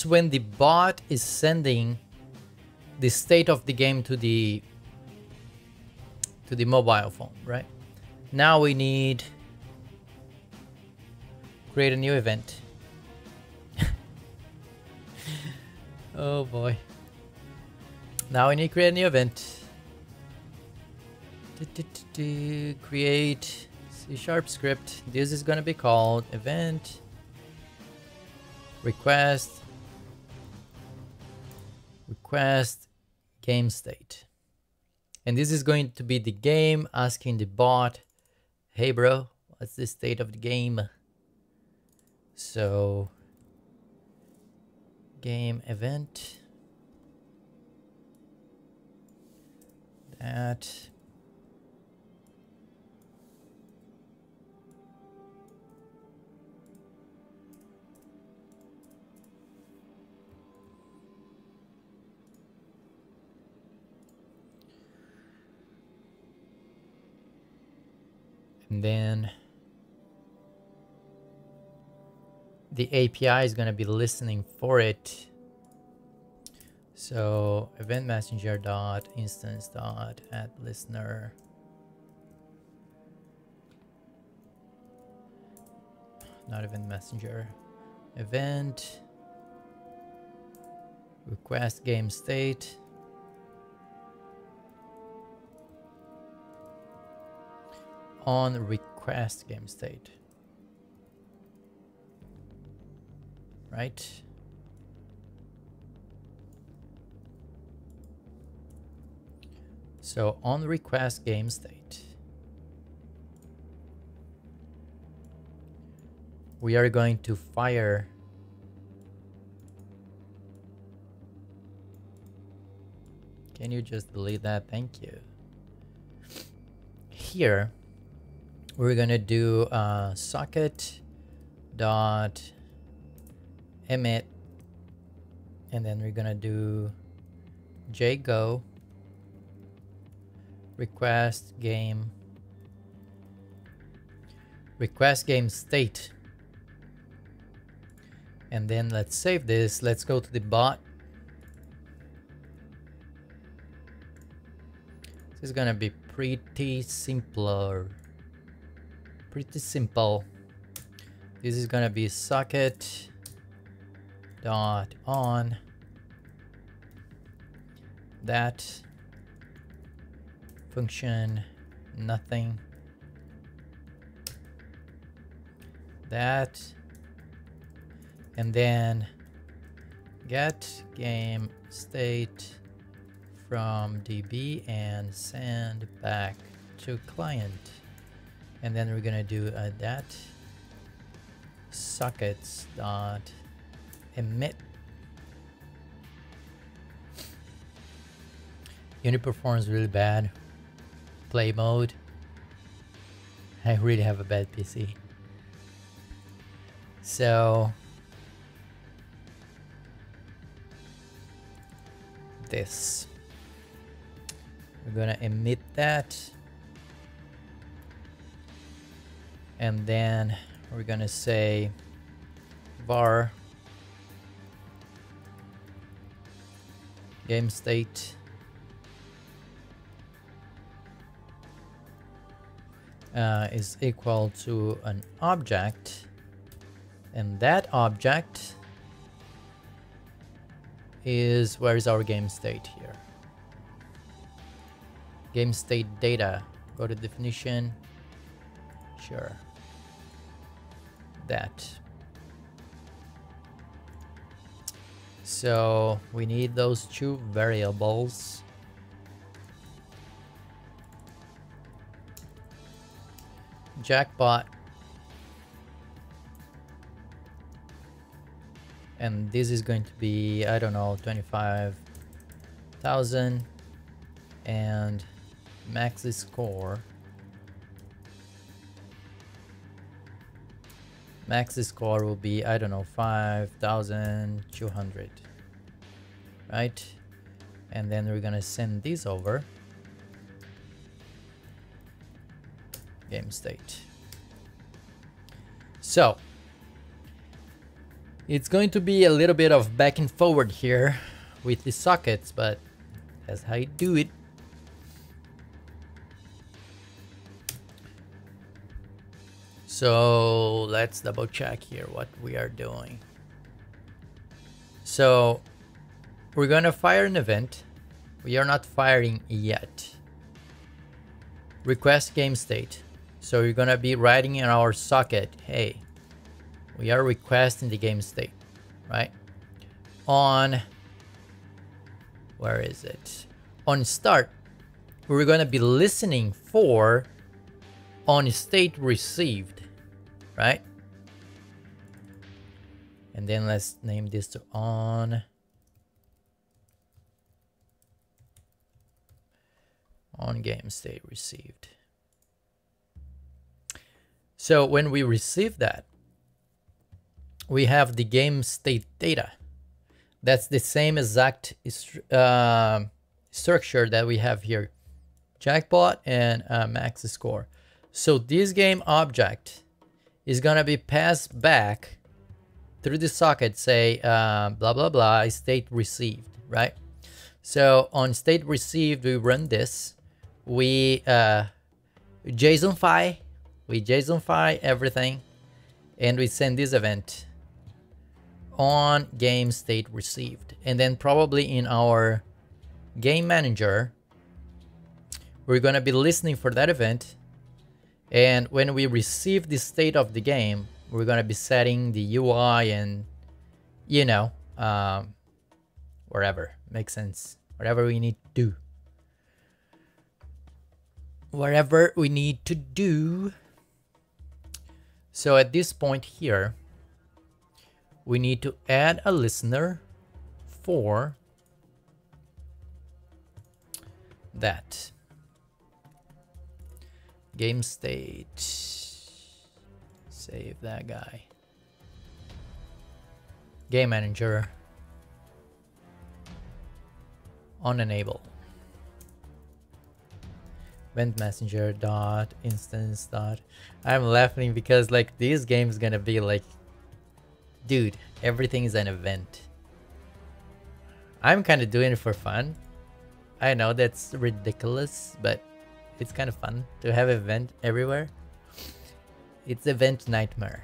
when the bot is sending the state of the game to the mobile phone, right? Now we need create a new event. Oh boy. Now we need to create a new event. Create C# script. This is gonna be called event request game state. And this is going to be the game asking the bot, hey bro, what's the state of the game? So game event, that, and then the API is going to be listening for it. So event messenger dot instance dot add listener. Not event messenger. Event request game state. On request game state. Right? So on request game state, we are going to fire can you just delete that? Thank you. Here we're gonna do socket dot emit, and then we're gonna do jgo request game state. And then let's save this. Let's go to the bot. This is gonna be pretty simple. This is gonna be socket dot on that function nothing, that, and then get game state from DB and send back to client. And then we're gonna do that sockets dot emit. Unity performs really bad. Play mode. I really have a bad PC. So this, we're gonna emit that, and then we're gonna say var game state is equal to an object, and that object is, where is our game state here? Game state data. Go to definition. Sure. That. So we need those two variables. Jackpot. And this is going to be, I don't know, 25,000, and max score. Max score will be, I don't know, 5,200, right? And then we're gonna send these over. Game state. So it's going to be a little bit of back and forward here with the sockets, but that's how you do it. So let's double check here what we are doing. So we're gonna fire an event. We are not firing yet. Request game state. So you're gonna be writing in our socket, hey, we are requesting the game state. right? On, where is it? On start, we're gonna be listening for on state received, right? And then let's name this to on game state received. So when we receive that, we have the game state data. That's the same exact structure that we have here, jackpot and max score. So this game object is gonna be passed back through the socket, say blah blah blah state received, right? So on state received, we run this, we JSONify everything, and we send this event on game state received. And then probably in our game manager, we're gonna be listening for that event, and when we receive the state of the game, we're gonna be setting the UI and, you know, wherever makes sense, whatever we need to do. Whatever we need to do. So at this point here, we need to add a listener for that game state. Save that guy. Game manager on enable. Event messenger dot instance dot. I'm laughing because like this game is gonna be like, dude, everything is an event. I'm kind of doing it for fun. I know that's ridiculous, but it's kind of fun to have event everywhere. It's event nightmare.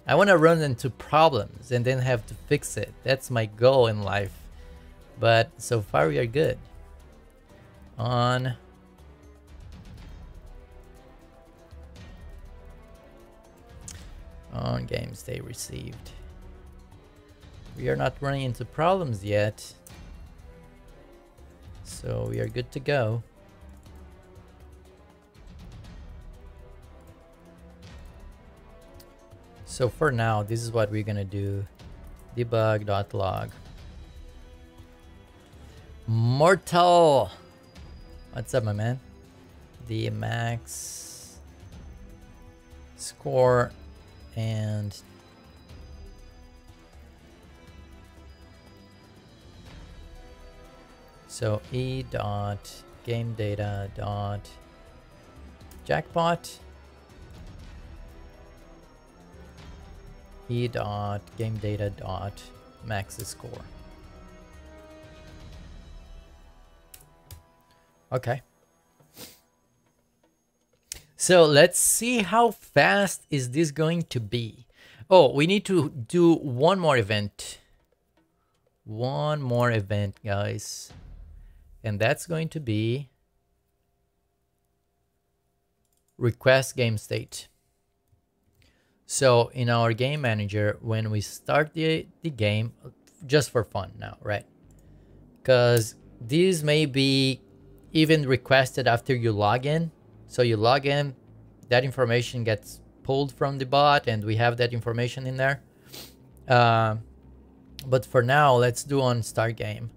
I want to run into problems and then have to fix it. That's my goal in life. But so far we are good. On game state received. We are not running into problems yet, so we are good to go. So for now, this is what we're gonna do. Debug.log. Mortal! What's up, my man? The max score and so e dot game data dot jackpot e dot game data dot max score. Okay. So let's see how fast is this going to be. Oh, we need to do one more event. One more event, guys. And that's going to be request game state. So in our game manager, when we start the game, just for fun now, right? Because these may be even requested after you log in. So you log in, that information gets pulled from the bot, and we have that information in there. But for now, let's do on start game.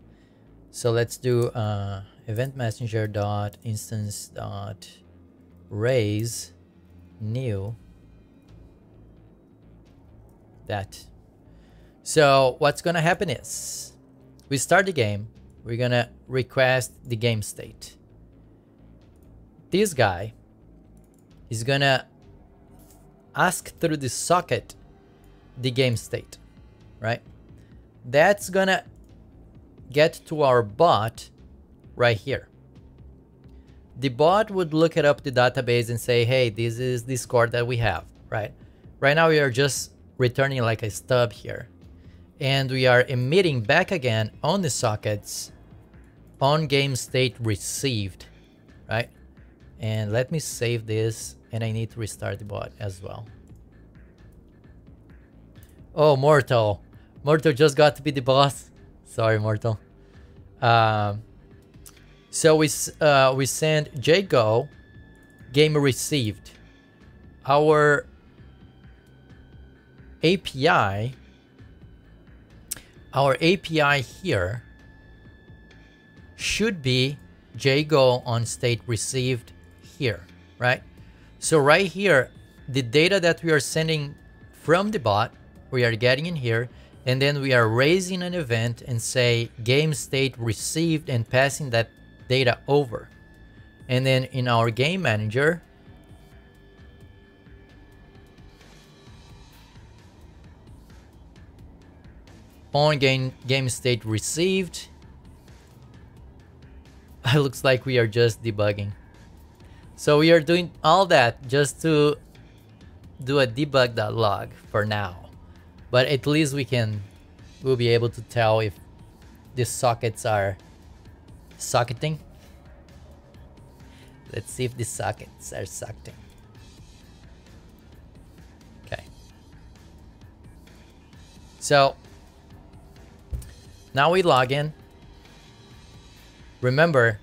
So let's do event messenger dot instance dot raise new that. So what's gonna happen is we start the game. We're gonna request the game state. This guy is gonna ask through the socket the game state, right? That's gonna get to our bot right here. The bot would look it up the database and say, hey, this is the score that we have, right? Right now we are just returning like a stub here. And we are emitting back again on the sockets on game state received, right? And let me save this, and I need to restart the bot as well. Oh, Mortal. Mortal just got to be the boss. Sorry, Mortal. So we send JGo game received. Our API here should be JGo on state received here, right? So right here, the data that we are sending from the bot, we are getting in here, and then we are raising an event and say game state received and passing that data over. And then in our game manager, on game state received, it looks like we are just debugging. So we are doing all that just to do a debug.log for now. But at least we'll be able to tell if the sockets are socketing. Let's see if the sockets are socketing. Okay. So now we log in. Remember,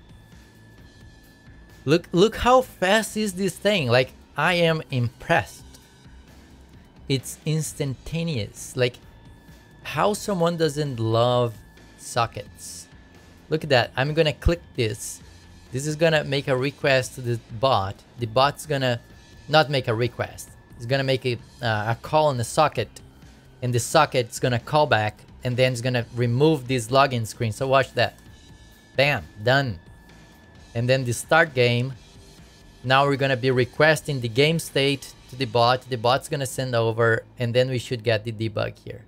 look how fast is this thing. Like, I am impressed. It's instantaneous. Like, how someone doesn't love sockets. Look at that. I'm gonna click this. This is gonna make a request to the bot. The bot's gonna not make a request. It's gonna make a call on the socket, and the socket's gonna call back, and then it's gonna remove this login screen. So watch that. Bam, done. And then the start game. Now we're gonna be requesting the game state to the bot. The bot's gonna send over, and then we should get the debug here.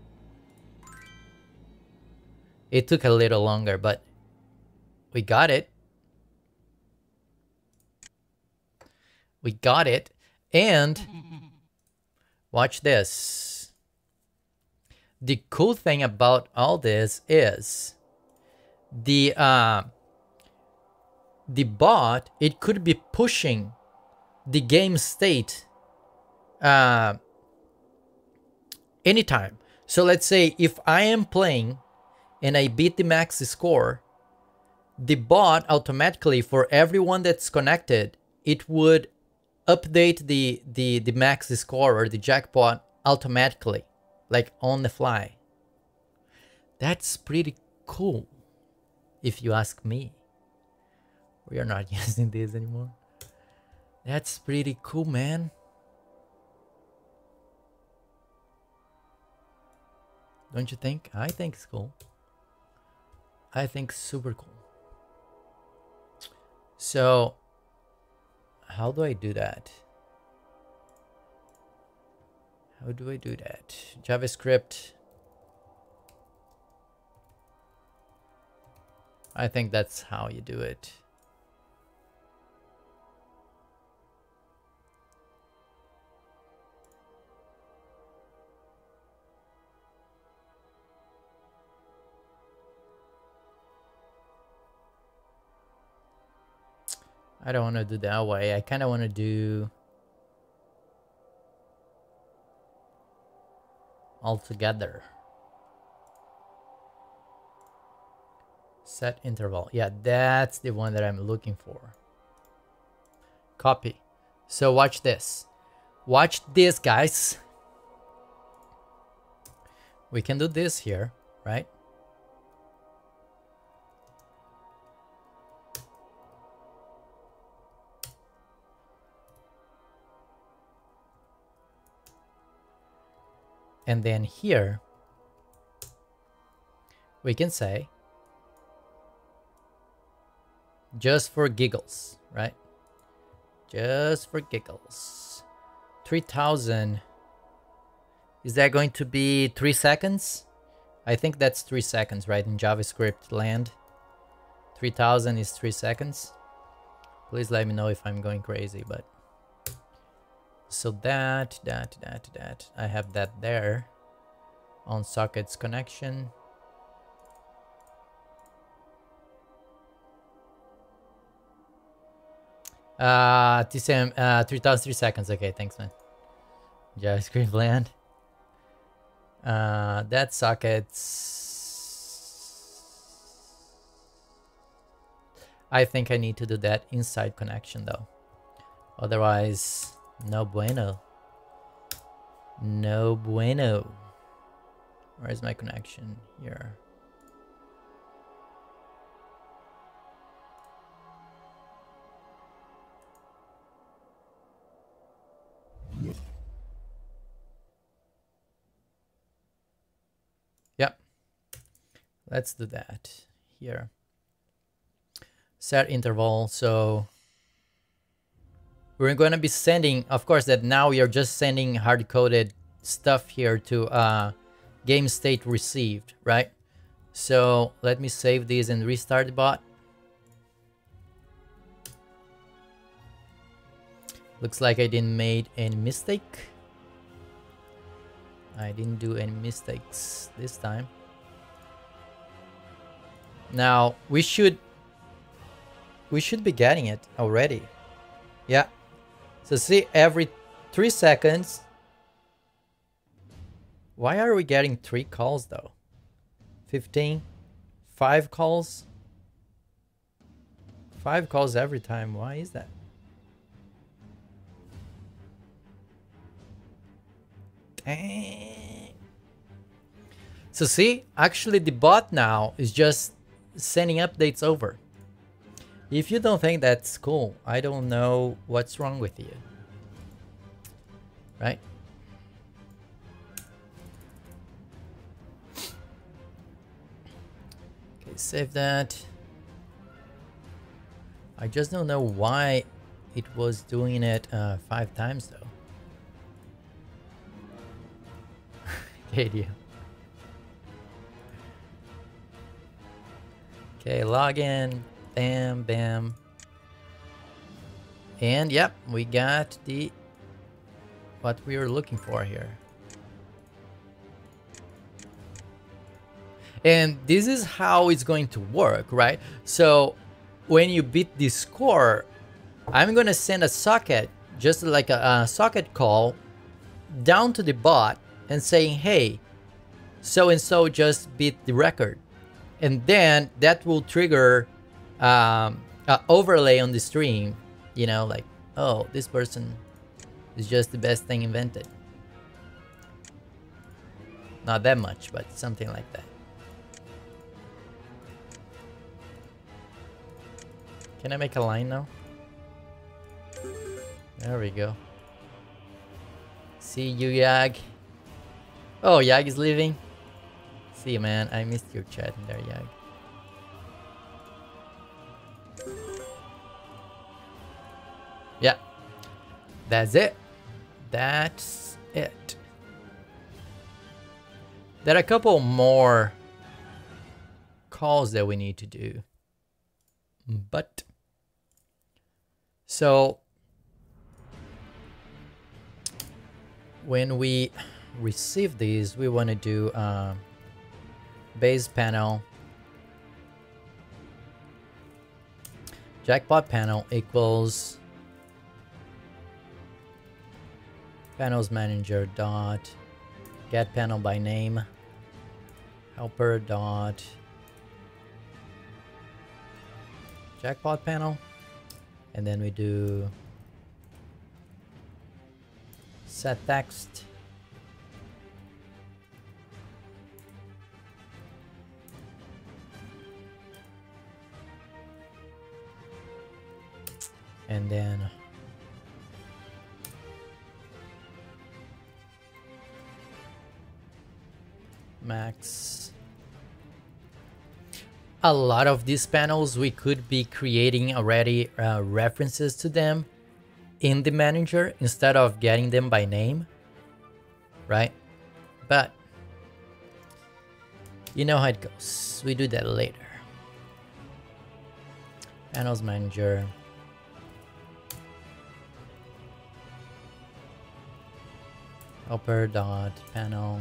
It took a little longer, but we got it. We got it. And watch this. The cool thing about all this is the bot, it could be pushing the game state anytime. So let's say if I am playing and I beat the max score, the bot automatically, for everyone that's connected, it would update the max score or the jackpot automatically, like on the fly. That's pretty cool, if you ask me. We are not using this anymore. That's pretty cool, man. Don't you think? I think it's cool. I think super cool. So how do I do that? How do I do that? JavaScript. I think that's how you do it. I don't want to do that way. I kind of want to do all together. Set interval. Yeah, that's the one that I'm looking for. Copy. So watch this. Watch this, guys. We can do this here, right? And then here, we can say, just for giggles, right? Just for giggles. 3000. Is that going to be 3 seconds? I think that's 3 seconds, right? In JavaScript land. 3000 is 3 seconds. Please let me know if I'm going crazy, but. So that, I have that there on sockets connection. TCM, 3003 seconds. Okay, thanks, man. JavaScript land. That socket's... I think I need to do that inside connection though. Otherwise, no bueno. No bueno. Where's my connection? Here. Yep. Let's do that here. Set interval. So we're going to be sending, of course, that now we are just sending hard-coded stuff here to game state received, right? So let me save these and restart the bot. Looks like I didn't make any mistake. I didn't do any mistakes this time. Now we should be getting it already. Yeah. So see, every 3 seconds. Why are we getting 3 calls though? 15, 5 calls. 5 calls every time. Why is that? Dang. So see, actually the bot now is just sending updates over. If you don't think that's cool, I don't know what's wrong with you. Right? Okay, save that. I just don't know why it was doing it 5 times though. Idiot. Okay, login. Bam, bam. And yep, we got the what we were looking for here. And this is how it's going to work, right? So when you beat the score, I'm gonna send a socket, just like a socket call, down to the bot and saying, hey, so and so just beat the record. And then that will trigger an overlay on the stream, you know, like, oh, this person is just the best thing invented. Not that much, but something like that. Can I make a line now? There we go. See you, Yag. Oh, Yag is leaving. See you, man. I missed your chat in there, Yag. Yeah. That's it. That's it. There are a couple more calls that we need to do. But so when we receive these, we want to do base panel jackpot panel equals panels manager dot get panel by name helper dot jackpot panel, and then we do set text and then max. A lot of these panels we could be creating already references to them in the manager instead of getting them by name, right? But you know how it goes. We do that later. Panels manager. Helper dot panel.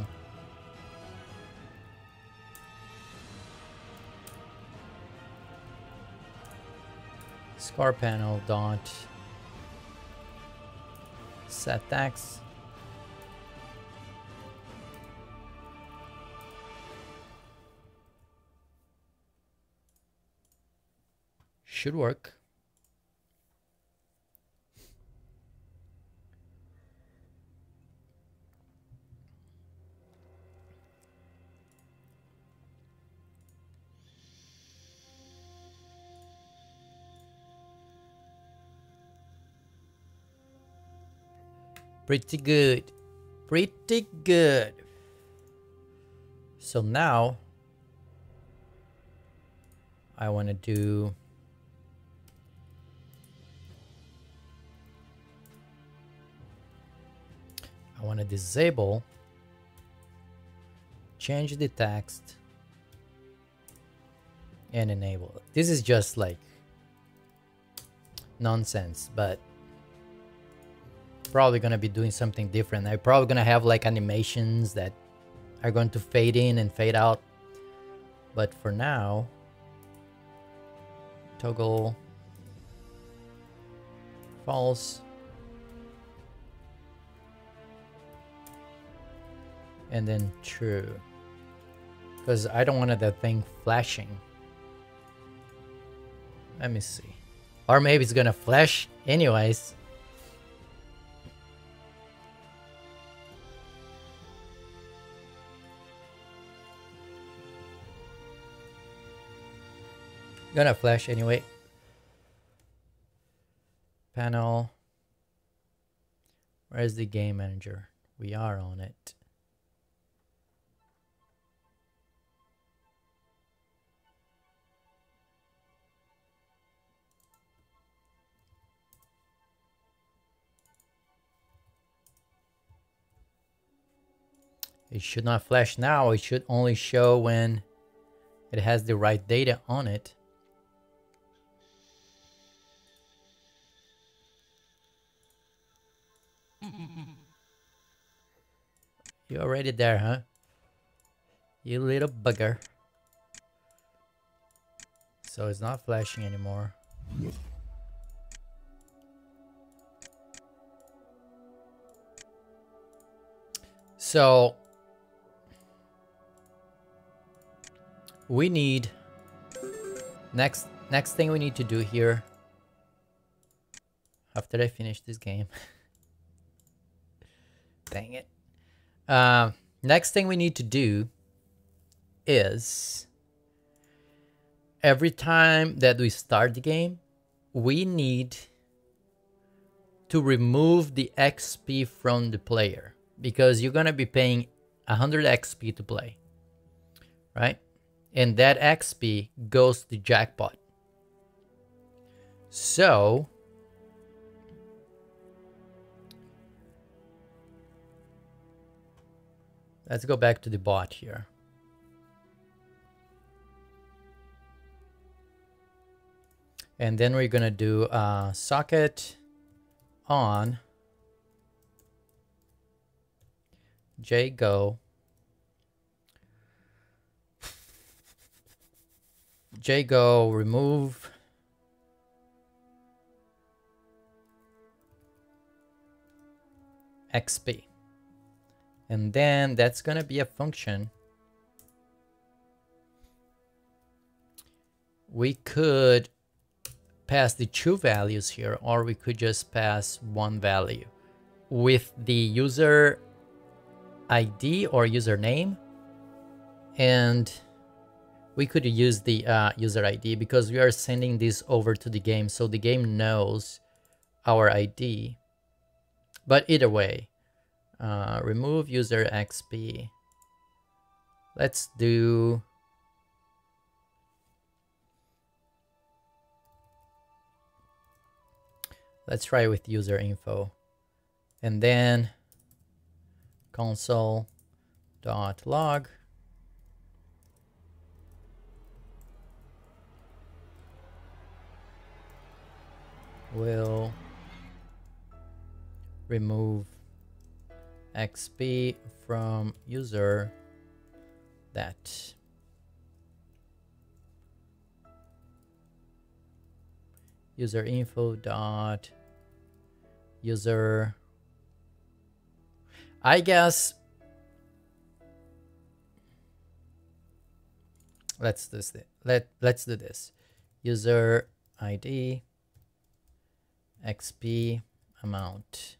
Score panel dot set text should work. Pretty good. Pretty good. So now I want to do disable, change the text, and enable it. This is just like nonsense, but probably gonna be doing something different. I'm probably gonna have like animations that are going to fade in and fade out. But for now, toggle false. And then true. Because I don't want that thing flashing. Let me see. Or maybe it's gonna flash anyways. Gonna flash anyway. Panel. Where's the game manager? We are on it. It should not flash now. It should only show when it has the right data on it. You're already there, huh? You little bugger. So it's not flashing anymore. So we need next thing we need to do here after I finish this game. Dang it. Next thing we need to do is every time that we start the game, we need to remove the XP from the player, because you're gonna be paying 100 XP to play, right? And that XP goes to jackpot. So let's go back to the bot here. And then we're gonna do socket on jgo remove XP. And then that's going to be a function. We could pass the two values here, or we could just pass one value with the user ID or username. And we could use the user ID because we are sending this over to the game, so the game knows our ID. But either way, remove user XP. Let's try with user info, and then console.log will remove XP from user that user info dot user. I guess let's do this. User ID, XP amount.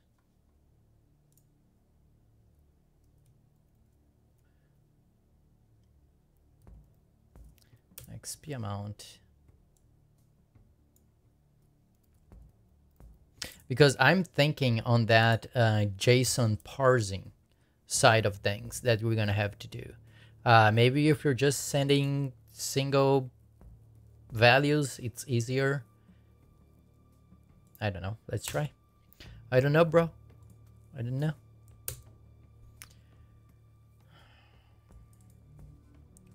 XP amount. Because I'm thinking on that JSON parsing side of things that we're gonna have to do. Maybe if you're just sending single values, it's easier. I don't know. Let's try. I don't know, bro. I don't know.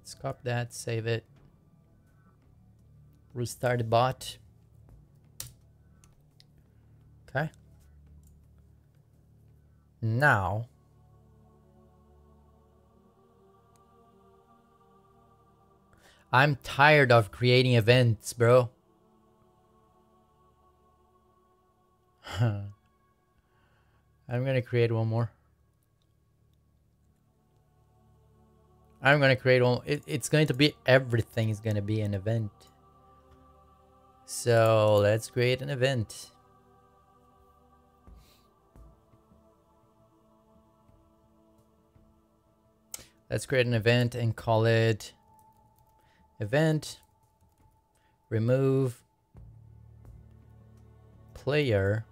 Let's copy that, save it. Restart the bot. Okay. Now, I'm tired of creating events, bro. I'm gonna create one more. I'm gonna create one. It's going to be, everything is gonna be an event. So let's create an event. Let's create an event and call it event remove player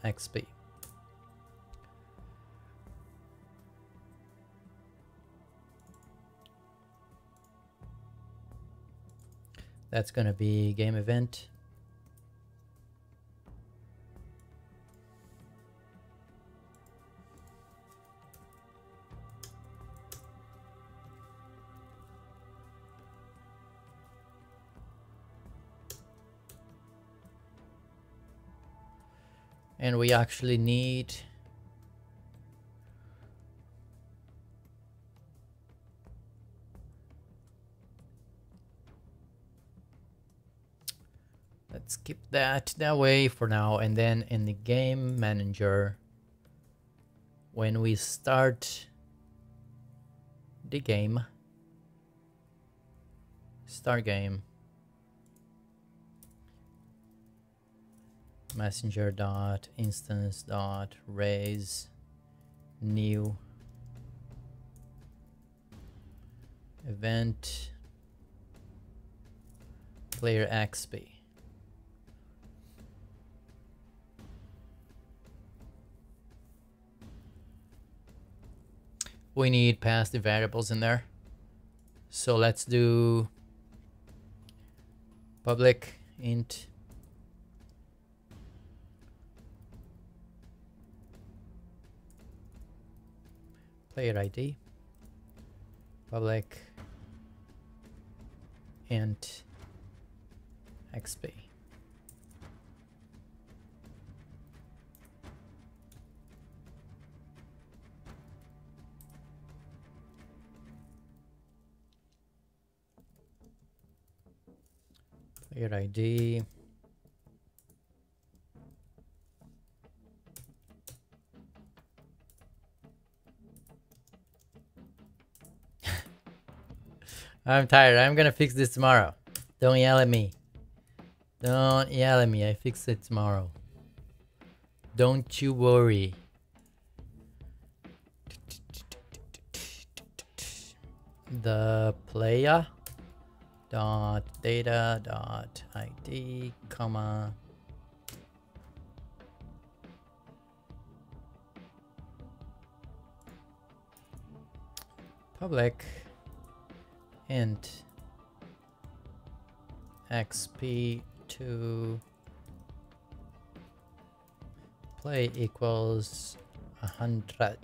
XP. That's going to be game event. And we actually need let's keep that way for now. And then in the game manager, when we start the game, start game, messenger dot instance dot raise new event player XP. We need pass the variables in there. So let's do public int player ID, public int XP. Player ID. I'm tired. I'm gonna fix this tomorrow. Don't yell at me. Don't yell at me. I fix it tomorrow. Don't you worry. The player dot data dot ID comma public int XP to play equals 100.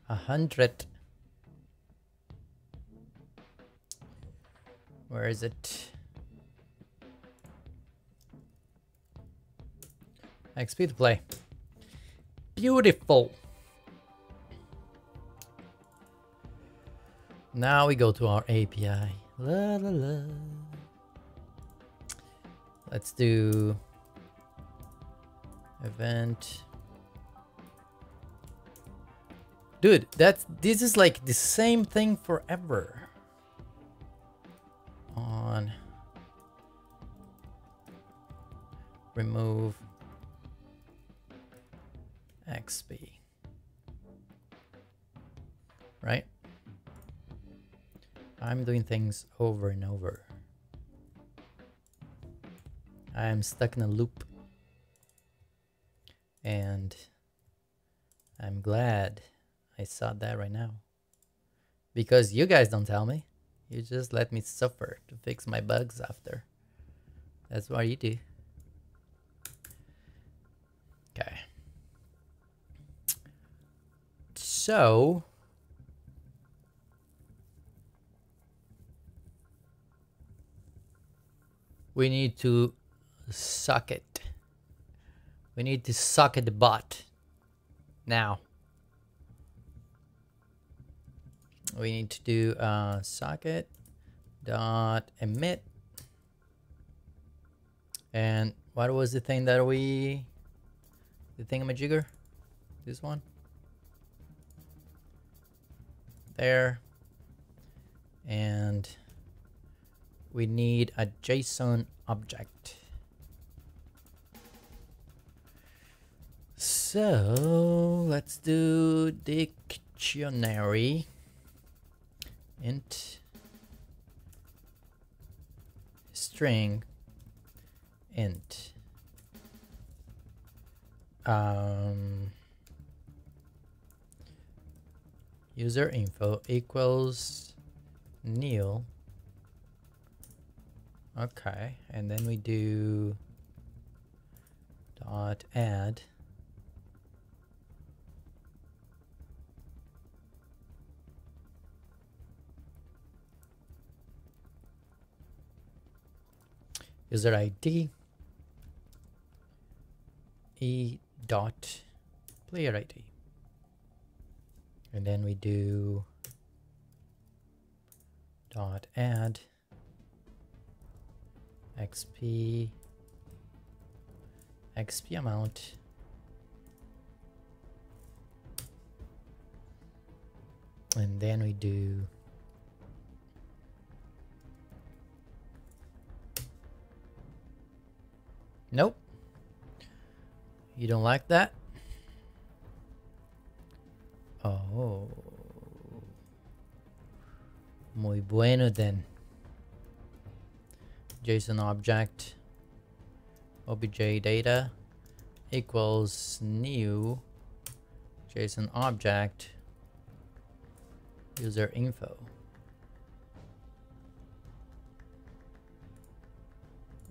100. Where is it? XP to play. Beautiful. Now we go to our API. La la la. Let's do event. Dude, this is like the same thing forever. On remove XP. Right? I'm doing things over and over. I'm stuck in a loop. And I'm glad I saw that right now. Because you guys don't tell me. You just let me suffer to fix my bugs after. That's what you do. Okay. So we need to socket. We need to socket the bot now. We need to do socket dot emit. And what was the thing that the thingamajigger? This one? There. And we need a JSON object. So let's do dictionary int string int user info equals new. Okay, and then we do dot add user ID e dot player ID, and then we do dot add XP amount and then we do nope, you don't like that? Oh, muy bueno then. JSON object obj data equals new JSON object user info.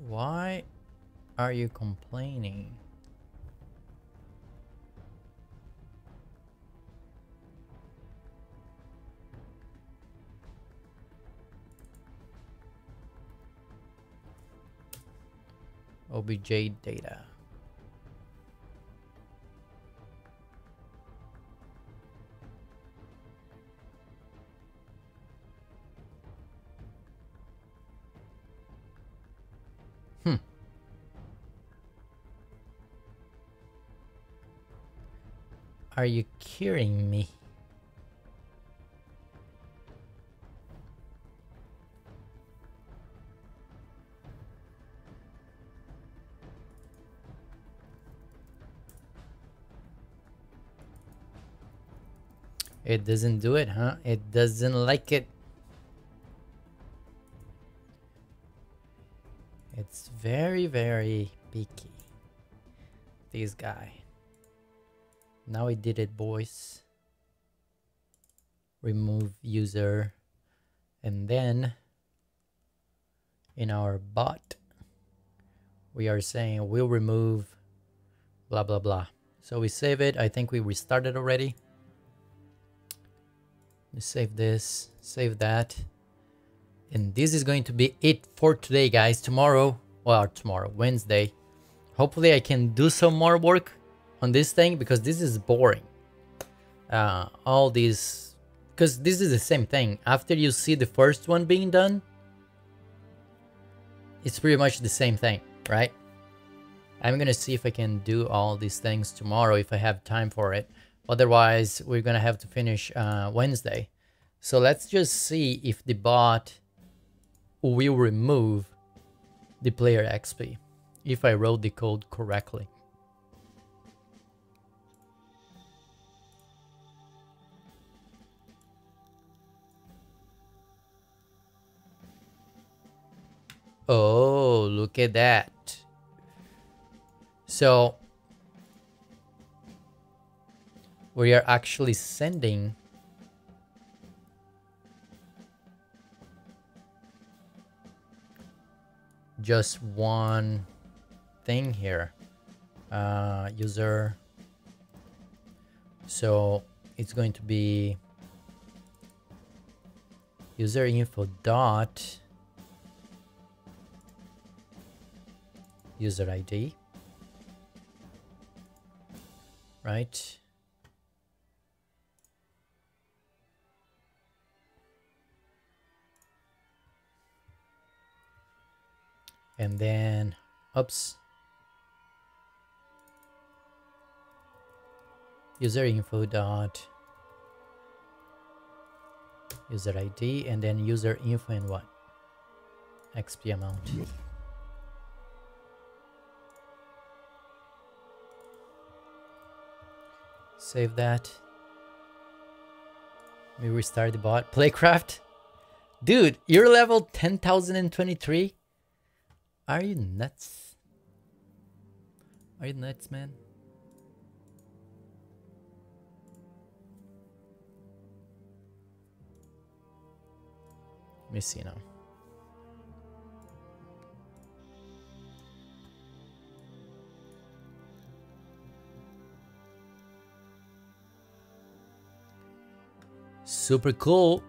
Why are you complaining? obj data. Are you kidding me? It doesn't do it, huh? It doesn't like it. It's very, very picky. This guy. Now we did it, boys. Remove user. And then in our bot, we are saying we'll remove blah, blah, blah. So we save it. I think we restarted already. We save this, save that. And this is going to be it for today, guys. Tomorrow, Wednesday. Hopefully I can do some more work on this thing because this is boring. All these, because this is the same thing. After you see the first one being done, it's pretty much the same thing, right? I'm gonna see if I can do all these things tomorrow if I have time for it. Otherwise, we're gonna have to finish Wednesday. So let's just see if the bot will remove the player XP. if I wrote the code correctly. Oh, look at that. So we are actually sending just one thing here, user. So it's going to be user info dot user ID, right? And then, oops, user info dot user ID, and then user info and what? XP amount. Save that. Let me restart the bot. Playcraft? Dude, you're level 10,023? Are you nuts? Are you nuts, man? Let me see now. Super cool.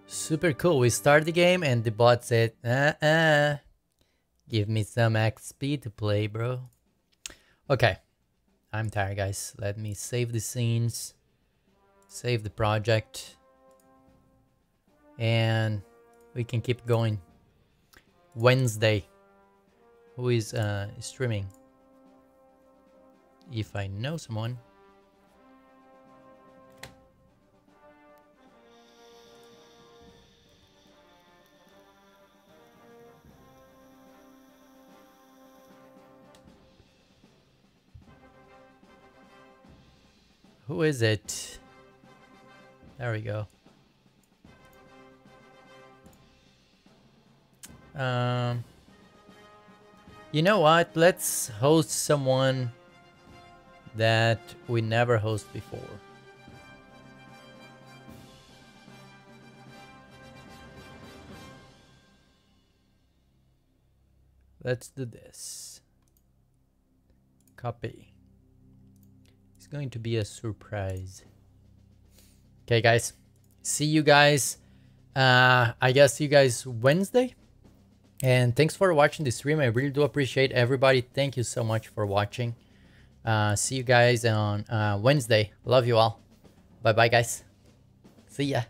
Super cool. We start the game and the bot said, give me some XP to play, bro. Okay. I'm tired, guys. Let me save the scenes. Save the project. And we can keep going. Wednesday. Who is streaming? If I know someone. Who is it? There we go. You know what? Let's host someone that we never host before. Let's do this. Copy. It's going to be a surprise. Okay, guys. See you guys. I guess see you guys Wednesday. And thanks for watching the stream. I really do appreciate everybody. Thank you so much for watching. See you guys on Wednesday. Love you all. Bye-bye, guys. See ya.